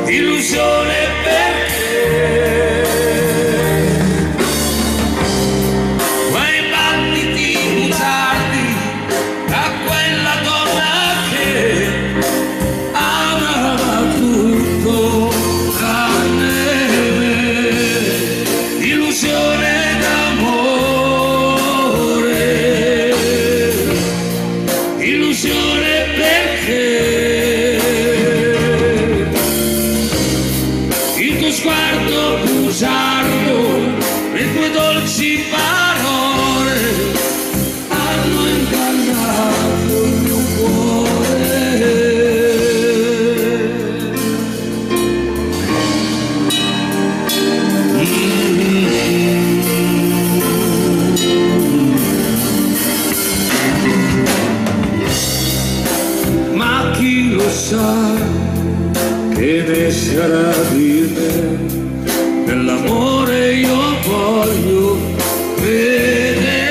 illusione perché quei battiti bugiardi a quella donna che amava tutto tranne me, illusione d'amore, illusione perché il tuo sguardo bugiardo, le tue dolci parole hanno ingannato il mio cuore. Ma chi lo sa che ne sarà di me, nell'amore io voglio vedere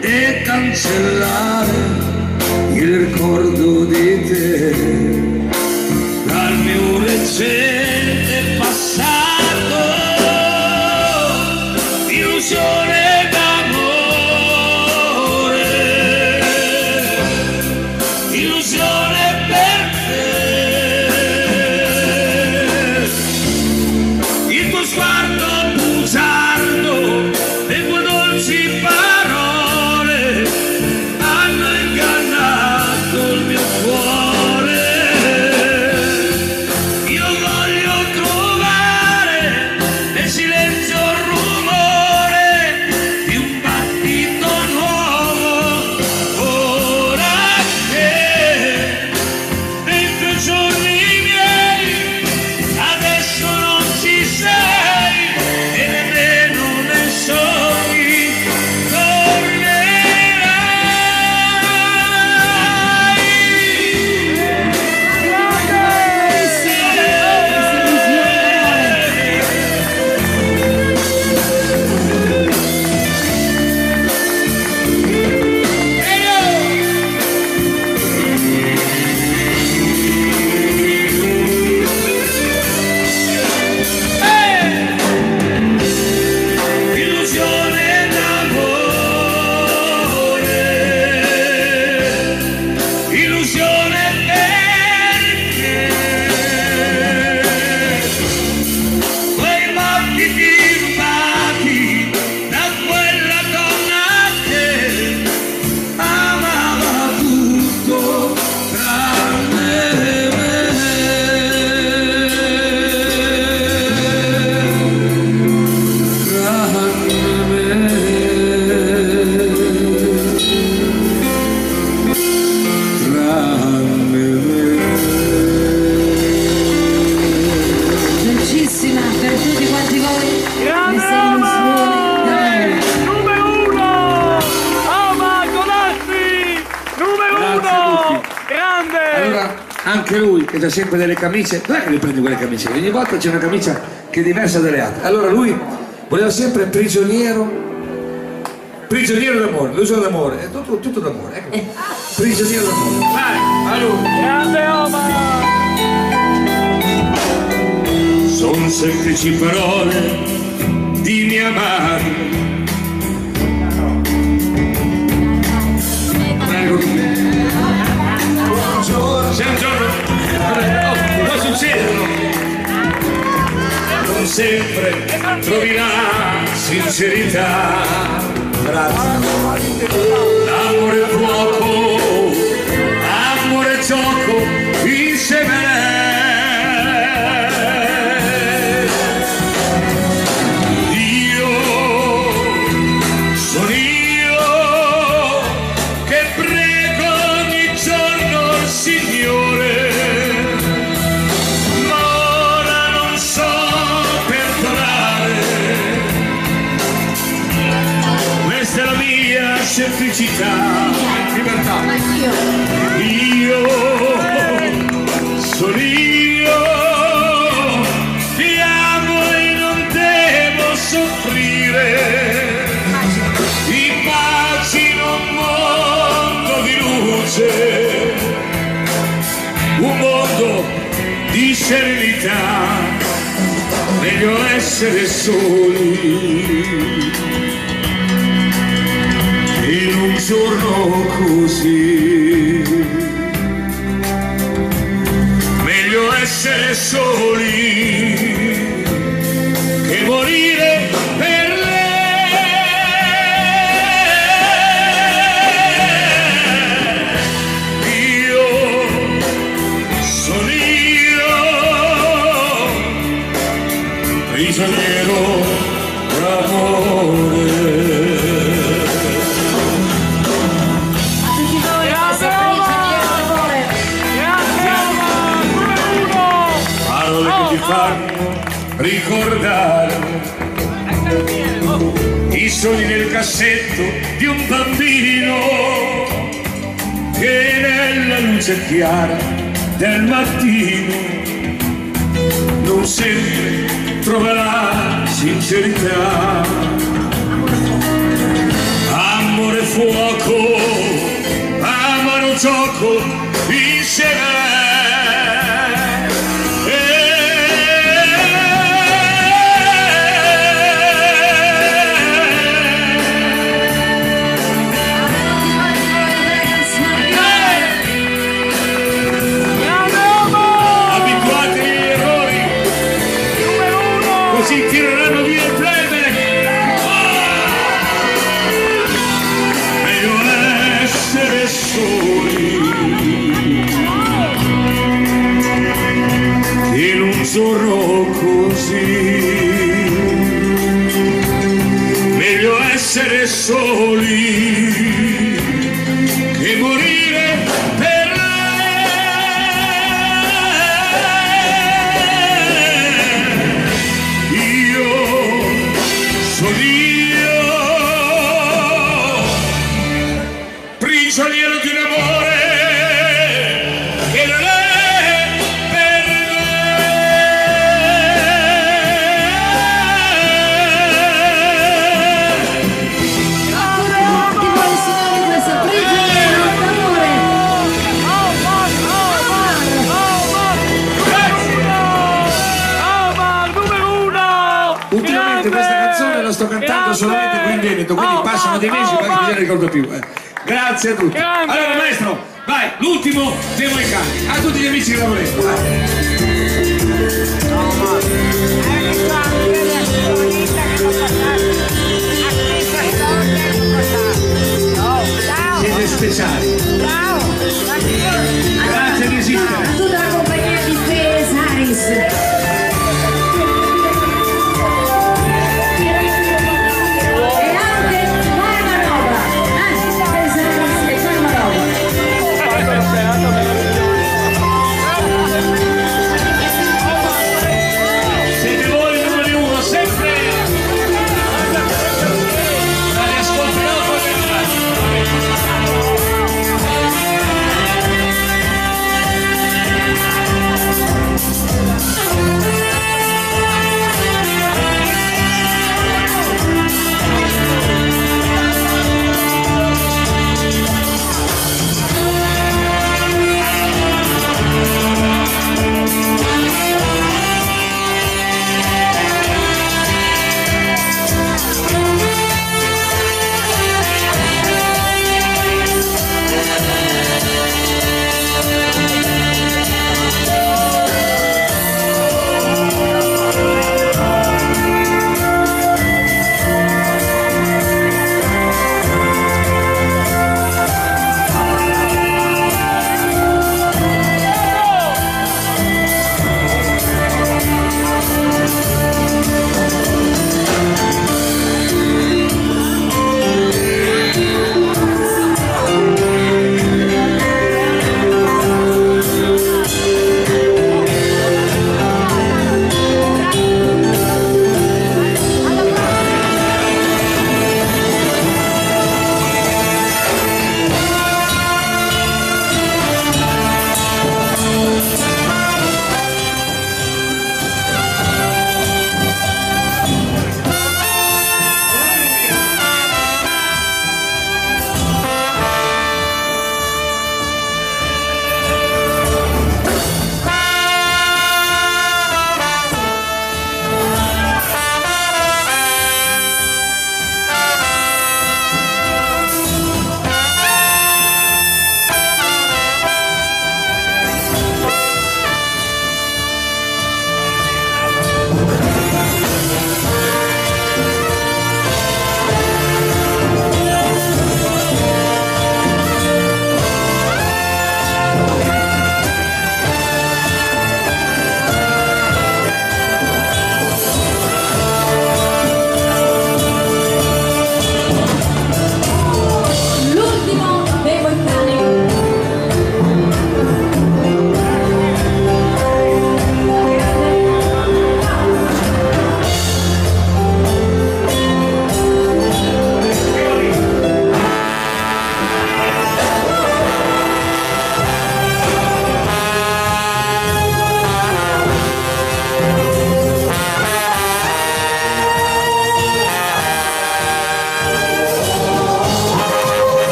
e cancellare il ricordo di te dal mio recente passato, illusione d'amore, illusione perché il tuo sguardo bugiardo, le tue dolci parole hanno ingannato il mio cuore. Io voglio trovare nel silenzio il rumore di un battito nuovo, ora che dentro i giorni miei adesso non ci sei e nemmeno nei sogni illusione d'amore, illusione perché quei battiti rubati da quella donna che amava tutto tranne me, Dolcissima per tutti quanti voi. Grande Queste Ama! illusioni. Numero uno! Ama Conastri! Numero Grazie uno! a tutti. Grande! Allora, anche lui che ha sempre delle camicie, dov'è che le prende quelle camicie? Ogni volta c'è una camicia che è diversa dalle altre. Allora lui voleva sempre prigioniero d'amore, l'uso d'amore, è tutto d'amore, ecco. Prigioniero d'amore. Vai, a lui. Grande Ama! Son semplici parole di mia madre. Prego. C'è un giorno, cosa succedono? Non sempre trovi la sincerità. Grazie. L'amore è fuoco, amore è gioco, insieme a lei. Io sono io che prego ogni giorno il Signore, ma ora non so perdonare. Questa è la mia semplicità, libertà. Io sono io, ti amo e non devo soffrire. Immagino un mondo di luce, un mondo di serenità. Meglio essere soli in un giorno così. Meglio essere soli che morire per lei. Io sono io, prigioniero d'amore. Fanno ricordare i sogni nel cassetto di un bambino che nella luce chiara del mattino non sempre troverà sincerità. Amore, fuoco, amaro gioco insieme a lei. Così tireranno via il playback. Meglio essere soli in un giorno così. Meglio essere soli che morire per prigioniero di un amore che non è per Ancora un attimo le signore, questo prigioniero d'amore. Numero uno! Ultimamente questa canzone la sto cantando solamente qui in Veneto, quindi passano dei mesi perché non ne ricordo più. Grazie a tutti. Allora maestro, vai, l'ultimo dei voi canti. A tutti gli amici che la volevano. Siete speciali. Grazie di esistere. A tutta la compagnia di Fede Saris. siete voi il numero uno sempre. Dai, ascolterò poi.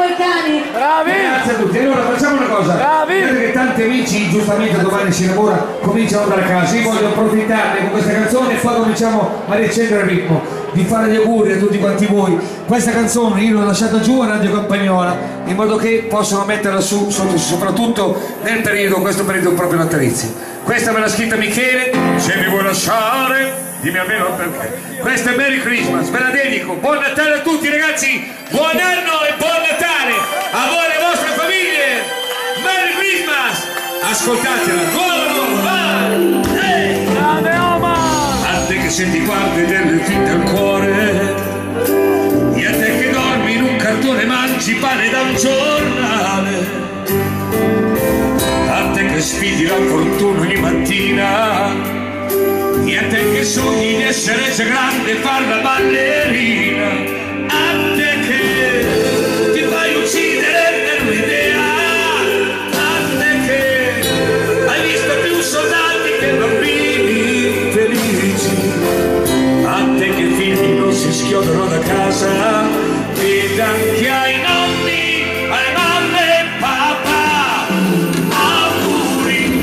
Vulcani. Bravi! Grazie a tutti. Allora facciamo una cosa. Bravi! Vedo che tanti amici, giustamente domani si lavora, cominciano ad andare a casa. Io voglio approfittarne con questa canzone e poi cominciamo a riaccendere il ritmo, di fare gli auguri a tutti quanti voi. Questa canzone io l'ho lasciata giù a Radio Campagnola in modo che possano metterla su, soprattutto nel periodo, questo periodo proprio natalizio. Questa me l'ha scritta Michele, se mi vuoi lasciare dimmi almeno perché. Questa è Merry Christmas, ve la dedico. Buon Natale a tutti ragazzi, buon anno e buon Natale a voi e alle vostre famiglie. Merry Christmas, ascoltatela, buono, vai! Hey! Grande Oma! A te che senti guardi delle fitte al cuore, e a te che dormi in un cartone mangi pane da un giornale, a te che sfidi la fortuna ogni mattina, e a te che sogni di essere già grande e far la ballerina, a te che ti fai uccidere per un'idea, a te che hai visto più soldati che bambini felici, a te che figli non si schiodano da casa ed anche ai nonni, alle mamme e papà, auguri.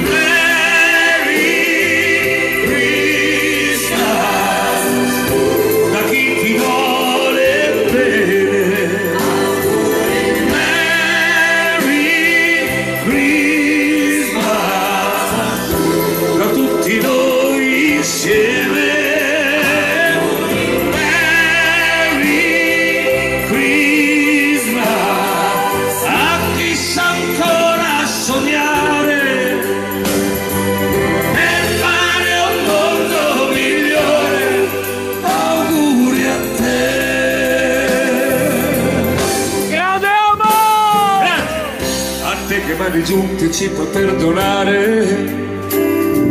Giunti ci puoi perdonare,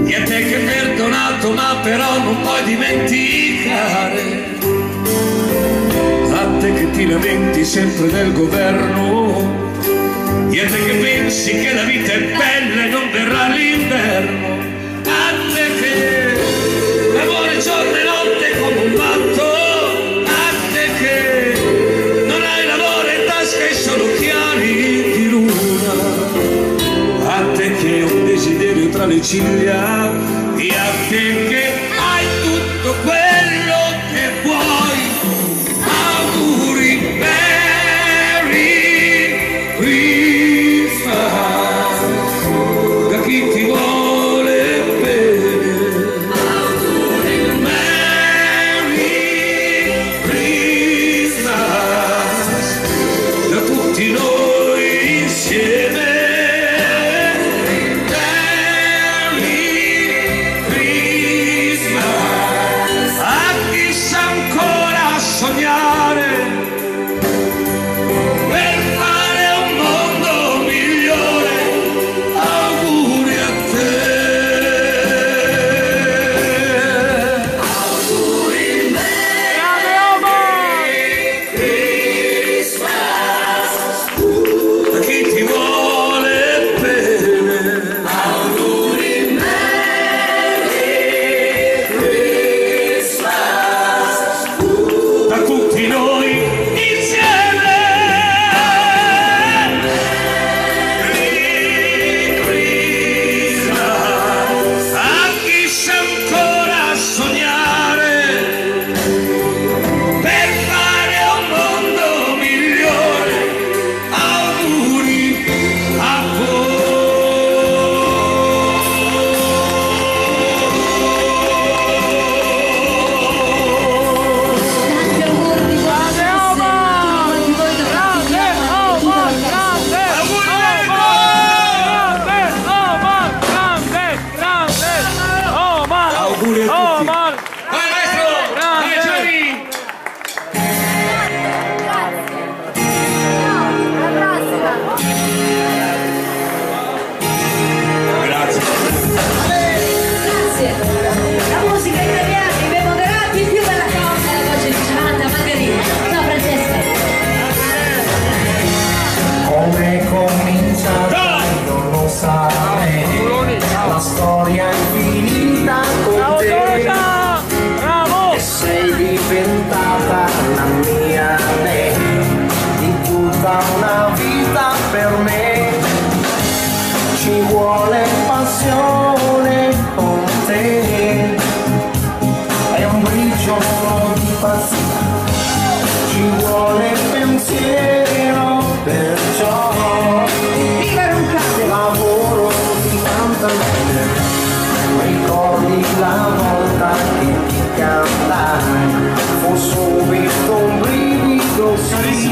e a te che hai perdonato ma però non puoi dimenticare, a te che ti lamenti sempre del governo, e a te che pensi che la vita è bella e non verrà l'inverno, a te che lavori giorno e notte come un matto, a te che non hai lavoro in tasca e solo occhiali di luna, a te che hai un desiderio tra le ciglia, e a te che hai tutto quello che vuoi, auguri, Merry Christmas, da chi ti vuole bene, auguri, Merry Christmas, da tutti noi insieme. Free.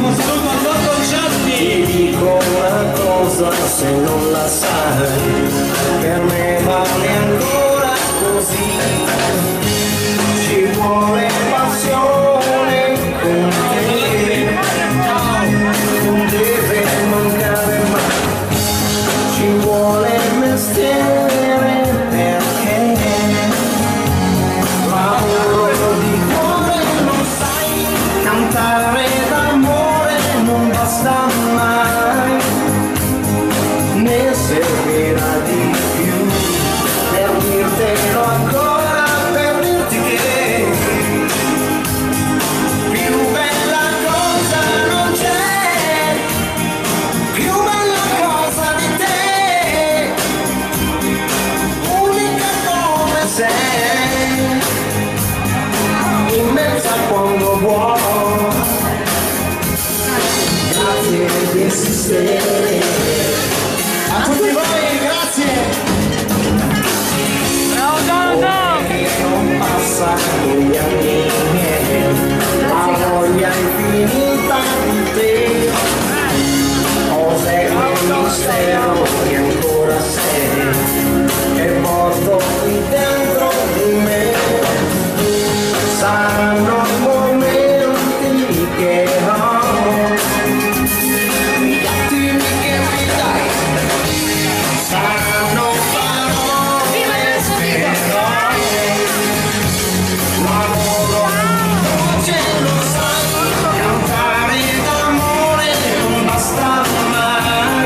grandissimo saluto a Lotto Giotti. Ti dico una cosa se non la sai, per me vale ancora così. Ci vuole passione con te, non deve mancare mai. Ci vuole mestiere perché lavoro di cuore, non sai, cantare d'amore non basta mai, ne servirà di più per dirtelo ancora, per dirti che più bella cosa non c'è, più bella cosa di te, unica come sei, immensa quando vuoi. Grazie di esistere. A tutti voi, grazie. Bravo Jonathan! Che non passa gli anni miei, la voglia infinita di te. Cos'è quel mistero che ancora sei, che porto qui dentro di me? Saranno momenti che amo, gli attimi che mi dai, saranno parole che lavoro voce, lo sai, cantare d'amore non basta mai,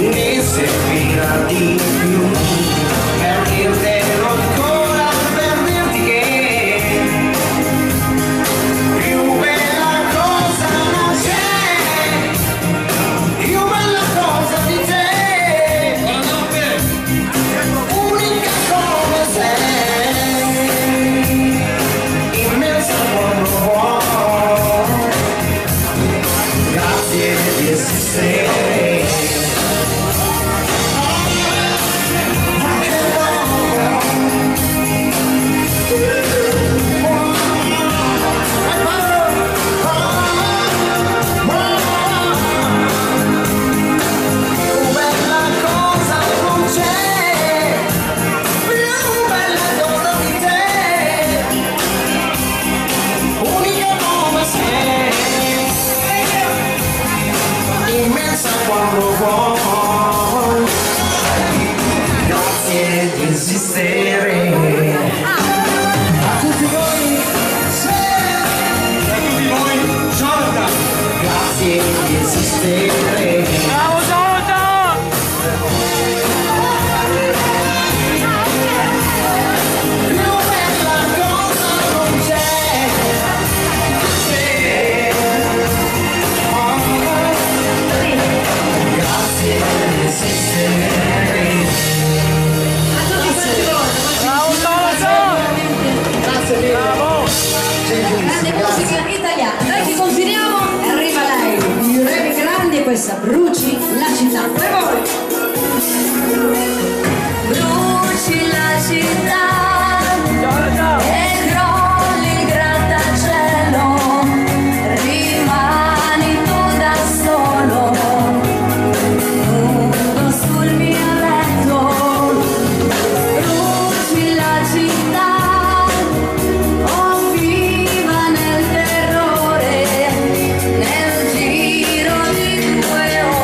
ne servirà di più per dirtelo ancora, per dirti che più bella cosa non c'è, più bella cosa di te, unica come sei, immensa quando vuoi. Grazie di esistere. Più bella cosa non c'è, più bella cosa di te, unica come sei, immensa quando vuoi. Grazie di esistere. A tutti voi, a tutti voi, Jonathan. Grazie di esistere. Bravo Jonathan! Più bella cosa non c'è. Grazie di esistere. Bravo Jonathan! Grazie mille. Bravo! Grande musica italiana. Noi ti continuiamo e arriva lei, il re grande e questa Bruci la città. Per voi. Bruci la città e crolli il grattacielo, rimani tu da solo, nudo sul mio letto. Bruci la città, oh viva nel terrore, nel giro di 2 ore.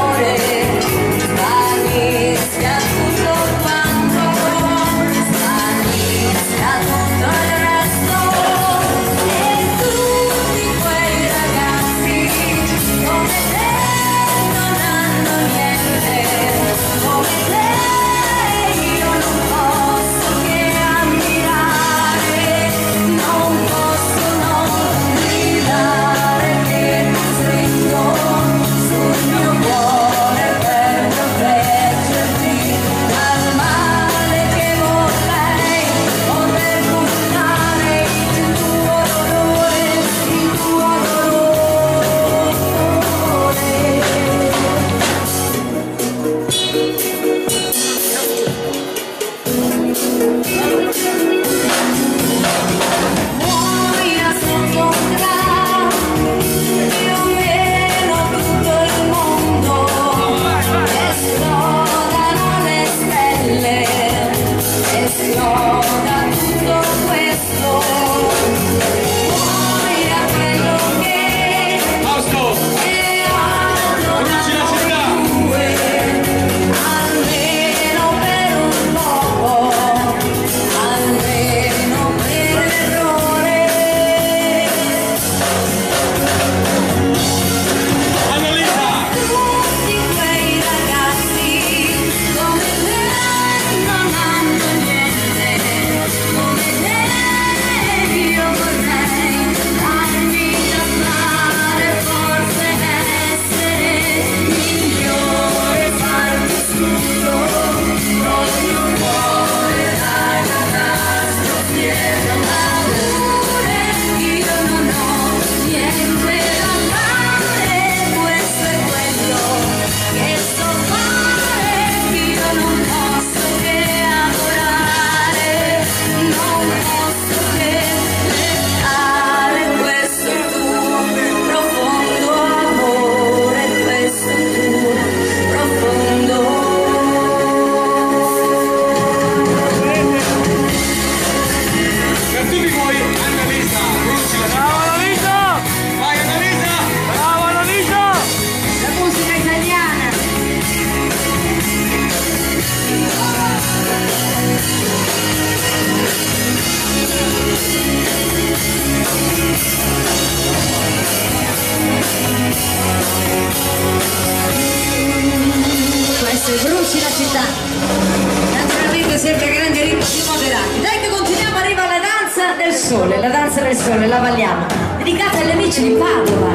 del Sole, la balliamo. Dedicata agli amici di Padova,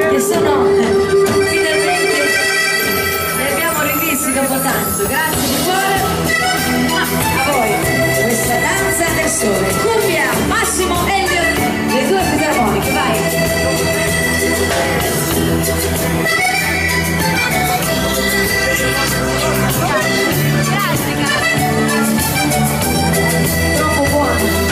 che sono finalmente, li abbiamo rivisti dopo tanto. Grazie di cuore. A voi, questa danza del Sole. Cumbia, Massimo Elliott, le due fisarmoniche, vai. Troppo buono.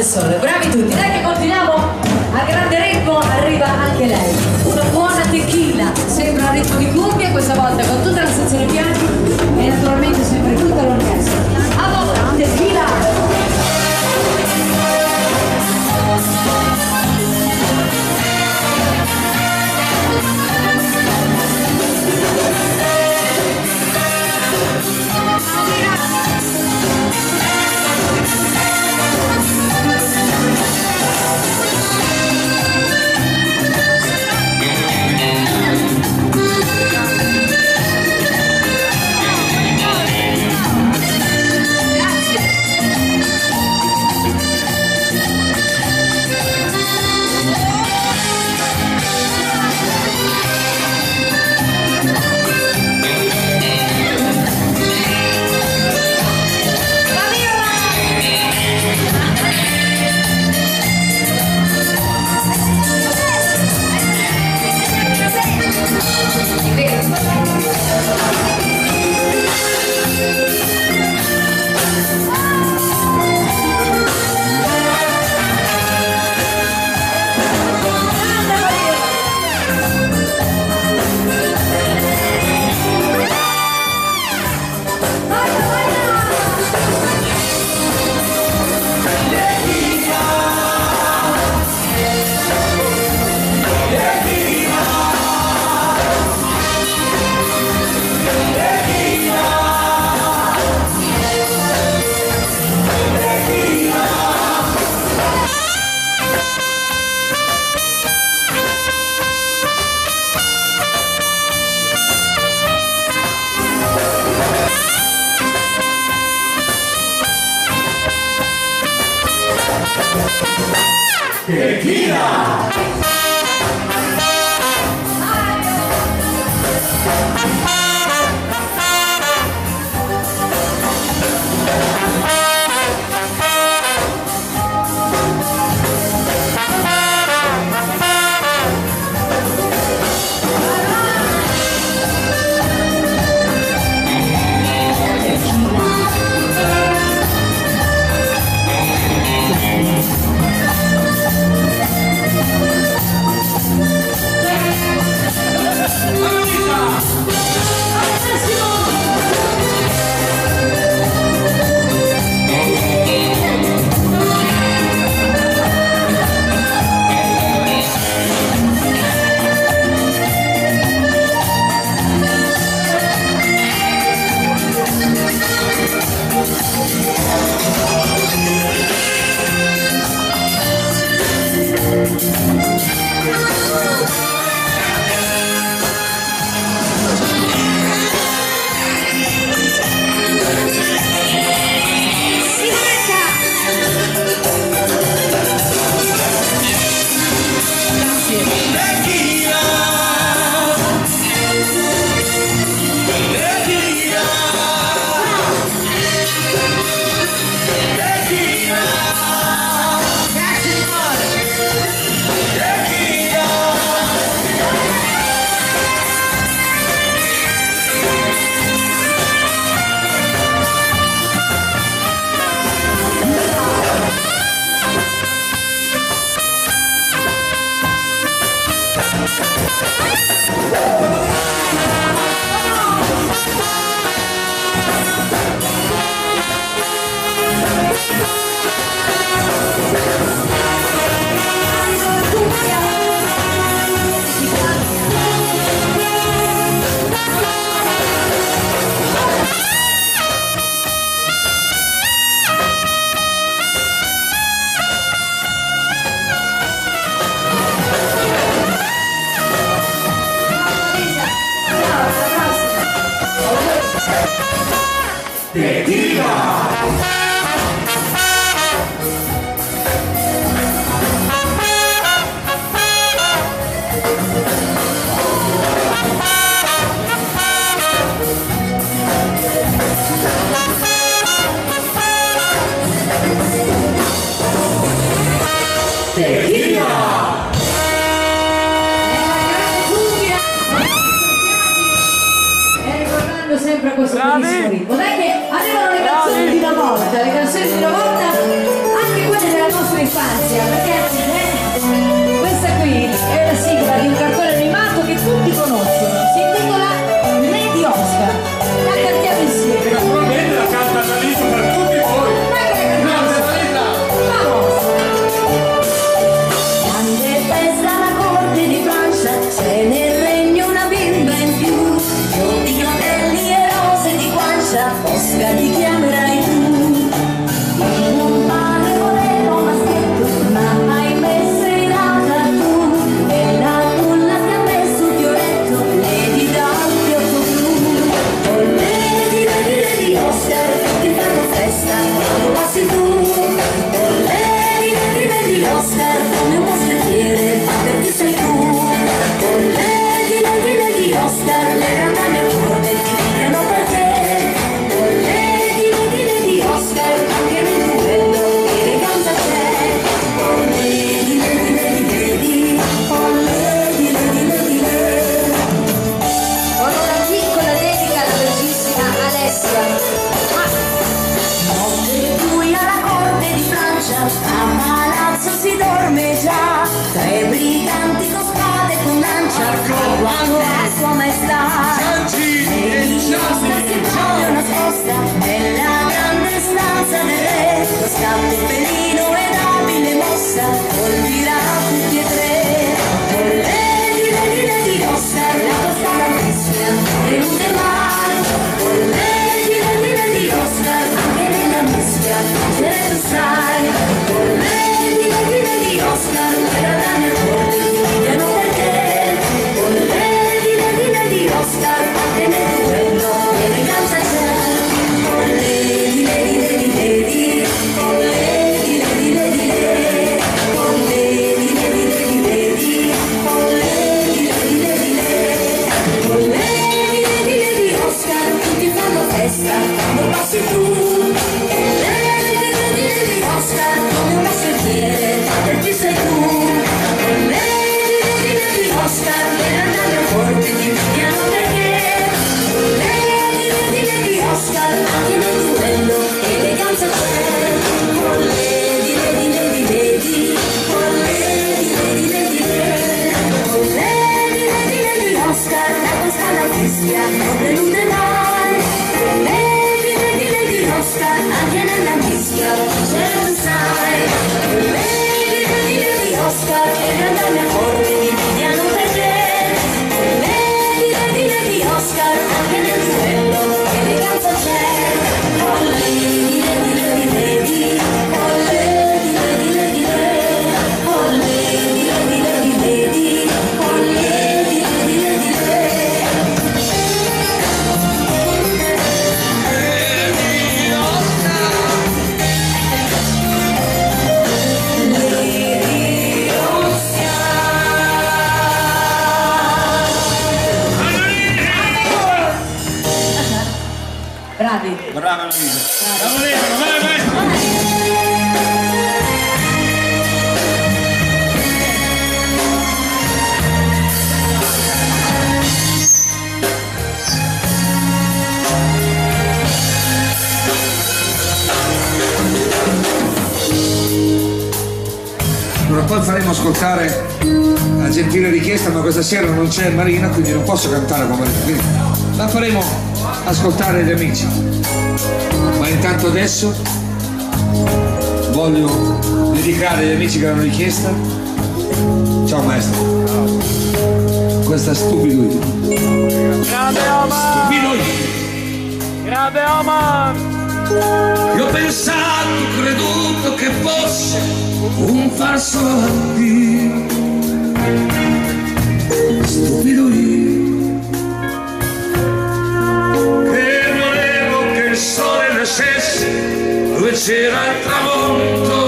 Sole. Bravi tutti, dai che continuiamo a grande ritmo, arriva anche lei. Una buona tequila, sembra un ritmo di cumbia, questa volta con tutta la sezione bianchi e naturalmente sempre tutta l'orchestra. Allora, tequila! Sempre a questo bellissimo ritmo. Dai che arrivano le canzoni di una volta, le canzoni di una volta, anche quelle della nostra infanzia, perché questa qui è la sigla di un cartone animato che tutti conoscono, si intitola Lady Oscar. La cantiamo insieme. Naturalmente la canta Dalito per tutti voi. Vamos! Quando è festa la corte di Francia, c'è nel regno una bimba in più. Io di capelli e rose di guancia, Oscar ti chiamerai tu. Io non padre volevo maschietto, ma mai messo in nata tu. E la culla ti ha messo un fioretto, Lady dal fiocco blu. Oh Lady, Lady, Lady Oscar, ti fanno festa quando passi tu. Oh Lady, Lady, Lady Oscar, come un moschettiere, perché sei tu. Oh Lady, Lady, Lady Oscar, le randane corte ti pigliano per te. Oh Lady, quando passi tu. Lady Oscar, come una serpiente, per chi sei tu. Lady Oscar, per andare a forte ti piano perché. Lady Oscar, anche nel duello eleganza c'è. Oh Lady, Lady, Lady, Lady, oh Lady, Lady, Lady, Lady, oh Lady, Lady, Lady Oscar, da questa la fischia non delude mai. Oh Lady, Lady, Lady Oscar, anche nella mischia c'è tu sai. Oh Lady, Lady, Lady Oscar, per andare a forte ti piano perché. Oh Lady, Lady, Lady Oscar, anche nel duello eleganza c'è. Oh Lady, Lady, Lady, Lady, oh Lady, Lady, Lady, Lady, oh Lady, Lady, Lady, Lady, oh Lady, Lady, Lady, Bravi. Brava Luisa. Bravo Levano, vai maestro. Allora, poi faremo ascoltare la gentile richiesta, ma questa sera non c'è Marina, quindi non posso cantare con Marina, quindi la faremo ascoltare gli amici. Ma intanto adesso voglio dedicare agli amici che l'hanno richiesta. Ciao maestro. Questa stupido io. Grande Omar! Stupido io. Grande Omar! Io ho pensato, creduto che fosse un falso addio. Stupido io, che volevo che il sole nascesse dove c'era il tramonto.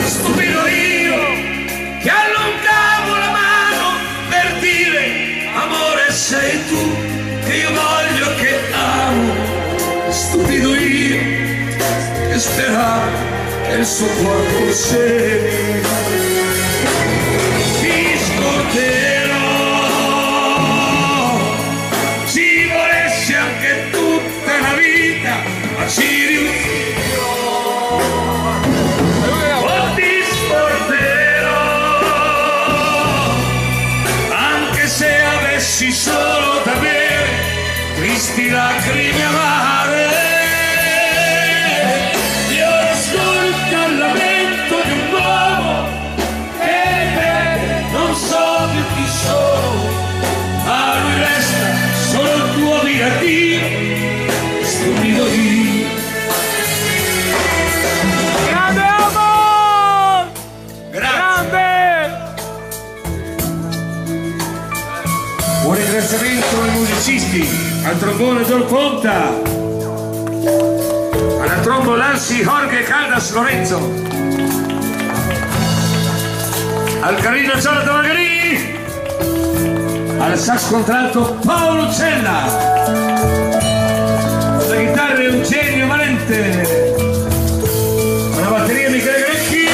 Stupido io, che allungavo la mano per dire amore sei tu, che io voglio, che amo. Stupido io, che speravo che il suo cuore fosse. Ti scorderò, ci volessi anche tutta la vita, ma ci riuscirò. Oh, ti scorderò, anche se avessi solo da bere tristi lacrime amare. Io ascolto il lamento di un uomo che non so più chi sono, a lui resta solo il tuo vigatino. Stupido io. Grande Omar! Grazie. Grande! Un ringraziamento ai musicisti, al trombone Dol Ponta, alla trombo Lansi Jorge Caldas Lorenzo, al carino Jonathan Magherini, al sax contralto Paolo Cella, alla chitarra Eugenio Valente, alla batteria Michele Grecchi,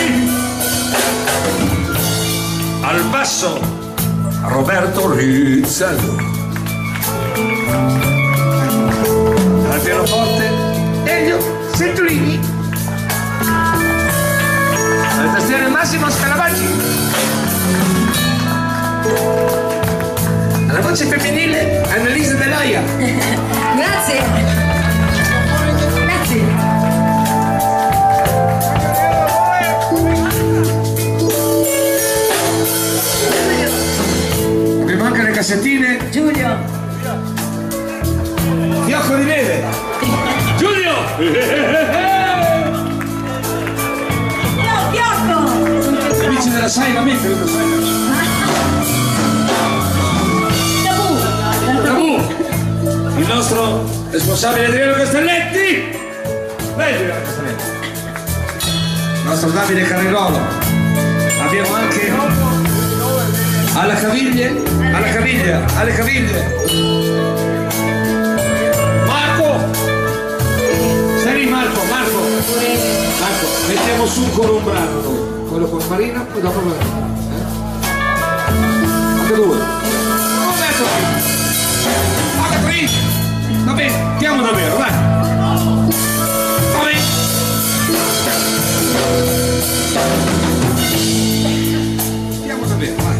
al basso Roberto Rizzello, al pianoforte Elio Centolini, alla tastiera Massimo Scalavaggi, alla voce femminile Annalisa Delaia. Grazie. Grazie. Mi mancano le cassettine. Giulio. Fiocco di neve. Giulio. Fiocco. Amici della SAI, la mente, lo sai. Tabù. Il nostro responsabile Adriano Castelletti. Lei Adriano Castelletti. Il nostro Davide Carrigolo. Abbiamo anche alle caviglie Mettiamo su ancora un brano noi, quello con Marina, poi dopo anche due. Va bene, andiamo davvero, vai. Va bene. Andiamo davvero, vai.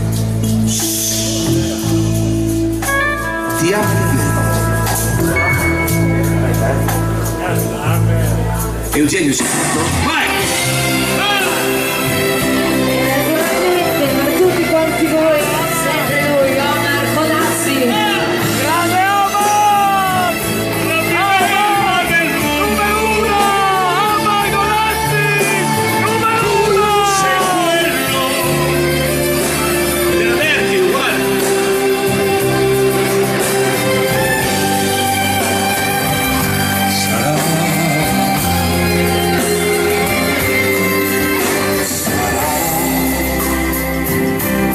Ti amo davvero. Eugenio si vai. Naturalmente per tutti quanti voi, sempre lui, Omar Codazzi. Grande Omar! Numero uno! Omar Codazzi! Numero uno! Sei quello della Verdi, uguale.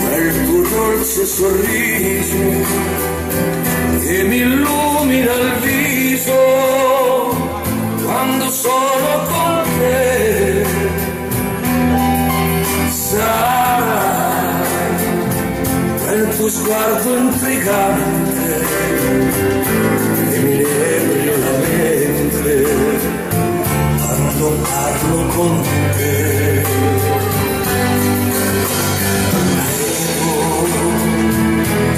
Quel tuo dolce sorriso che mi illumina il viso quando sono con te. Sai, quel tuo sguardo intrigante che mi nebria la mente quando parlo con te.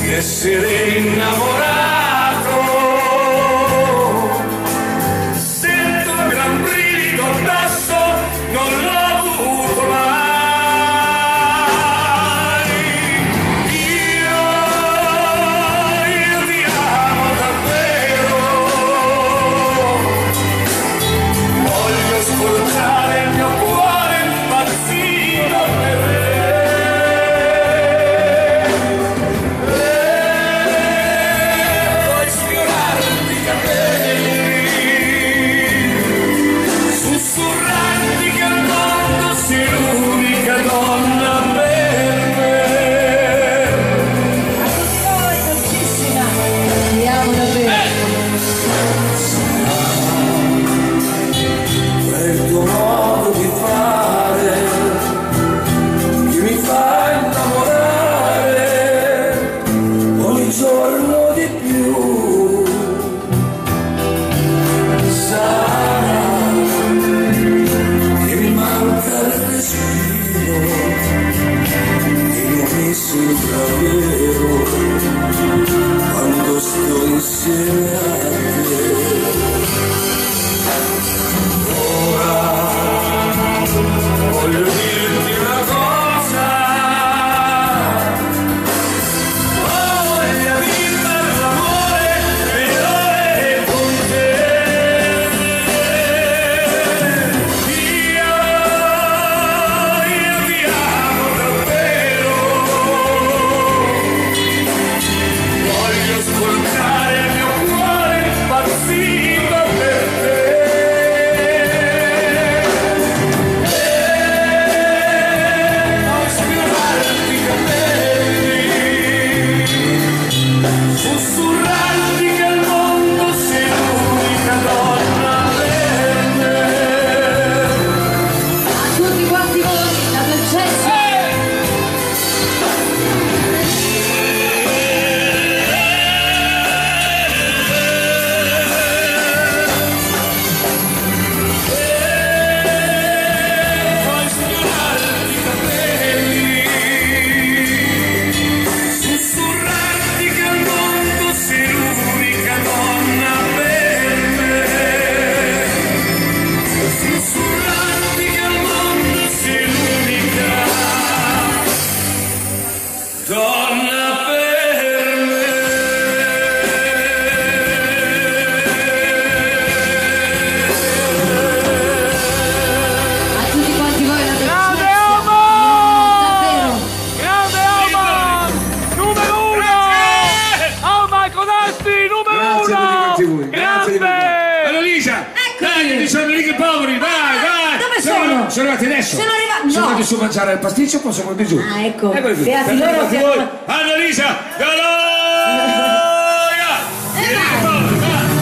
Di essere innamorato, sento un gran brivido addosso, non l'ho avuto mai. Io ti amo davvero, voglio ascoltare il mio cuore impazzito per te. Sussurrarti che al mondo sei l'unica donna per me. Poi dolcissima, ti amo davvero. Quel tuo modo di fare che mi fa innamorare ogni giorno di più. Sai che mi manca il respiro, che mi sembra vero quando sto insieme a te. Ora voglio dirti una cosa, voglia vivere l'amore vero e con te. Io ti amo davvero, voglio ascoltare il mio cuore impazzito per te. Sfiorarti i capelli, sussurrarti che al mondo sei l'unica donna per me. A tutti quanti voi, la dolcezza. Puoi sfiorarti i capelli, sussurrarti che al mondo sei l'unica donna per me. Sussurrarti che al mondo sei l'unica donna per me. A tutti quanti voi, la Grande dolcezza. Omar! Davvero. Grande Omar! Numero uno! Omar Codazzi, numero Grazie a tutti uno! quanti voi, grazie di Grande! Annalisa, dai, diciamo lì che poveri, vai, vai. Dove sono? Sono arrivati adesso. Sono arrivati- Sono no. andati su a mangiare il pasticcio, poi sono di giù. Ah, ecco. Eccoli qui. Beati Per loro, tutti che voi, hanno- Annalisa Galoia!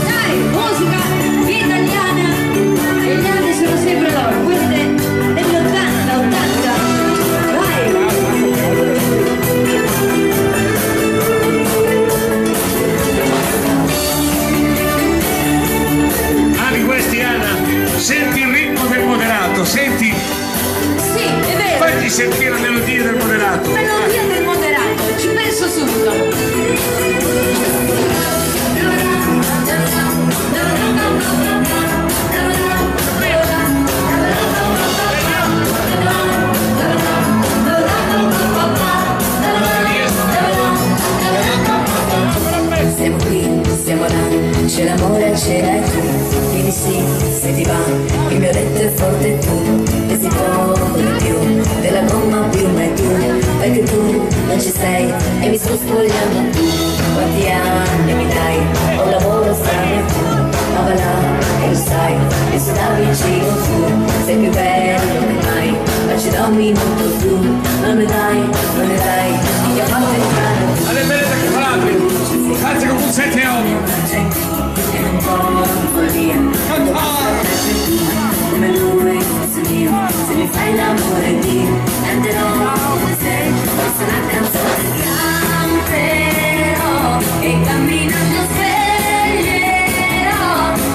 Dai, musica italiana. E gli altri sono sempre loro. Queste Tatisso, senti, Sì, è vero. fagli sentire la melodia del moderato. Melodia del moderato, ci penso subito. Siamo qui, siamo là, c'è l'amore, ce l'hai tu. Quindi sì, se ti va, il mio letto è forte tu. E si può di più, della gomma più mai tu. Perché tu non ci sei e mi sto spogliando tu. Quanti anni mi dai, ho lavoro strano tu. Ma va là, e lo sai, e sto da vicino tu. Sei più bello che mai, ma ci do un minuto tu. Non ne dai, non ne dai, mi ha fatto entrare tu. Alle belle che parabile, anzi con un 7 euro. Come lui fosse mio, se mi fai l'amore di canterò come sei, questa è una canzone canterò e camminando sveglierò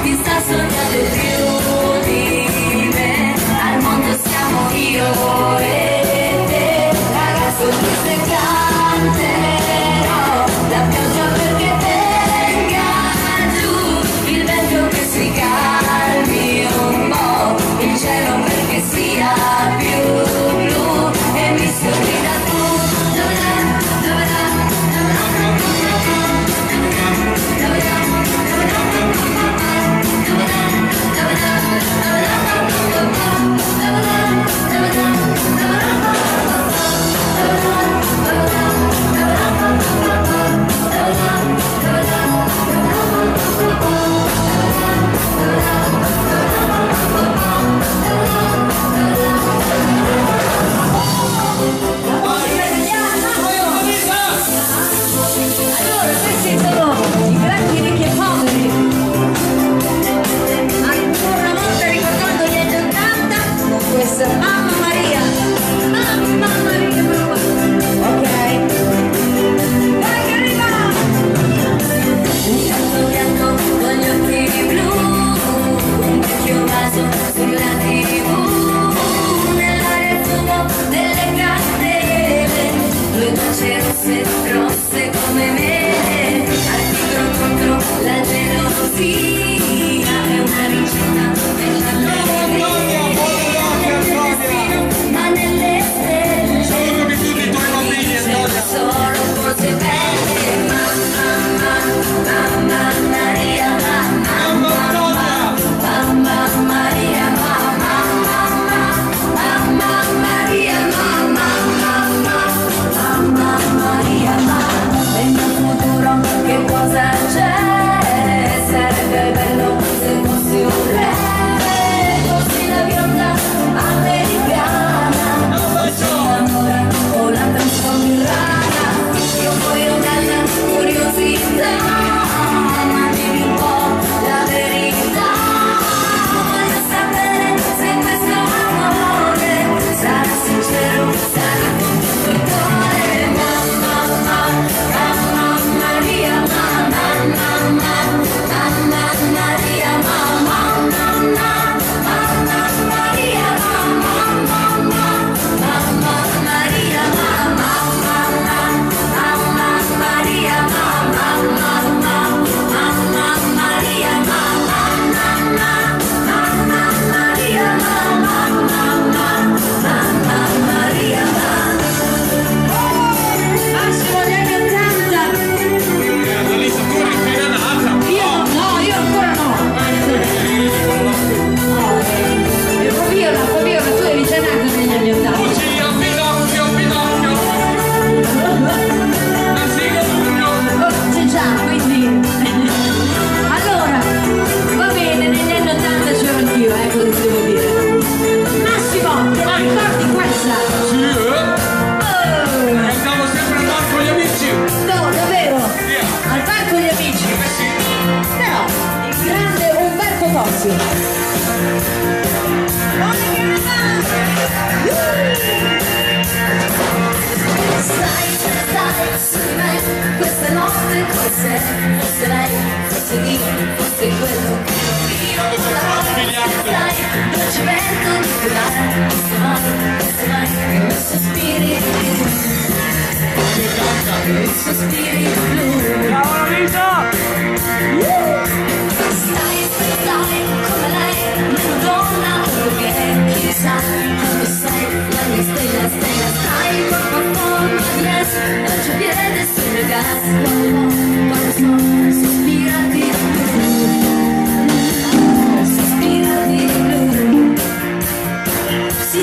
chi sta sognando più di me, al mondo siamo io e te, ragazzo questa è canterò, la pioggia perché venga giù, il vento che si calmi un po', il cielo perché sia più blu e mi sorrida tu. Allora, questi sono i grandi ricchi e poveri. Ancora una volta ricordando gli anni 80 con questa Mamma Maria. Mamma Maria, mamma. Ok. Dai che arriva! Un gatto bianco con gli occhi blu, un vecchio vaso sulla TV, nell'aria il fumo delle candele, due gocce rosse come mele, al tigro contro la gelosia, è una ricetta ma nelle stelle, solo cose belle, mamma Maria, mamma Maria, mamma Maria, mamma Maria, nel mio futuro che cosa c'è? Sarebbe bello se fossi un re, fossi la bionda americana, fossi un'amora o la trasformo in rana, io poi ho dalla curiosità, ma dimmi un po' la verità, voglio sapere se questo amore sarà sincero, sarà con tutto il cuore, mamma Maria, mamma Maria, Massimo gli anni 80. Io ancora no. Fabiola, tu eri già nato negli anni 80. Oh, c'è già, quindi. Allora, va bene, negli anni 80 c'ero anch'io, cosa ti devo dire. Massimo, te la ricordi questa? Andiamo sempre al bar con gli amici. No, davvero? Al bar con gli amici. Però, il grande Umberto Tozzi. Stai su di me, questa notte cos'è? Fosse lei, fosse Dio, fosse quello che io. Stai, dolce vento di volare, se mai, i sospiri blu. Ciao la vita! Stai come lei, meno donna che chissà come sei, la mia stella, stai con forma di es, non c'è piede sul gas, quando sospirati di blu, sospirati di blu. Sì,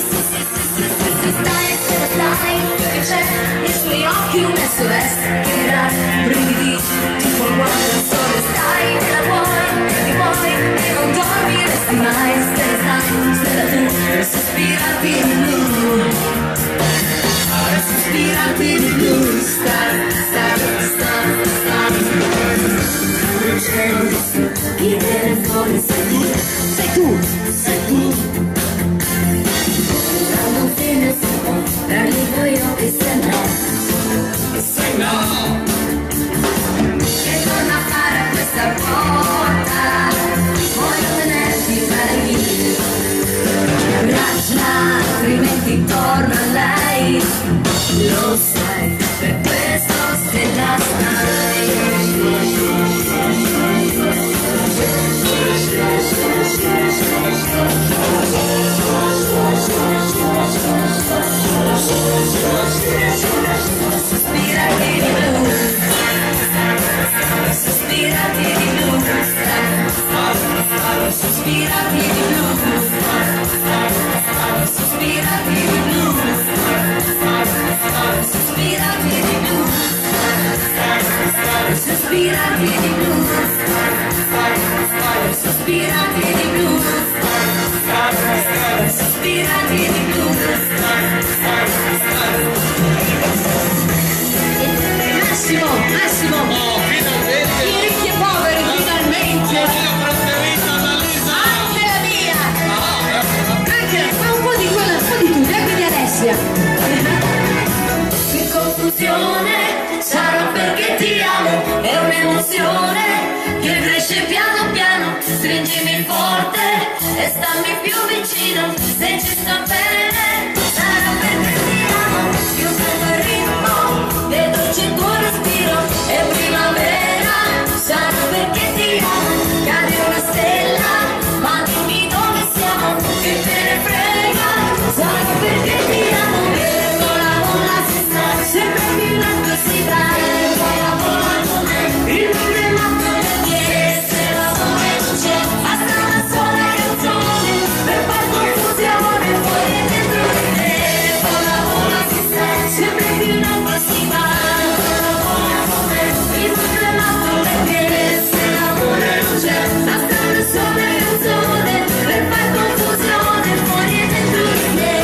stai, che c'è nei suoi occhi un SOS che dà brividi, tipo quando sole stai, te la vuoi, ti vuoi, e non dormi, resti mai, stella tu, sospirati di blu, sospirati di blu, stai, chi viene fuori sei tu, un fine tra i tuoi occhi se no, che torna a fare questa volta, voglio tenerti lì, braccia, altrimenti torno a lei, lo sai, per questo se la sospirati di blu, sospirati di blu, sospirati di blu, sospirati di blu, sospirati di blu, sospirati di blu, sospirati di blu, sospirati di blu. Massimo, i ricchi e poveri finalmente, anche la mia, anche fa un po' di quella, un po' di tutti, anche di Alessia. Che confusione, sarà perché ti amo, è un'emozione che cresce piano piano, stringimi forte e stammi più vicino, se ci sto bene, sarà perché ti amo, io sento il ritmo, vedo il tuo respiro, è primavera, sarà perché ti amo, cade una stella, ma dimmi dove siamo, che te ne frega, sarà perché ti amo, e vola si sta, sempre più in alto si va, e vola come il nome matto del piede, se l'amore non c'è, basta una sola canzone, per far confusione, fuori e dentro di te, vola si sta, sempre più in alto si va, il nome matto del piede, se l'amore non c'è, basta una sola canzone, per far confusione, fuori e dentro di te.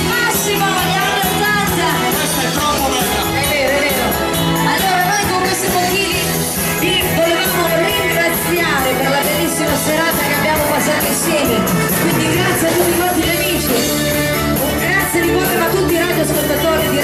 Massimo, gli anni 80! È vero. Allora noi con questi pochini vi volevamo ringraziare per la bellissima serata che abbiamo passato insieme, quindi grazie a tutti quanti gli amici, un grazie di cuore a tutti i radioascoltatori di